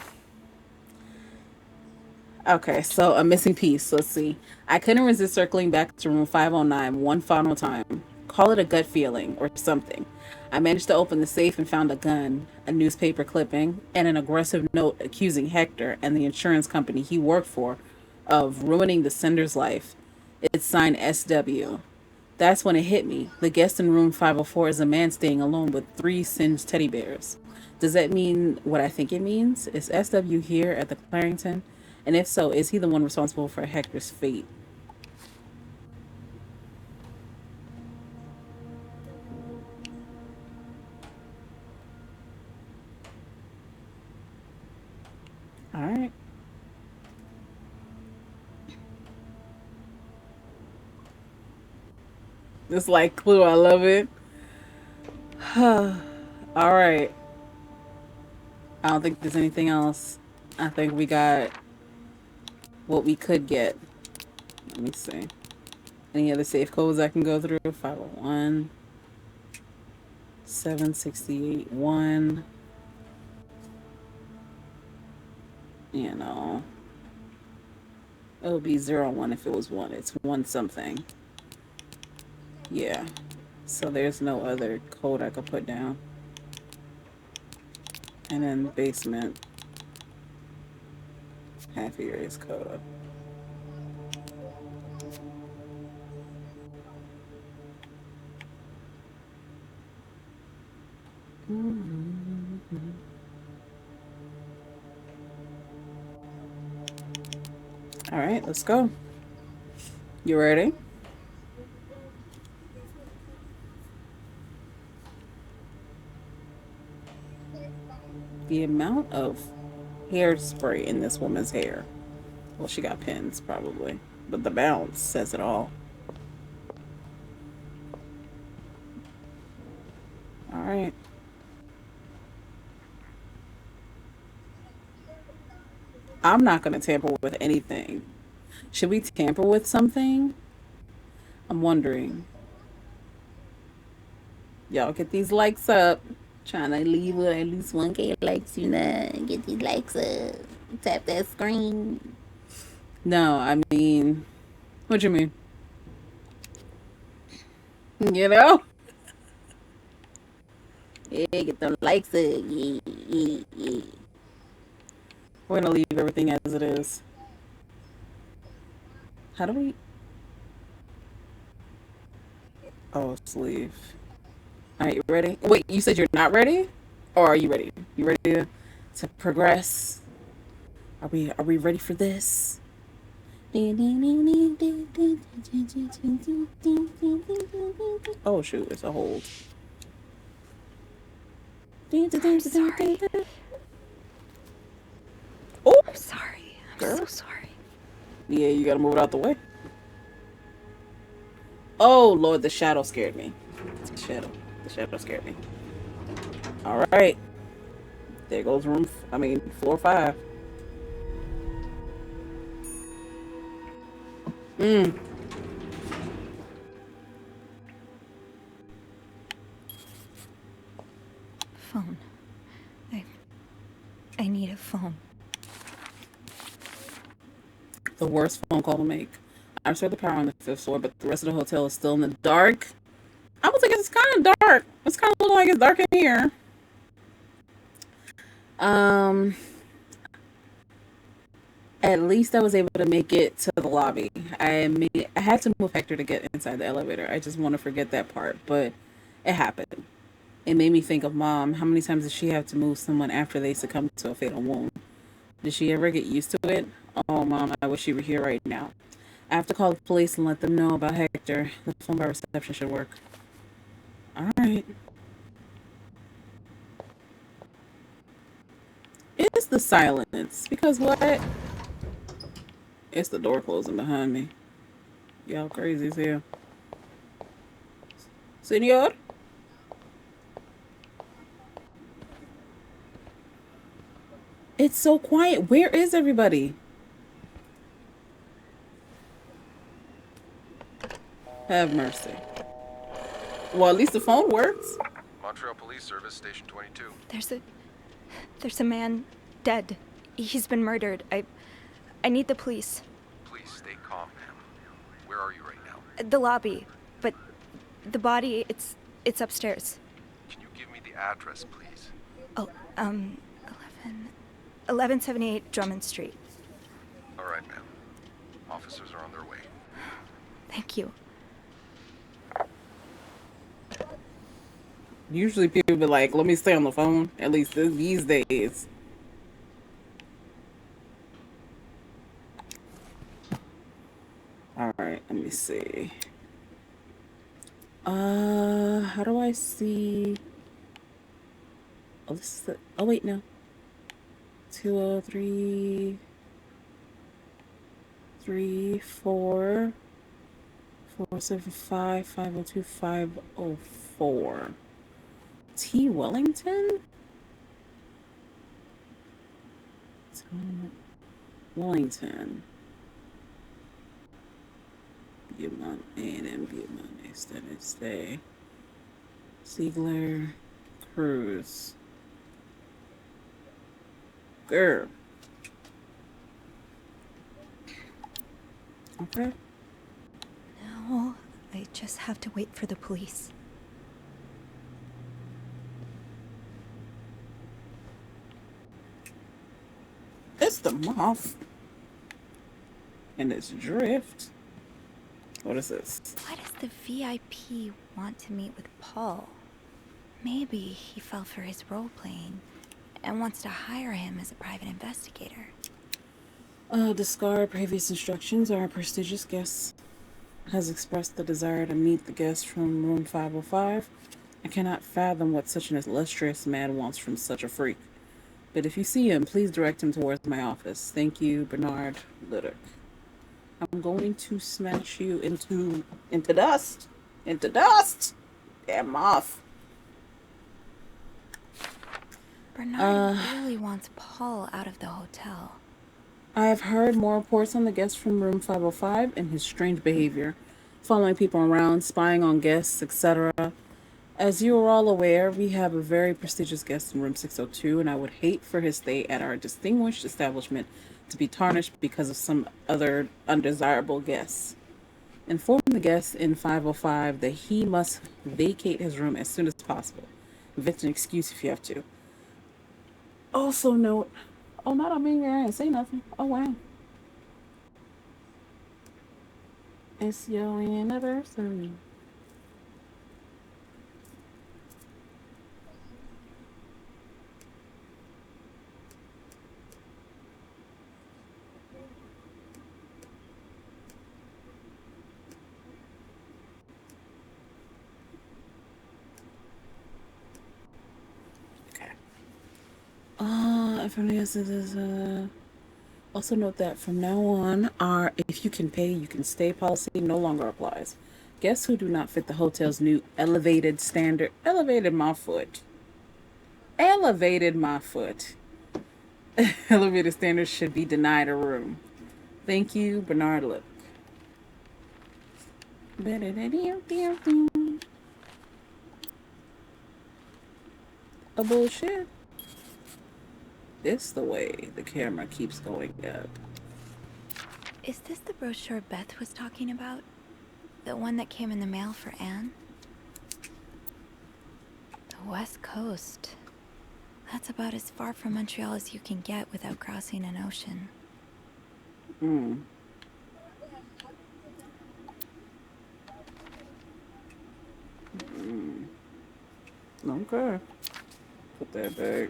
A: okay, so a missing piece. Let's see. I couldn't resist circling back to room 509 one final time. Call it a gut feeling or something. I managed to open the safe and found a gun, a newspaper clipping, and an aggressive note accusing Hector and the insurance company he worked for of ruining the sender's life. It's signed SW. That's when it hit me. The guest in room 504 is a man staying alone with three singed teddy bears. Does that mean what I think it means? Is SW here at the Clarington? And if so, is he the one responsible for Hector's fate? All right. It's like Clue. I love it. All right. I don't think there's anything else. I think we got what we could get. Let me see. Any other safe codes I can go through? 501, 768, 1. You know, it would be 01 if it was 1. It's 1 something. Yeah. So there's no other code I could put down. And then basement. Half erase code. All right, let's go. You ready? The amount of hairspray in this woman's hair. Well, she got pins probably, but the bounce says it all. All right. I'm not going to tamper with anything. Should we tamper with something? I'm wondering. Y'all get these likes up. Trying to leave with at least 1K likes, you know. Get these likes up. Tap that screen. No, I mean, what you mean? You know? Yeah, get them likes up. Yeah, yeah, yeah. We're gonna leave everything as it is. How do we? Oh, sleeve. All right, you ready? Wait, you said you're not ready, or are you ready? You ready to progress? Are we ready for this? Oh shoot, it's a hold.
B: I'm sorry.
A: Oh,
B: I'm sorry. I'm
A: girl.
B: so sorry.
A: Yeah, you gotta move it out the way. Oh Lord, the shadow scared me. The shadow scared me. All right, there goes room. Floor 5. Mm.
B: Phone. I I need a phone.
A: The worst phone call to make. I restored the power on the 5th floor, but the rest of the hotel is still in the dark. I was like, it's kind of dark. It's kind of looking like it's dark in here. Um, at least I was able to make it to the lobby. I had to move Hector to get inside the elevator. I just want to forget that part, but it happened. It made me think of Mom. How many times did she have to move someone after they succumbed to a fatal wound? Did she ever get used to it? Oh, Mom, I wish you were here right now. I have to call the police and let them know about Hector. The phone by reception should work. All right. It's the silence. Because what? It's the door closing behind me. Y'all crazy as hell. Senor? It's so quiet. Where is everybody? Have mercy. Well, at least the phone works.
D: Montreal Police Service, Station 22.
E: There's a man dead. He's been murdered. I need the police.
D: Please stay calm, ma'am. Where are you right now?
E: The lobby. But the body, it's upstairs.
D: Can you give me the address, please?
E: Oh, 1178 Drummond Street.
D: All right, ma'am. Officers are on their way.
E: Thank you.
A: Usually people be like, let me stay on the phone. At least these days. Alright, let me see. How do I see? Oh, this is the. Oh, wait, no. 203. 34. 475 502 504. T. Wellington? Wellington. Beaumont, A&M, Beaumont, extended stay. Ziegler, Cruz. Girl. Okay.
E: Now, I just have to wait for the police.
A: It's the moth. And it's drift. What is this?
B: Why does the VIP want to meet with Paul? Maybe he fell for his role-playing and wants to hire him as a private investigator.
A: Discard previous instructions. Our prestigious guest has expressed the desire to meet the guest from room 505. I cannot fathom what such an illustrious man wants from such a freak. But if you see him, please direct him towards my office. Thank you, Bernard Liddick. I'm going to smash you into dust. Into dust! Damn moth.
B: Bernard really wants Paul out of the hotel.
A: I have heard more reports on the guest from room 505 and his strange behavior, following people around, spying on guests, etc. As you are all aware, we have a very prestigious guest in room 602, and I would hate for his stay at our distinguished establishment to be tarnished because of some other undesirable guests. Inform the guest in 505 that he must vacate his room as soon as possible. Invent an excuse if you have to. Also note, oh, not on me, I didn't say nothing. Oh, wow. It's your anniversary. Also note that from now on, our if you can pay, you can stay policy no longer applies. Guests who do not fit the hotel's new elevated standard, elevated my foot. Elevated standards should be denied a room. Thank you, Bernard Lip. A bullshit. This the way the camera keeps going up.
B: Is this the brochure Beth was talking about? The one that came in the mail for Anne? The West Coast. That's about as far from Montreal as you can get without crossing an ocean.
A: Okay. Put that back.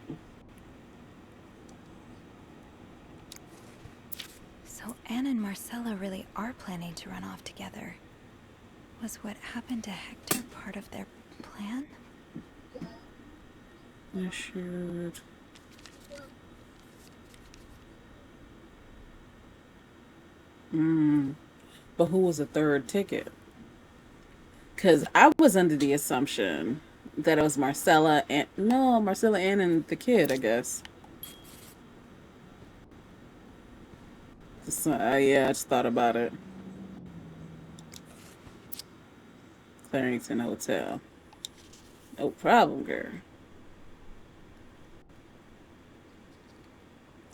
B: So Anne and Marcella really are planning to run off together. Was what happened to Hector part of their plan?
A: I should. But who was the third ticket? Because I was under the assumption that it was Marcella and Ann and the kid, I guess. So, yeah, I just thought about it. Farrington Hotel. No problem, girl.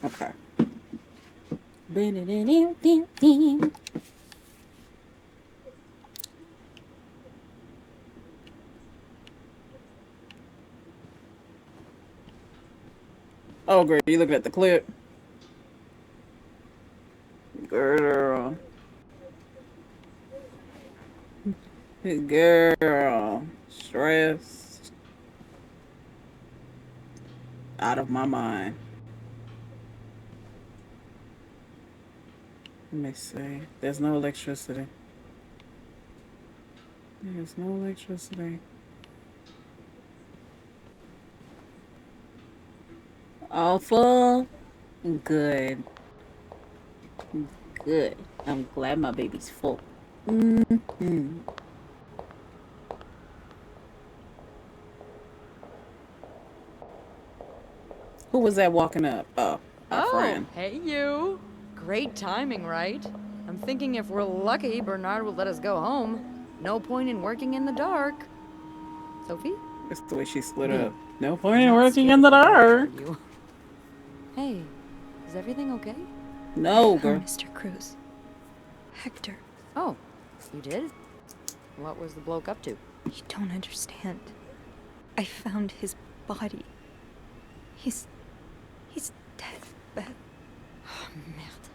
A: Okay. Oh, girl, you looking at the clip? Girl. Girl. Stressed. Out of my mind. Let me see. There's no electricity. There's no electricity. All full? Good. Good. I'm glad my baby's full. Mm-hmm. Who was that walking up? Oh, our friend.
F: Hey you. Great timing, right? I'm thinking if we're lucky, Bernard will let us go home. No point in working in the dark. Sophie?
A: That's the way she split up.
F: Hmm.
A: No point in
F: Not
A: working
F: scared
A: in the
F: of dark,
A: dark.
F: are you? Hey, is everything okay?
A: No,
E: Oh,
A: girl.
E: Mr. Cruz. Hector,
F: Oh, you did? What was the bloke up to?
E: you don't understand. I found his body. He's dead, Beth.
F: Oh, merde.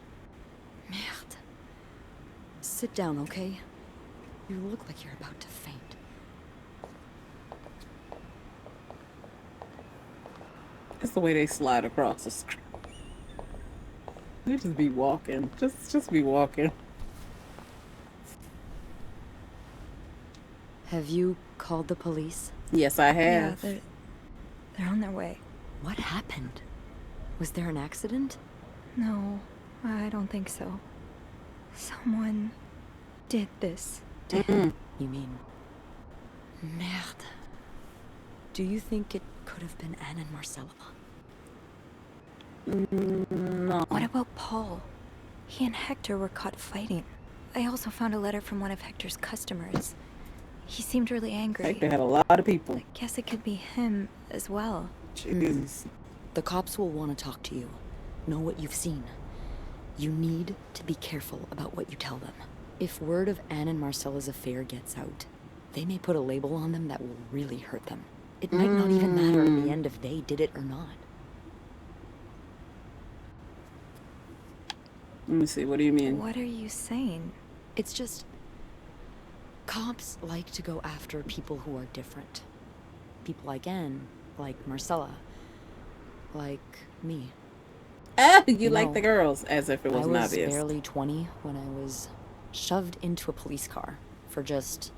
F: Merde. Sit down, okay? You look like you're about to faint.
A: That's the way they slide across the screen. They just be walking. Just be walking.
F: Have you called the police?
A: Yes, I
E: Yeah,
A: have.
E: they're on their way.
F: What happened? Was there an accident?
E: No, I don't think so. Someone did this to him.
F: You mean... Merde. Do you think it could have been Anne and Marcella?
A: No.
E: What about Paul? He and Hector were caught fighting. I also found a letter from one of Hector's customers. He seemed really angry.
A: Hector had a lot of people.
E: I guess it could be him as well.
A: Jesus.
F: The cops will want to talk to you. Know what you've seen. You need to be careful about what you tell them. If word of Anne and Marcella's affair gets out, they may put a label on them that will really hurt them. It might not even matter in the end if they did it or not.
A: Let me see. What do you mean?
E: What are you saying?
F: It's just... Cops like to go after people who are different. People like Anne, like Marcella, like me.
A: Ah, you like
F: No.
A: the girls, as if it
F: I
A: wasn't
F: was
A: obvious.
F: barely 20 when I was shoved into a police car for just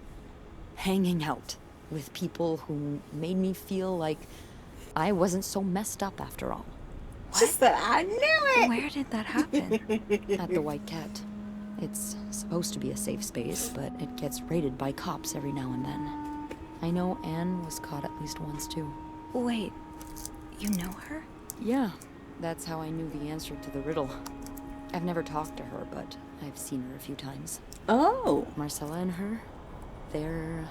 F: hanging out with people who made me feel like I wasn't so messed up after all.
A: Just that I knew it.
E: Where did that happen?
F: At the White Cat. It's supposed to be a safe space, but it gets raided by cops every now and then. I know Anne was caught at least once too.
E: Wait, you know her?
F: Yeah, that's how I knew the answer to the riddle. I've never talked to her, but I've seen her a few times.
A: Oh.
F: Marcella and her, they're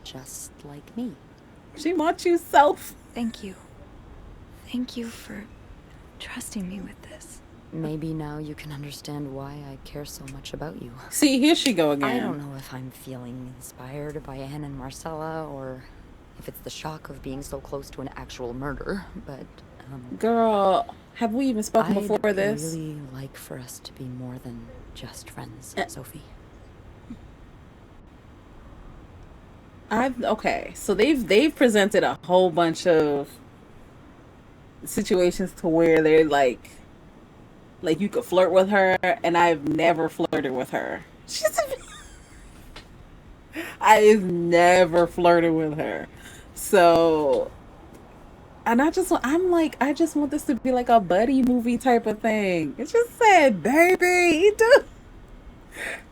F: just like me.
A: She wants you self.
E: Thank you. Thank you for trusting me with this.
F: Maybe now you can understand why I care so much about you.
A: See, here she go again.
F: I don't know if I'm feeling inspired by Anne and Marcella, or if it's the shock of being so close to an actual murder, but,
A: Girl, have we even spoken
F: I'd
A: before this?
F: really like for us to be more than just friends, Sophie.
A: Okay, so they've presented a whole bunch of situations to where they're like you could flirt with her, and I've never flirted with her. I've never flirted with her. So, and I just want this to be like a buddy movie type of thing. It just said, baby,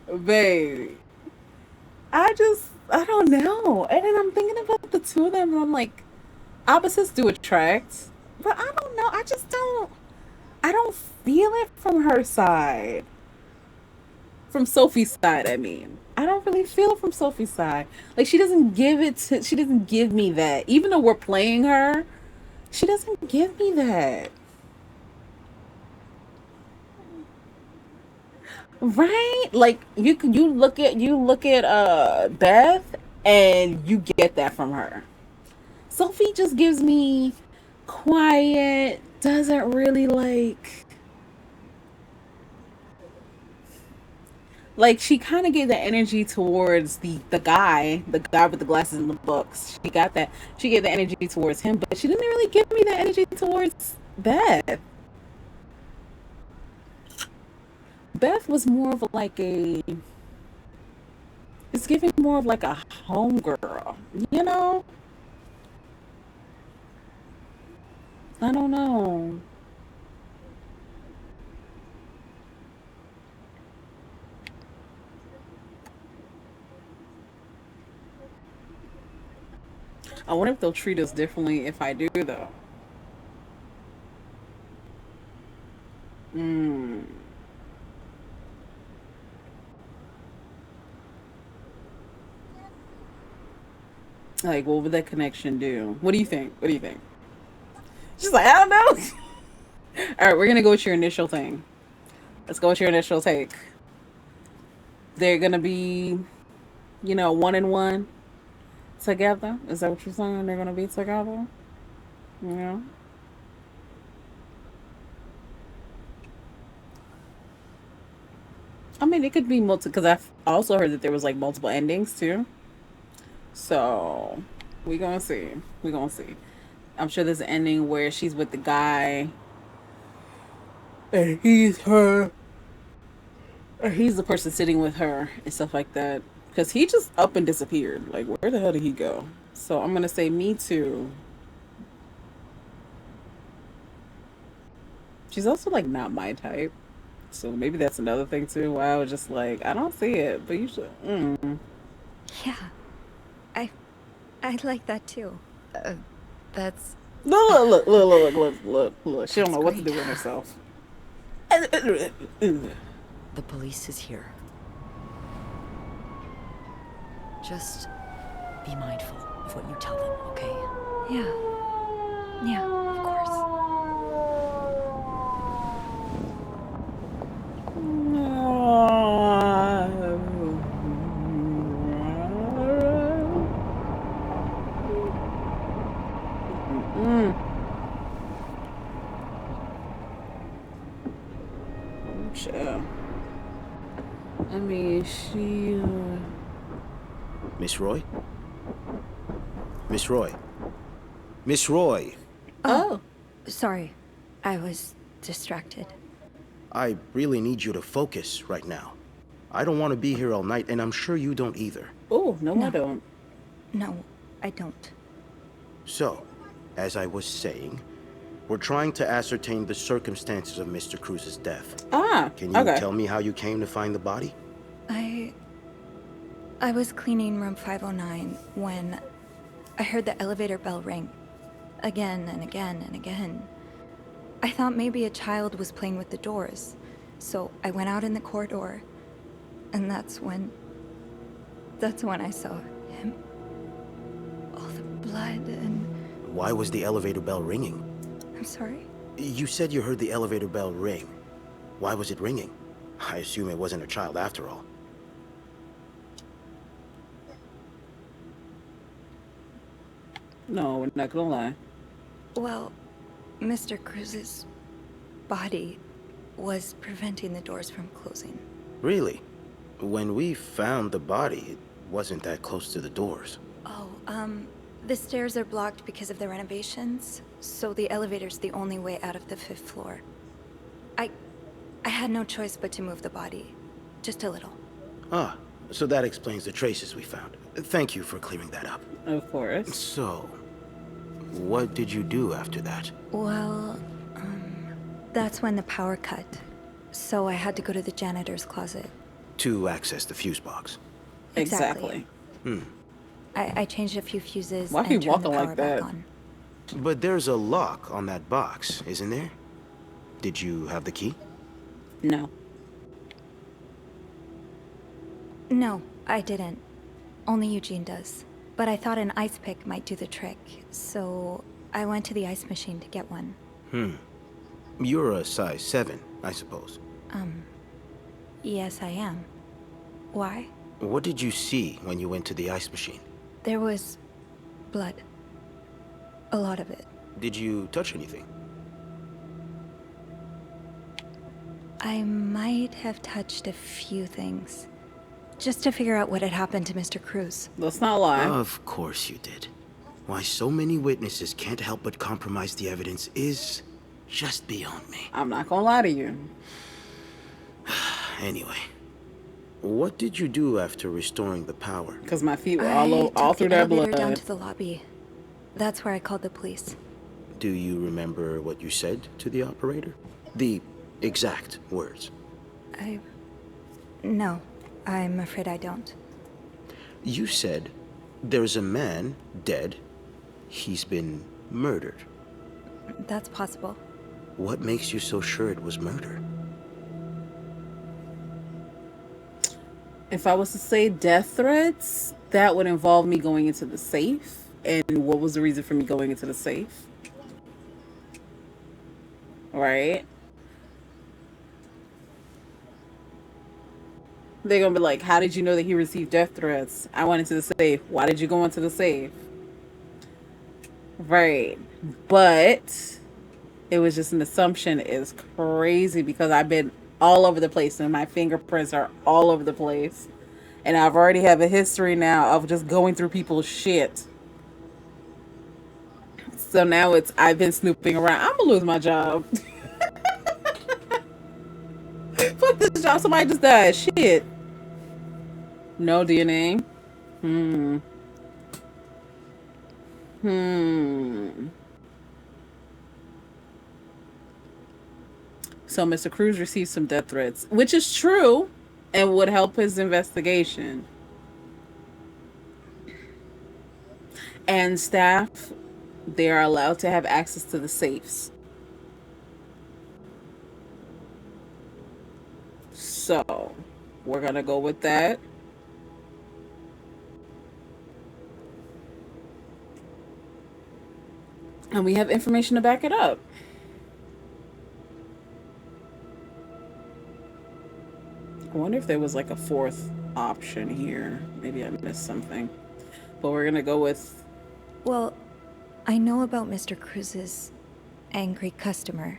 A: baby. I don't know. And then I'm thinking about the two of them, and I'm like, opposites do attract, but I don't know. I don't feel it from her side. From Sophie's side, I mean. I really feel from Sophie's side. Like she doesn't give it to. She doesn't give me that. Even though we're playing her, she doesn't give me that. Right? Like you look at Beth and you get that from her. Sophie just gives me quiet, doesn't really like she kind of gave the energy towards the guy with the glasses and the books. She got that. She gave the energy towards him, but she didn't really give me the energy towards Beth. Beth was more of like a it's giving more of like a homegirl, you know? I don't know. I wonder if they'll treat us differently if I do though. Mm. Like, what would that connection do? What do you think? What do you think? She's like, I don't know. All right, we're gonna go with your initial thing. Let's go with your initial take. They're gonna be, one and one together. Is that what you're saying? They're gonna be together. Yeah. I mean, it could be multiple because I've also heard that there was like multiple endings too. So we gonna see. We gonna see. I'm sure there's an ending where she's with the guy and he's her, or he's the person sitting with her and stuff like that. Because he just up and disappeared. Like, where the hell did he go? So I'm gonna say me too. She's also like not my type. So maybe that's another thing too. Why I was just like, I don't see it, but you should.
E: Yeah, I, I like that too. That's
A: Look. She don't know what to
E: great.
A: do with herself.
F: The police is here. Just be mindful of what you tell them, okay?
E: Yeah, of course.
A: Chill. I mean, she.
G: Miss Roy? Miss Roy? Miss Roy!
A: Oh.
E: Sorry, I was distracted.
G: I really need you to focus right now. I don't want to be here all night, and I'm sure you don't either.
A: Oh, no, I
E: No.
A: don't.
E: No, I don't.
G: So, as I was saying, we're trying to ascertain the circumstances of Mr. Cruz's death.
A: Ah,
G: Can you
A: okay.
G: tell me how you came to find the body?
E: I was cleaning room 509 when I heard the elevator bell ring. Again and again and again. I thought maybe a child was playing with the doors, so I went out in the corridor, and that's when I saw him. All the blood and...
G: Why was the elevator bell ringing?
E: I'm sorry?
G: You said you heard the elevator bell ring. Why was it ringing? I assume it wasn't a child after all.
A: No, we're not gonna lie.
E: Well, Mr. Cruz's body was preventing the doors from closing.
G: Really? When we found the body, it wasn't that close to the doors.
E: Oh, the stairs are blocked because of the renovations, so the elevator's the only way out of the 5th floor. I had no choice but to move the body. Just a little.
G: Ah, so that explains the traces we found. Thank you for clearing that up.
A: Of course.
G: So, what did you do after that?
E: Well, that's when the power cut. So I had to go to the janitor's closet.
G: To access the fuse box.
A: Exactly.
E: I changed a few fuses
A: Why
E: and
A: he
E: turned the
A: walking
E: power
A: like
E: back
A: that?
E: on.
G: But there's a lock on that box, isn't there? Did you have the key?
A: No.
E: No, I didn't. Only Eugene does. But I thought an ice pick might do the trick, so I went to the ice machine to get one.
G: You're a size 7, I suppose.
E: Yes, I am. Why?
G: What did you see when you went to the ice machine?
E: There was blood. A lot of it.
G: Did you touch anything?
E: I might have touched a few things. Just to figure out what had happened to Mr. Cruz.
A: Let's not lie.
G: Of course you did. Why so many witnesses can't help but compromise the evidence is just beyond me.
A: I'm not gonna lie to you.
G: Anyway, what did you do after restoring the power?
A: Because my feet were
E: I
A: all
E: took
A: through
E: the
A: that
E: elevator
A: blood.
E: down to the lobby. That's where I called the police.
G: Do you remember what you said to the operator? The exact words.
E: No, I'm afraid I don't.
G: You said, there's a man dead. He's been murdered.
E: That's possible.
G: What makes you so sure it was murder?
A: If I was to say death threats, that would involve me going into the safe. And what was the reason for me going into the safe? Right? They're gonna be like, how did you know that he received death threats? I went into the safe. Why did you go into the safe? Right. But it was just an assumption. Is crazy because I've been all over the place and my fingerprints are all over the place. And I've already have a history now of just going through people's shit. So now I've been snooping around. I'm gonna lose my job. Fuck this job. Somebody just died. Shit. No DNA. So Mr. Cruz received some death threats, which is true and would help his investigation. And staff, they are allowed to have access to the safes. So we're gonna go with that. And we have information to back it up. I wonder if there was like a fourth option here. Maybe I missed something. But we're gonna go with...
E: Well, I know about Mr. Cruz's angry customer.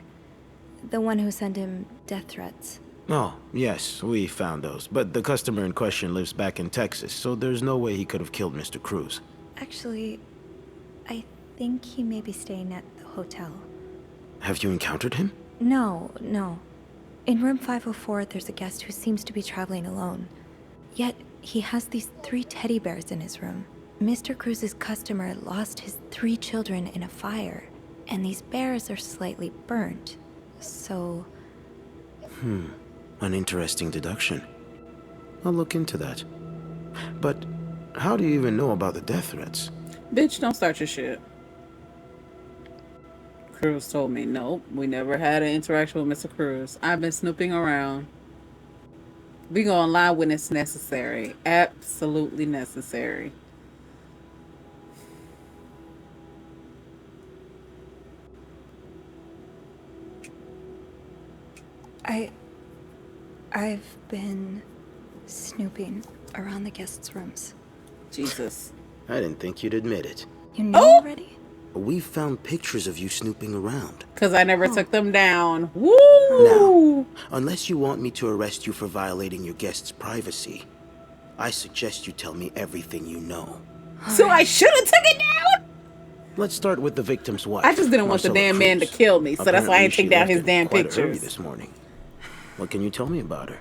E: The one who sent him death threats.
G: Oh, yes, we found those. But the customer in question lives back in Texas, so there's no way he could have killed Mr. Cruz.
E: Actually, I think he may be staying at the hotel.
G: Have you encountered him?
E: No. In room 504, there's a guest who seems to be traveling alone. Yet, he has these 3 teddy bears in his room. Mr. Cruz's customer lost his 3 children in a fire, and these bears are slightly burnt. So...
G: An interesting deduction. I'll look into that. But how do you even know about the death threats?
A: Bitch, don't start your shit. Cruz told me, nope, we never had an interaction with Mr. Cruz. I've been snooping around. We gonna lie when it's necessary. Absolutely necessary.
E: I've been snooping around the guests' rooms.
A: Jesus.
G: I didn't think you'd admit it.
E: You know already?
G: We found pictures of you snooping around.
A: Because I never took them down. Woo!
G: Now, unless you want me to arrest you for violating your guest's privacy, I suggest you tell me everything you know.
A: So I should have took it down?
G: Let's start with the victim's wife.
A: I just didn't want the
G: Marcella
A: damn man to
G: Cruz.
A: kill me, so that's why I
G: Apparently,
A: didn't take
G: she
A: down
G: left
A: his
G: him
A: damn
G: quite early
A: pictures.
G: this morning. What can you tell me about her?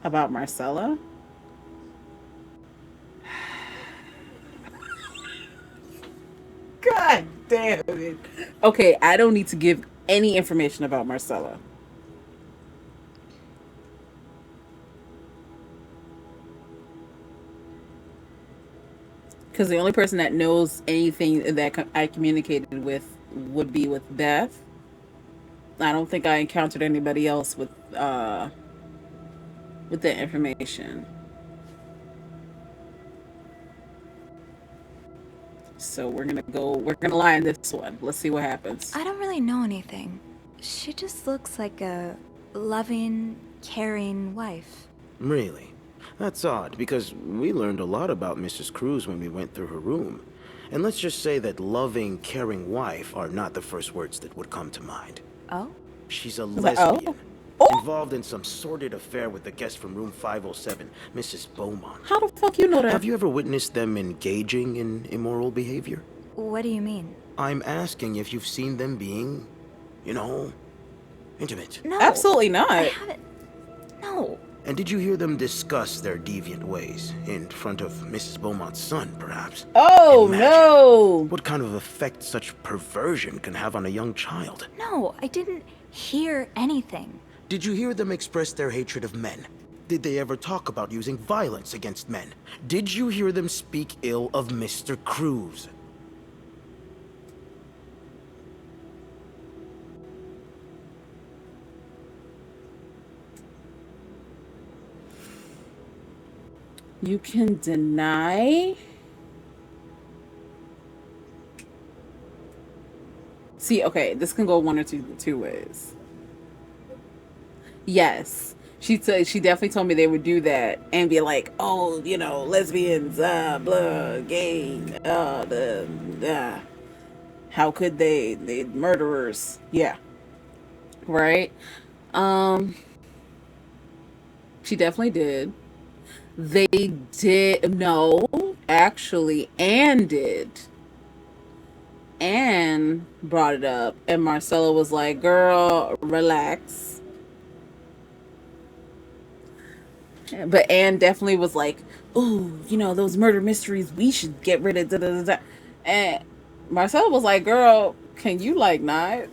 A: About Marcella? God damn it. Okay, I don't need to give any information about Marcella. Because the only person that knows anything that I communicated with would be with Beth. I don't think I encountered anybody else with that information. So we're gonna lie in this one. Let's see what happens.
E: I don't really know anything. She just looks like a loving, caring wife.
G: Really? That's odd, because we learned a lot about Mrs. Cruz when we went through her room. And let's just say that loving, caring wife are not the first words that would come to mind.
E: Oh?
G: She's a
A: like,
G: lesbian.
A: oh. Oh.
G: Involved in some sordid affair with the guest from room 507, Mrs. Beaumont.
A: How the fuck you know that?
G: Have you ever witnessed them engaging in immoral behavior?
E: What do you mean?
G: I'm asking if you've seen them being, you know, intimate.
E: No.
A: Absolutely not.
E: I haven't. No.
G: And did you hear them discuss their deviant ways in front of Mrs. Beaumont's son, perhaps?
A: Oh,
G: Imagine
A: no.
G: what kind of effect such perversion can have on a young child.
E: No, I didn't hear anything.
G: Did you hear them express their hatred of men? Did they ever talk about using violence against men? Did you hear them speak ill of Mr. Cruz?
A: You can deny. See, okay, this can go one or two ways. Yes. She definitely told me they would do that and be like, oh, you know, lesbians, blah, gay, how could they murderers. Yeah. Right? She definitely did. They did, no, actually, Anne did. Anne brought it up, and Marcella was like, girl, relax. But Anne definitely was like, oh, you know, those murder mysteries, we should get rid of da-da-da-da. And Marcella was like, girl, can you, like, not?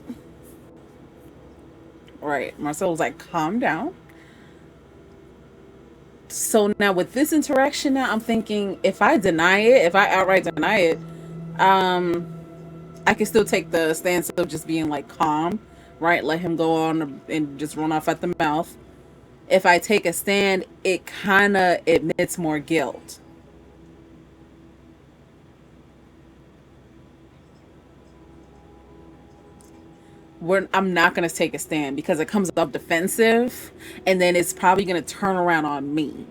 A: Right. Marcella was like, calm down. So now with this interaction now, I'm thinking if I outright deny it, I can still take the stance of just being like calm, right? Let him go on and just run off at the mouth. If I take a stand, it kind of admits more guilt. I'm not going to take a stand because it comes up defensive and then it's probably going to turn around on me.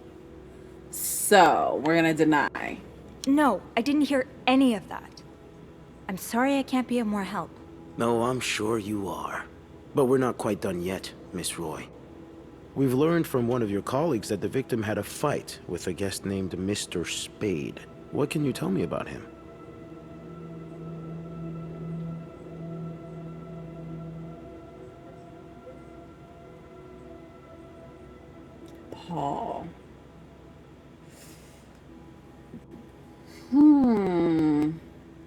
A: So we're going to deny.
E: No, I didn't hear any of that. I'm sorry I can't be of more help.
G: No, I'm sure you are. But we're not quite done yet, Miss Roy. We've learned from one of your colleagues that the victim had a fight with a guest named Mr. Spade. What can you tell me about him?
A: Paul.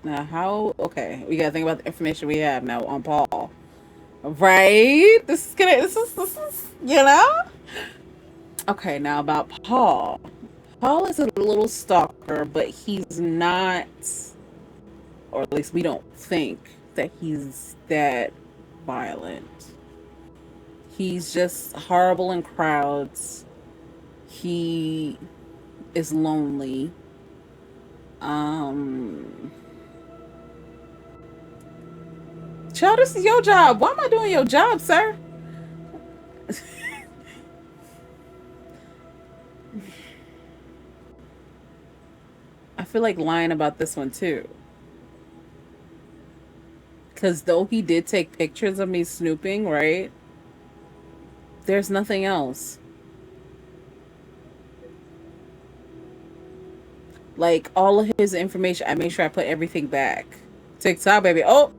A: Now okay, we gotta think about the information we have now on Paul. Right? This is, you know? Okay, now about Paul. Paul is a little stalker, but he's not, or at least we don't think that he's that violent. He's just horrible in crowds. He is lonely. Child, this is your job. Why am I doing your job, sir? I feel like lying about this one too. Because though he did take pictures of me snooping, right? There's nothing else. Like, all of his information, I made sure I put everything back. TikTok, baby. Oh,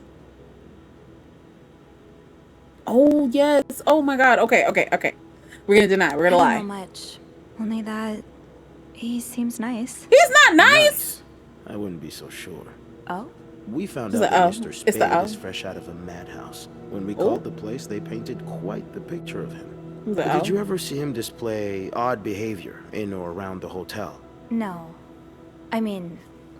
A: yes. Oh, my God. Okay. We're going to deny. We're going to lie.
E: I don't know much. Only that he seems nice.
A: He's not nice.
G: I wouldn't be so sure.
E: Oh?
G: We found
A: It's
G: out
A: the
G: that
A: O.
G: Mr.
A: It's
G: Spade
A: the O.
G: is fresh out of a madhouse. When we
A: Oh.
G: called the place, they painted quite the picture of him.
A: The
G: Did
A: O.
G: you ever see him display odd behavior in or around the hotel?
E: No. I mean,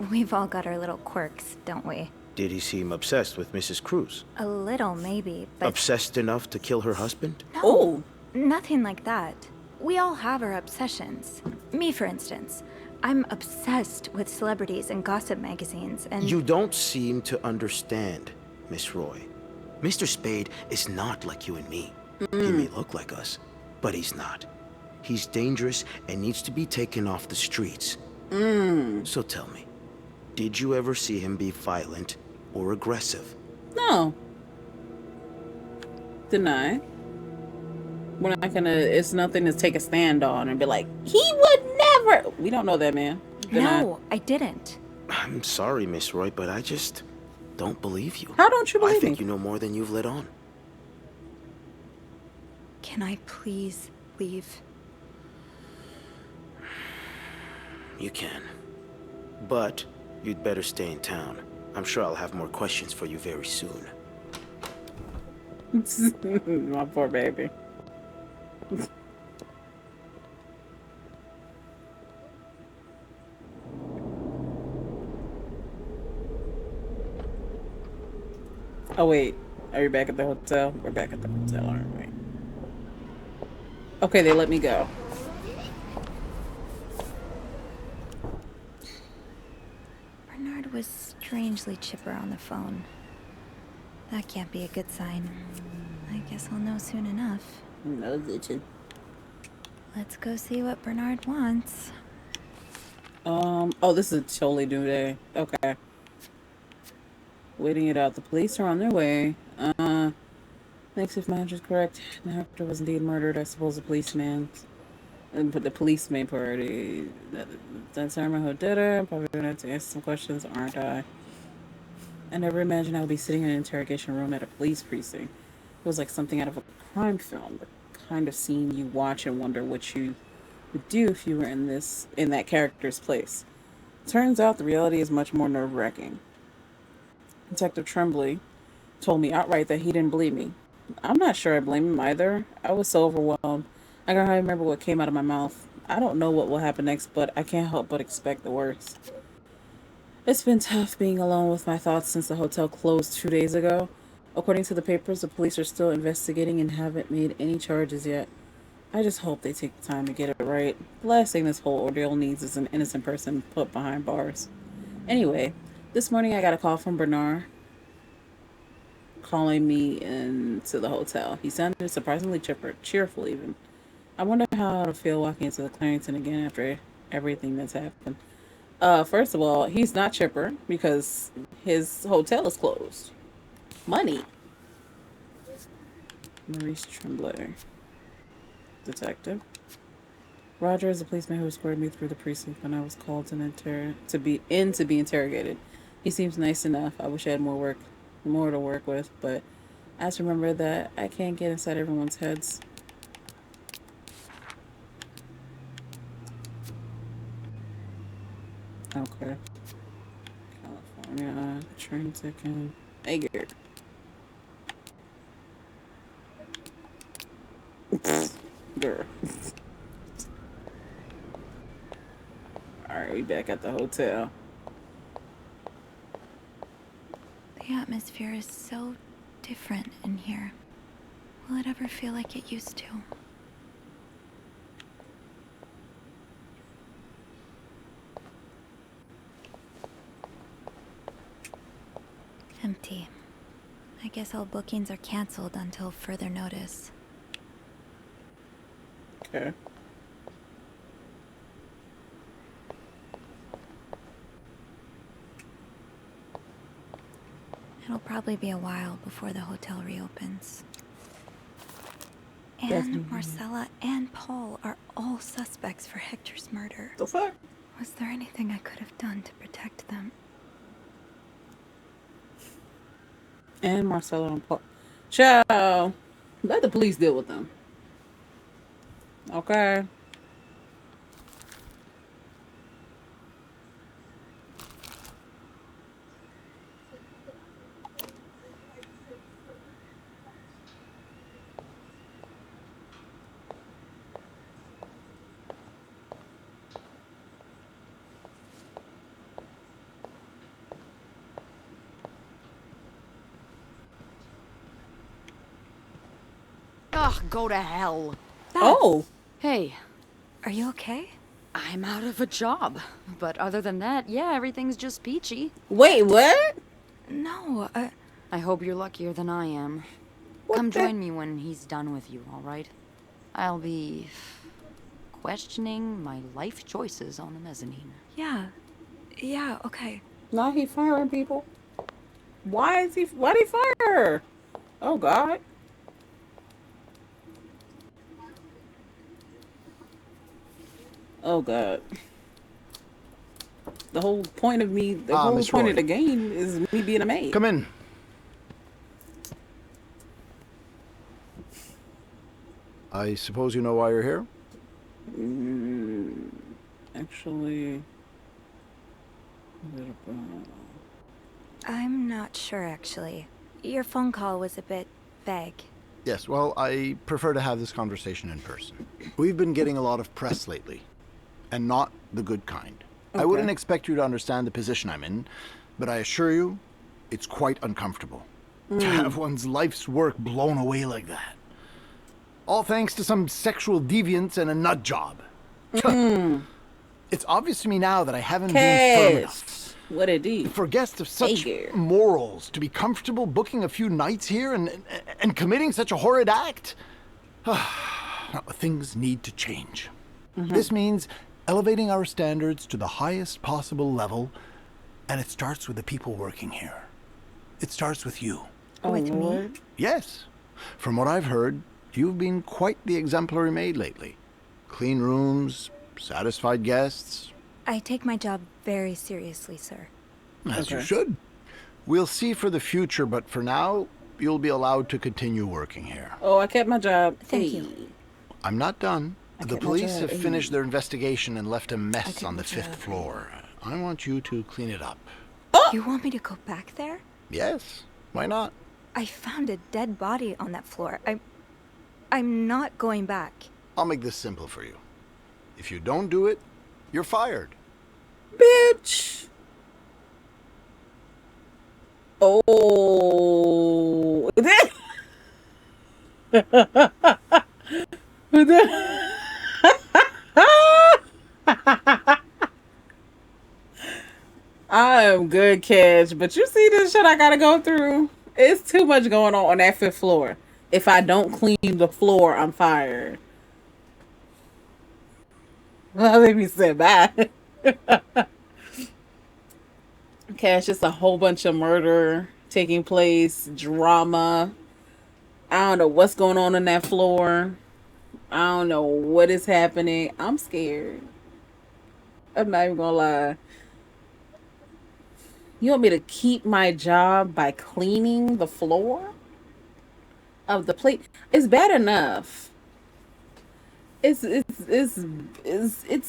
E: we've all got our little quirks, don't we?
G: Did he seem obsessed with Mrs. Cruz?
E: A little, maybe, but
G: Obsessed enough to kill her husband?
E: no,
A: Oh.
E: nothing like that. We all have our obsessions. Me, for instance. I'm obsessed with celebrities and gossip magazines, and...
G: You don't seem to understand, Miss Roy. Mr. Spade is not like you and me. He may look like us, but he's not. He's dangerous and needs to be taken off the streets. So tell me, did you ever see him be violent or aggressive?
A: No. Deny. We're not gonna, it's nothing to take a stand on and be like, he would never. We don't know that man. Deny.
E: No, I didn't.
G: I'm sorry, Miss Roy, but I just don't believe you.
A: How don't you
G: I
A: believe
G: think
A: me?
G: you know more than you've let on.
E: Can I please leave?
G: You can. But you'd better stay in town. I'm sure I'll have more questions for you very soon.
A: My poor baby. Oh wait, are you back at the hotel? We're back at the hotel, aren't we? Okay, they let me go.
E: Bernard was strangely chipper on the phone. That can't be a good sign. I guess I'll know soon enough.
A: No, bitch.
E: Let's go see what Bernard wants.
A: Oh, this is a totally new day. Okay. Waiting it out. The police are on their way. Thanks if my hunch is correct. The actor was indeed murdered. I suppose the policeman. But the policeman party. That's Irma who did it. I'm probably gonna have to ask some questions, aren't I? I never imagined I would be sitting in an interrogation room at a police precinct. It was like something out of a crime film. The kind of scene you watch and wonder what you would do if you were in that character's place. Turns out the reality is much more nerve-wracking. Detective Tremblay told me outright that he didn't believe me. I'm not sure I blame him either. I was so overwhelmed. I can hardly remember what came out of my mouth. I don't know what will happen next, but I can't help but expect the worst. It's been tough being alone with my thoughts since the hotel closed 2 days ago. According to the papers, the police are still investigating and haven't made any charges yet. I just hope they take the time to get it right. The last thing this whole ordeal needs is an innocent person put behind bars. Anyway, this morning I got a call from Bernard calling me into the hotel. He sounded surprisingly cheerful even. I wonder how it'll feel walking into the Clarendon again after everything that's happened. First of all, he's not chipper because his hotel is closed. Money. Maurice Tremblay. Detective. Roger is the policeman who escorted me through the precinct when I was called to be interrogated. He seems nice enough. I wish I had more to work with, but I have to remember that I can't get inside everyone's heads. Okay. California train ticket. Hey, Gary. Girl. Alright, we back at the hotel.
E: The atmosphere is so different in here. Will it ever feel like it used to? Empty. I guess all bookings are canceled until further notice.
A: Okay.
E: It'll probably be a while before the hotel reopens.
A: Definitely.
E: Anne, Marcella, and Paul are all suspects for Hector's murder.
A: The fuck?
E: Was there anything I could have done to protect them?
A: And Marcelo and Paul. Ciao. Let the police deal with them. Okay.
F: go to hell.
A: Oh,
F: Hey,
E: Are you okay?
F: I'm out of a job. But other than that, yeah, everything's just peachy.
A: wait, what?
E: No,
F: I hope you're luckier than I am.
A: What
F: Come
A: the-
F: join me when he's done with you, alright? I'll be questioning my life choices on the mezzanine.
E: yeah. Yeah, okay.
A: Now he firing people. Why'd he fire her? Oh God. Oh God. The whole point of
H: Miss
A: point
H: Roy.
A: of the game is me being a maid.
H: Come in. I suppose you know why you're here?
A: Actually,
E: I'm not sure, actually. Your phone call was a bit vague.
H: Yes, well, I prefer to have this conversation in person. We've been getting a lot of press lately, and not the good kind. I wouldn't expect you to understand the position I'm in, but I assure you, it's quite uncomfortable. To have one's life's work blown away like that. All thanks to some sexual deviance and a nut job. It's obvious to me now that I haven't been firm enough.
A: Cash. What it do?
H: For guests of such
A: Hey, girl.
H: morals to be comfortable booking a few nights here and committing such a horrid act? Things need to change. This means elevating our standards to the highest possible level, and it starts with the people working here. It starts with you.
E: With me?
A: Lord.
H: Yes. From what I've heard, you've been quite the exemplary maid lately. Clean rooms, satisfied guests.
E: I take my job very seriously, sir.
H: As you
A: Okay.
H: should. We'll see for the future, but for now, you'll be allowed to continue working here.
A: Oh, I kept my job.
E: Thank
A: Hey.
E: you.
H: I'm not done. The
A: kept my
H: police
A: job,
H: have
A: hey.
H: finished their investigation and left a mess
A: kept
H: on
A: my
H: the fifth
A: job, hey.
H: floor. I want you to clean it up.
E: You want me to go back there?
H: Yes, why not?
E: I found a dead body on that floor. I'm not going back.
H: I'll make this simple for you. If you don't do it, you're fired.
A: Bitch. Oh. I am good, Cash, but you see this shit I gotta go through? It's too much going on that fifth floor. If I don't clean the floor, I'm fired. Well, let me say bye. Cash, it's a whole bunch of murder taking place, drama. I don't know what's going on that floor. I don't know what is happening. I'm scared. I'm not even gonna lie. You want me to keep my job by cleaning the floor of the plate? It's bad enough. It's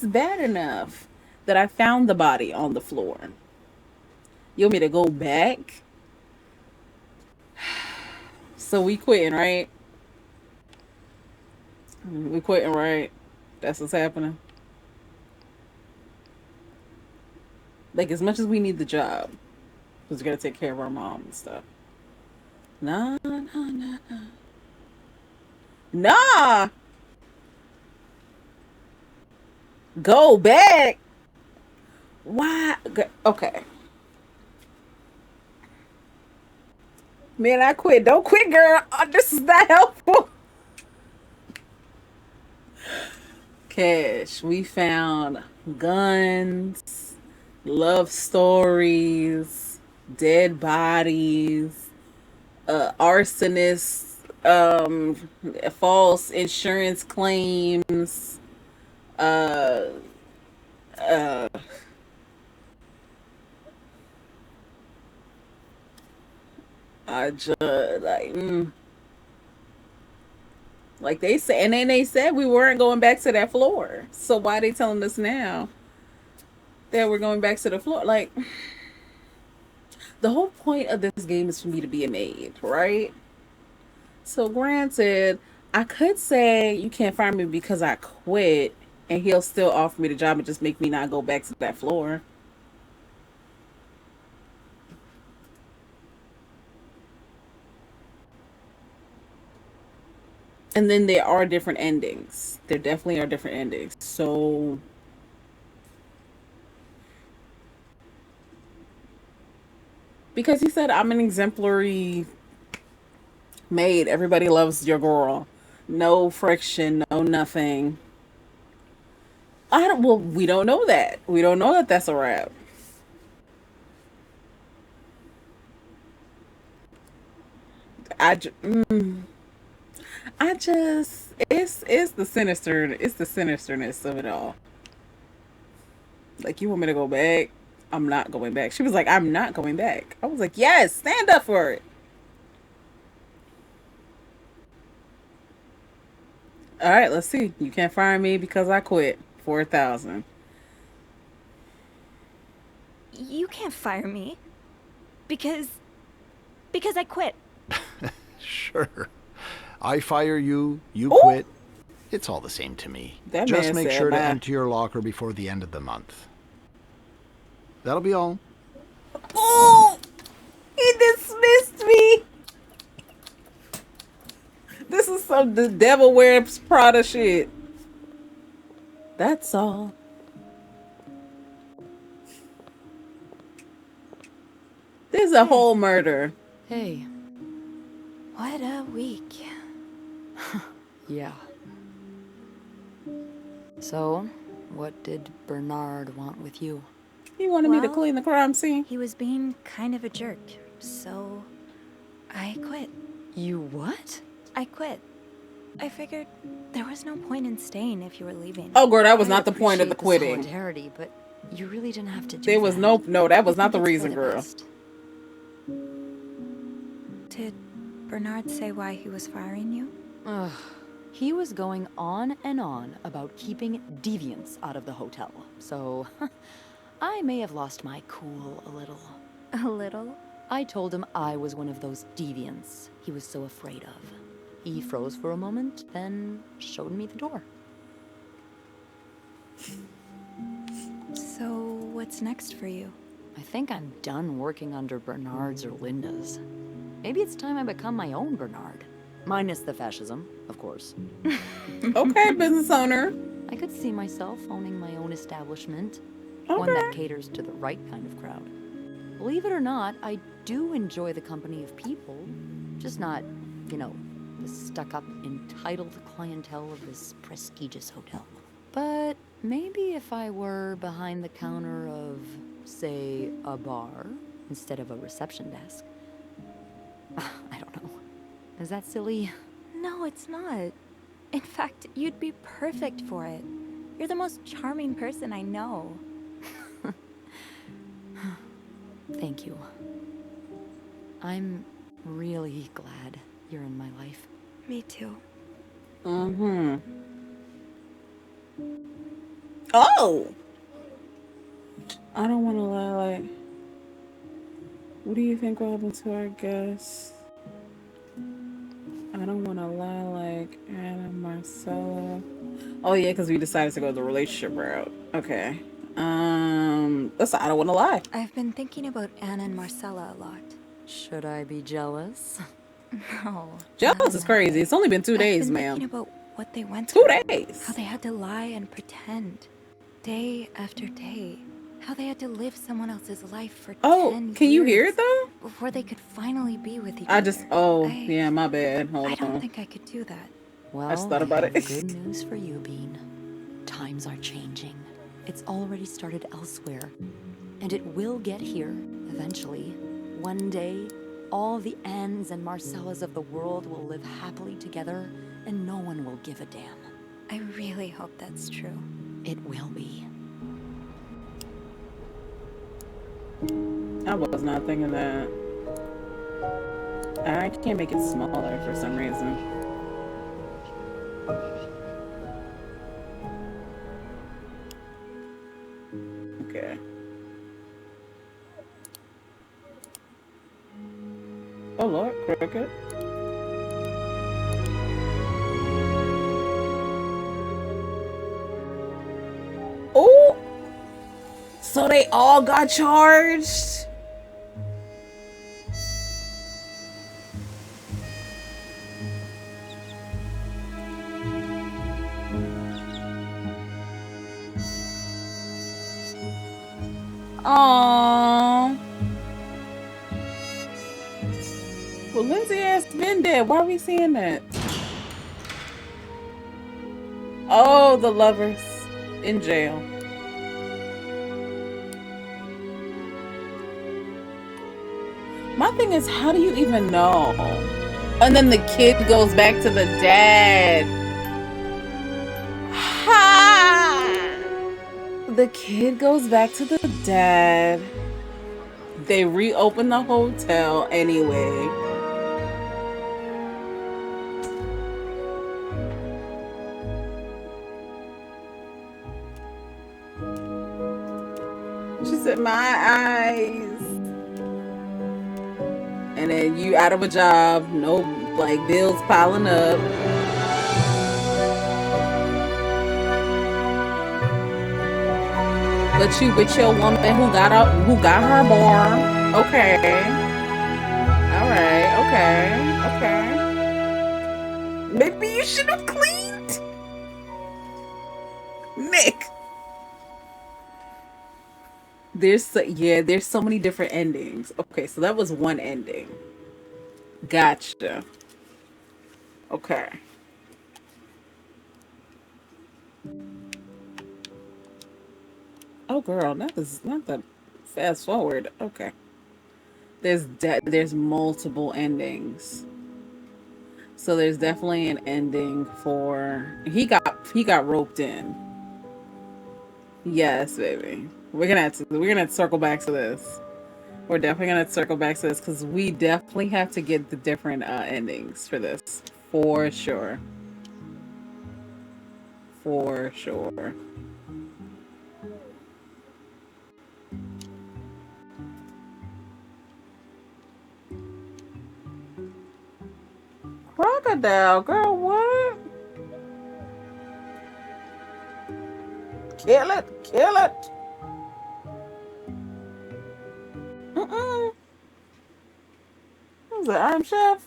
A: bad enough that I found the body on the floor. You want me to go back? So we quitting, right? We quitting, right? That's what's happening. Like, as much as we need the job, because we gotta take care of our mom and stuff. Nah. Nah! Go back! Why? Okay. Man, I quit. Don't quit, girl. This is not helpful. Cash, we found guns, love stories, dead bodies, arsonists, false insurance claims, I just like they said, and then they said we weren't going back to that floor. So why are they telling us now that we're going back to the floor? Like, the whole point of this game is for me to be a maid, right? So granted, I could say you can't fire me because I quit, and he'll still offer me the job and just make me not go back to that floor. And then there are different endings. There definitely are different endings. So because he said I'm an exemplary maid, everybody loves your girl. No friction, no nothing. I don't. Well, we don't know that. We don't know that that's a wrap. I, ju- mm, I just, it's the sinisterness of it all. Like, you want me to go back? I'm not going back. She was like, I'm not going back. I was like, yes, stand up for it. All right, let's see. You can't fire me because I quit. 4,000.
E: You can't fire me. Because I quit.
H: Sure. I fire you, you
A: Ooh.
H: quit. It's all the same to me.
A: That
H: Just
A: man
H: make
A: said
H: sure to
A: bye.
H: empty your locker before the end of the month. That'll be all.
A: Oh, he dismissed me. This is some the devil wears Prada shit. That's all. There's a whole murder.
F: Hey.
E: What a week.
F: Yeah. So, what did Bernard want with you?
A: He wanted me to
E: Well,
A: clean the crime scene.
E: He was being kind of a jerk, so I quit.
F: You what?
E: I quit. I figured there was no point in staying if you were leaving.
A: Oh, girl, that was
F: I
A: not the point of the
F: appreciate
A: quitting.
F: solidarity, but you really didn't have to do
A: There was
F: that.
A: no, that was
F: I
A: not the
F: think it's
A: reason,
F: for the
A: girl.
F: best.
E: Did Bernard say why he was firing you?
F: Ugh. He was going on and on about keeping deviants out of the hotel, so I may have lost my cool a little.
E: A little?
F: I told him I was one of those deviants he was so afraid of. He froze for a moment, then showed me the door.
E: So, what's next for you?
F: I think I'm done working under Bernard's or Linda's. Maybe it's time I become my own Bernard. Minus the fascism, of course.
A: Okay, business owner.
F: I could see myself owning my own establishment. One that
A: Okay.
F: caters to the right kind of crowd. Believe it or not, I do enjoy the company of people. Just not, you know, the stuck-up, entitled clientele of this prestigious hotel. But maybe if I were behind the counter of, say, a bar, instead of a reception desk. I don't know. Is that silly?
E: No, it's not. In fact, you'd be perfect for it. You're the most charming person I know.
F: Thank you. I'm really glad you're in my life.
E: Me too.
A: Mm-hmm. Oh! I don't want to lie, like, what do you think will happen to our guests? I don't want to lie, like, Anna, Marcella. Oh, yeah, because we decided to go the relationship route. Okay. Listen, I don't want to lie.
E: I've been thinking about Anna and Marcella a lot.
F: Should I be jealous?
E: No.
A: Jealous is crazy. It's only been 2 days,
E: I've been
A: ma'am.
E: thinking about what they went
A: 2
E: through.
A: days.
E: How they had to lie and pretend. Day after day. How they had to live someone else's life for 10
A: Oh, can you hear
E: years
A: it, though?
E: before they could finally be with each
A: I
E: other.
A: just, oh,
E: I-
A: yeah, my bad. Hold
E: I don't
A: on.
E: think I could do that.
F: Well,
A: just thought about
F: I have
A: it.
F: good news for you, Bean. Times are changing. It's already started elsewhere. And it will get here, eventually. One day, all the Annes and Marcellas of the world will live happily together, and no one will give a damn.
E: I really hope that's true.
F: It will be.
A: I was not thinking that. I can't make it smaller for some reason. Okay. Oh Lord, cricket. Oh! So they all got charged? Aww. Well, Lindsay has been dead. Why are we seeing that? Oh, the lovers in jail. My thing is, how do you even know? And then the kid goes back to the dad. Ha! The kid goes back to the dad. They reopen the hotel anyway. She said, my eyes. And then you out of a job, no, like, bills piling up. But you with your woman who got her bar. Okay. All right. Okay. Maybe you should have cleaned, Nick. There's so many different endings. Okay, so that was one ending. Gotcha. Okay. Oh, girl, that is not the fast forward. Okay. There's multiple endings. So there's definitely an ending for he got roped in. Yes, baby. We're gonna have to circle back to this. We're definitely gonna circle back to this because we definitely have to get the different endings for this. For sure. For sure. Crocodile, girl, what? Kill it. Who's that? I'm Chef.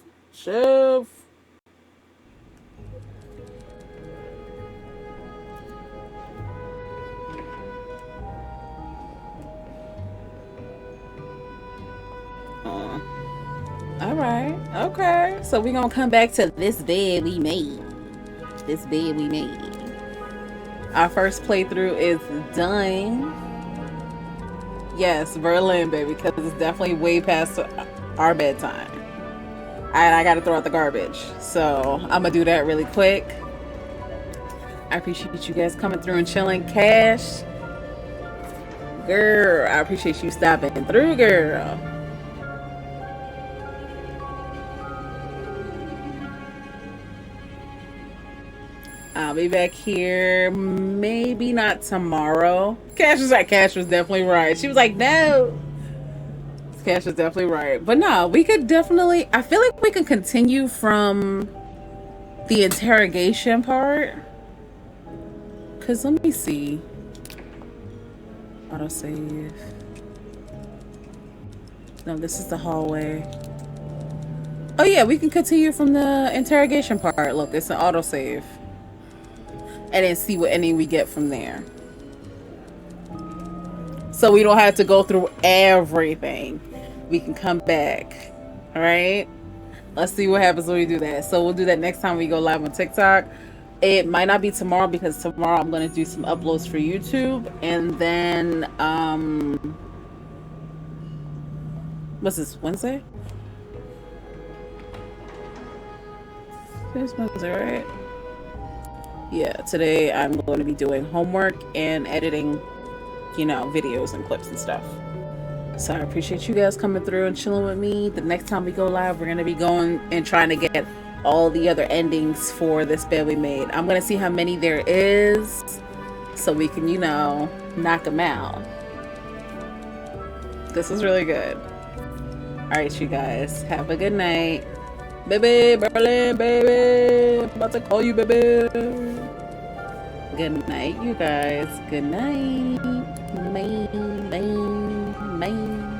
A: All right. Okay. So we're gonna come back to this bed we made. Our first playthrough is done. Yes, Berlin, baby, because it's definitely way past our bedtime. And I gotta throw out the garbage. So I'm gonna do that really quick. I appreciate you guys coming through and chilling. Cash. Girl, I appreciate you stopping through, girl. I'll be back here, maybe not tomorrow. Cash was definitely right. She was like, no. Cash was definitely right. But no, we could definitely, I feel like we can continue from the interrogation part. Because let me see. Autosave. No, this is the hallway. Oh yeah, we can continue from the interrogation part. Look, it's an autosave. And then see what ending we get from there. So we don't have to go through everything. We can come back. All right? Let's see what happens when we do that. So we'll do that next time we go live on TikTok. It might not be tomorrow because tomorrow I'm going to do some uploads for YouTube. And then, what's this, Wednesday? Today's Wednesday, right? Yeah, today I'm going to be doing homework and editing, you know, videos and clips and stuff. So I appreciate you guys coming through and chilling with me. The next time we go live, we're going to be going and trying to get all the other endings for this bed we made. I'm going to see how many there is so we can, you know, knock them out. This is really good. All right, you guys, have a good night. Baby, Berlin, baby. I'm about to call you, baby. Good night, you guys. Good night. Bye.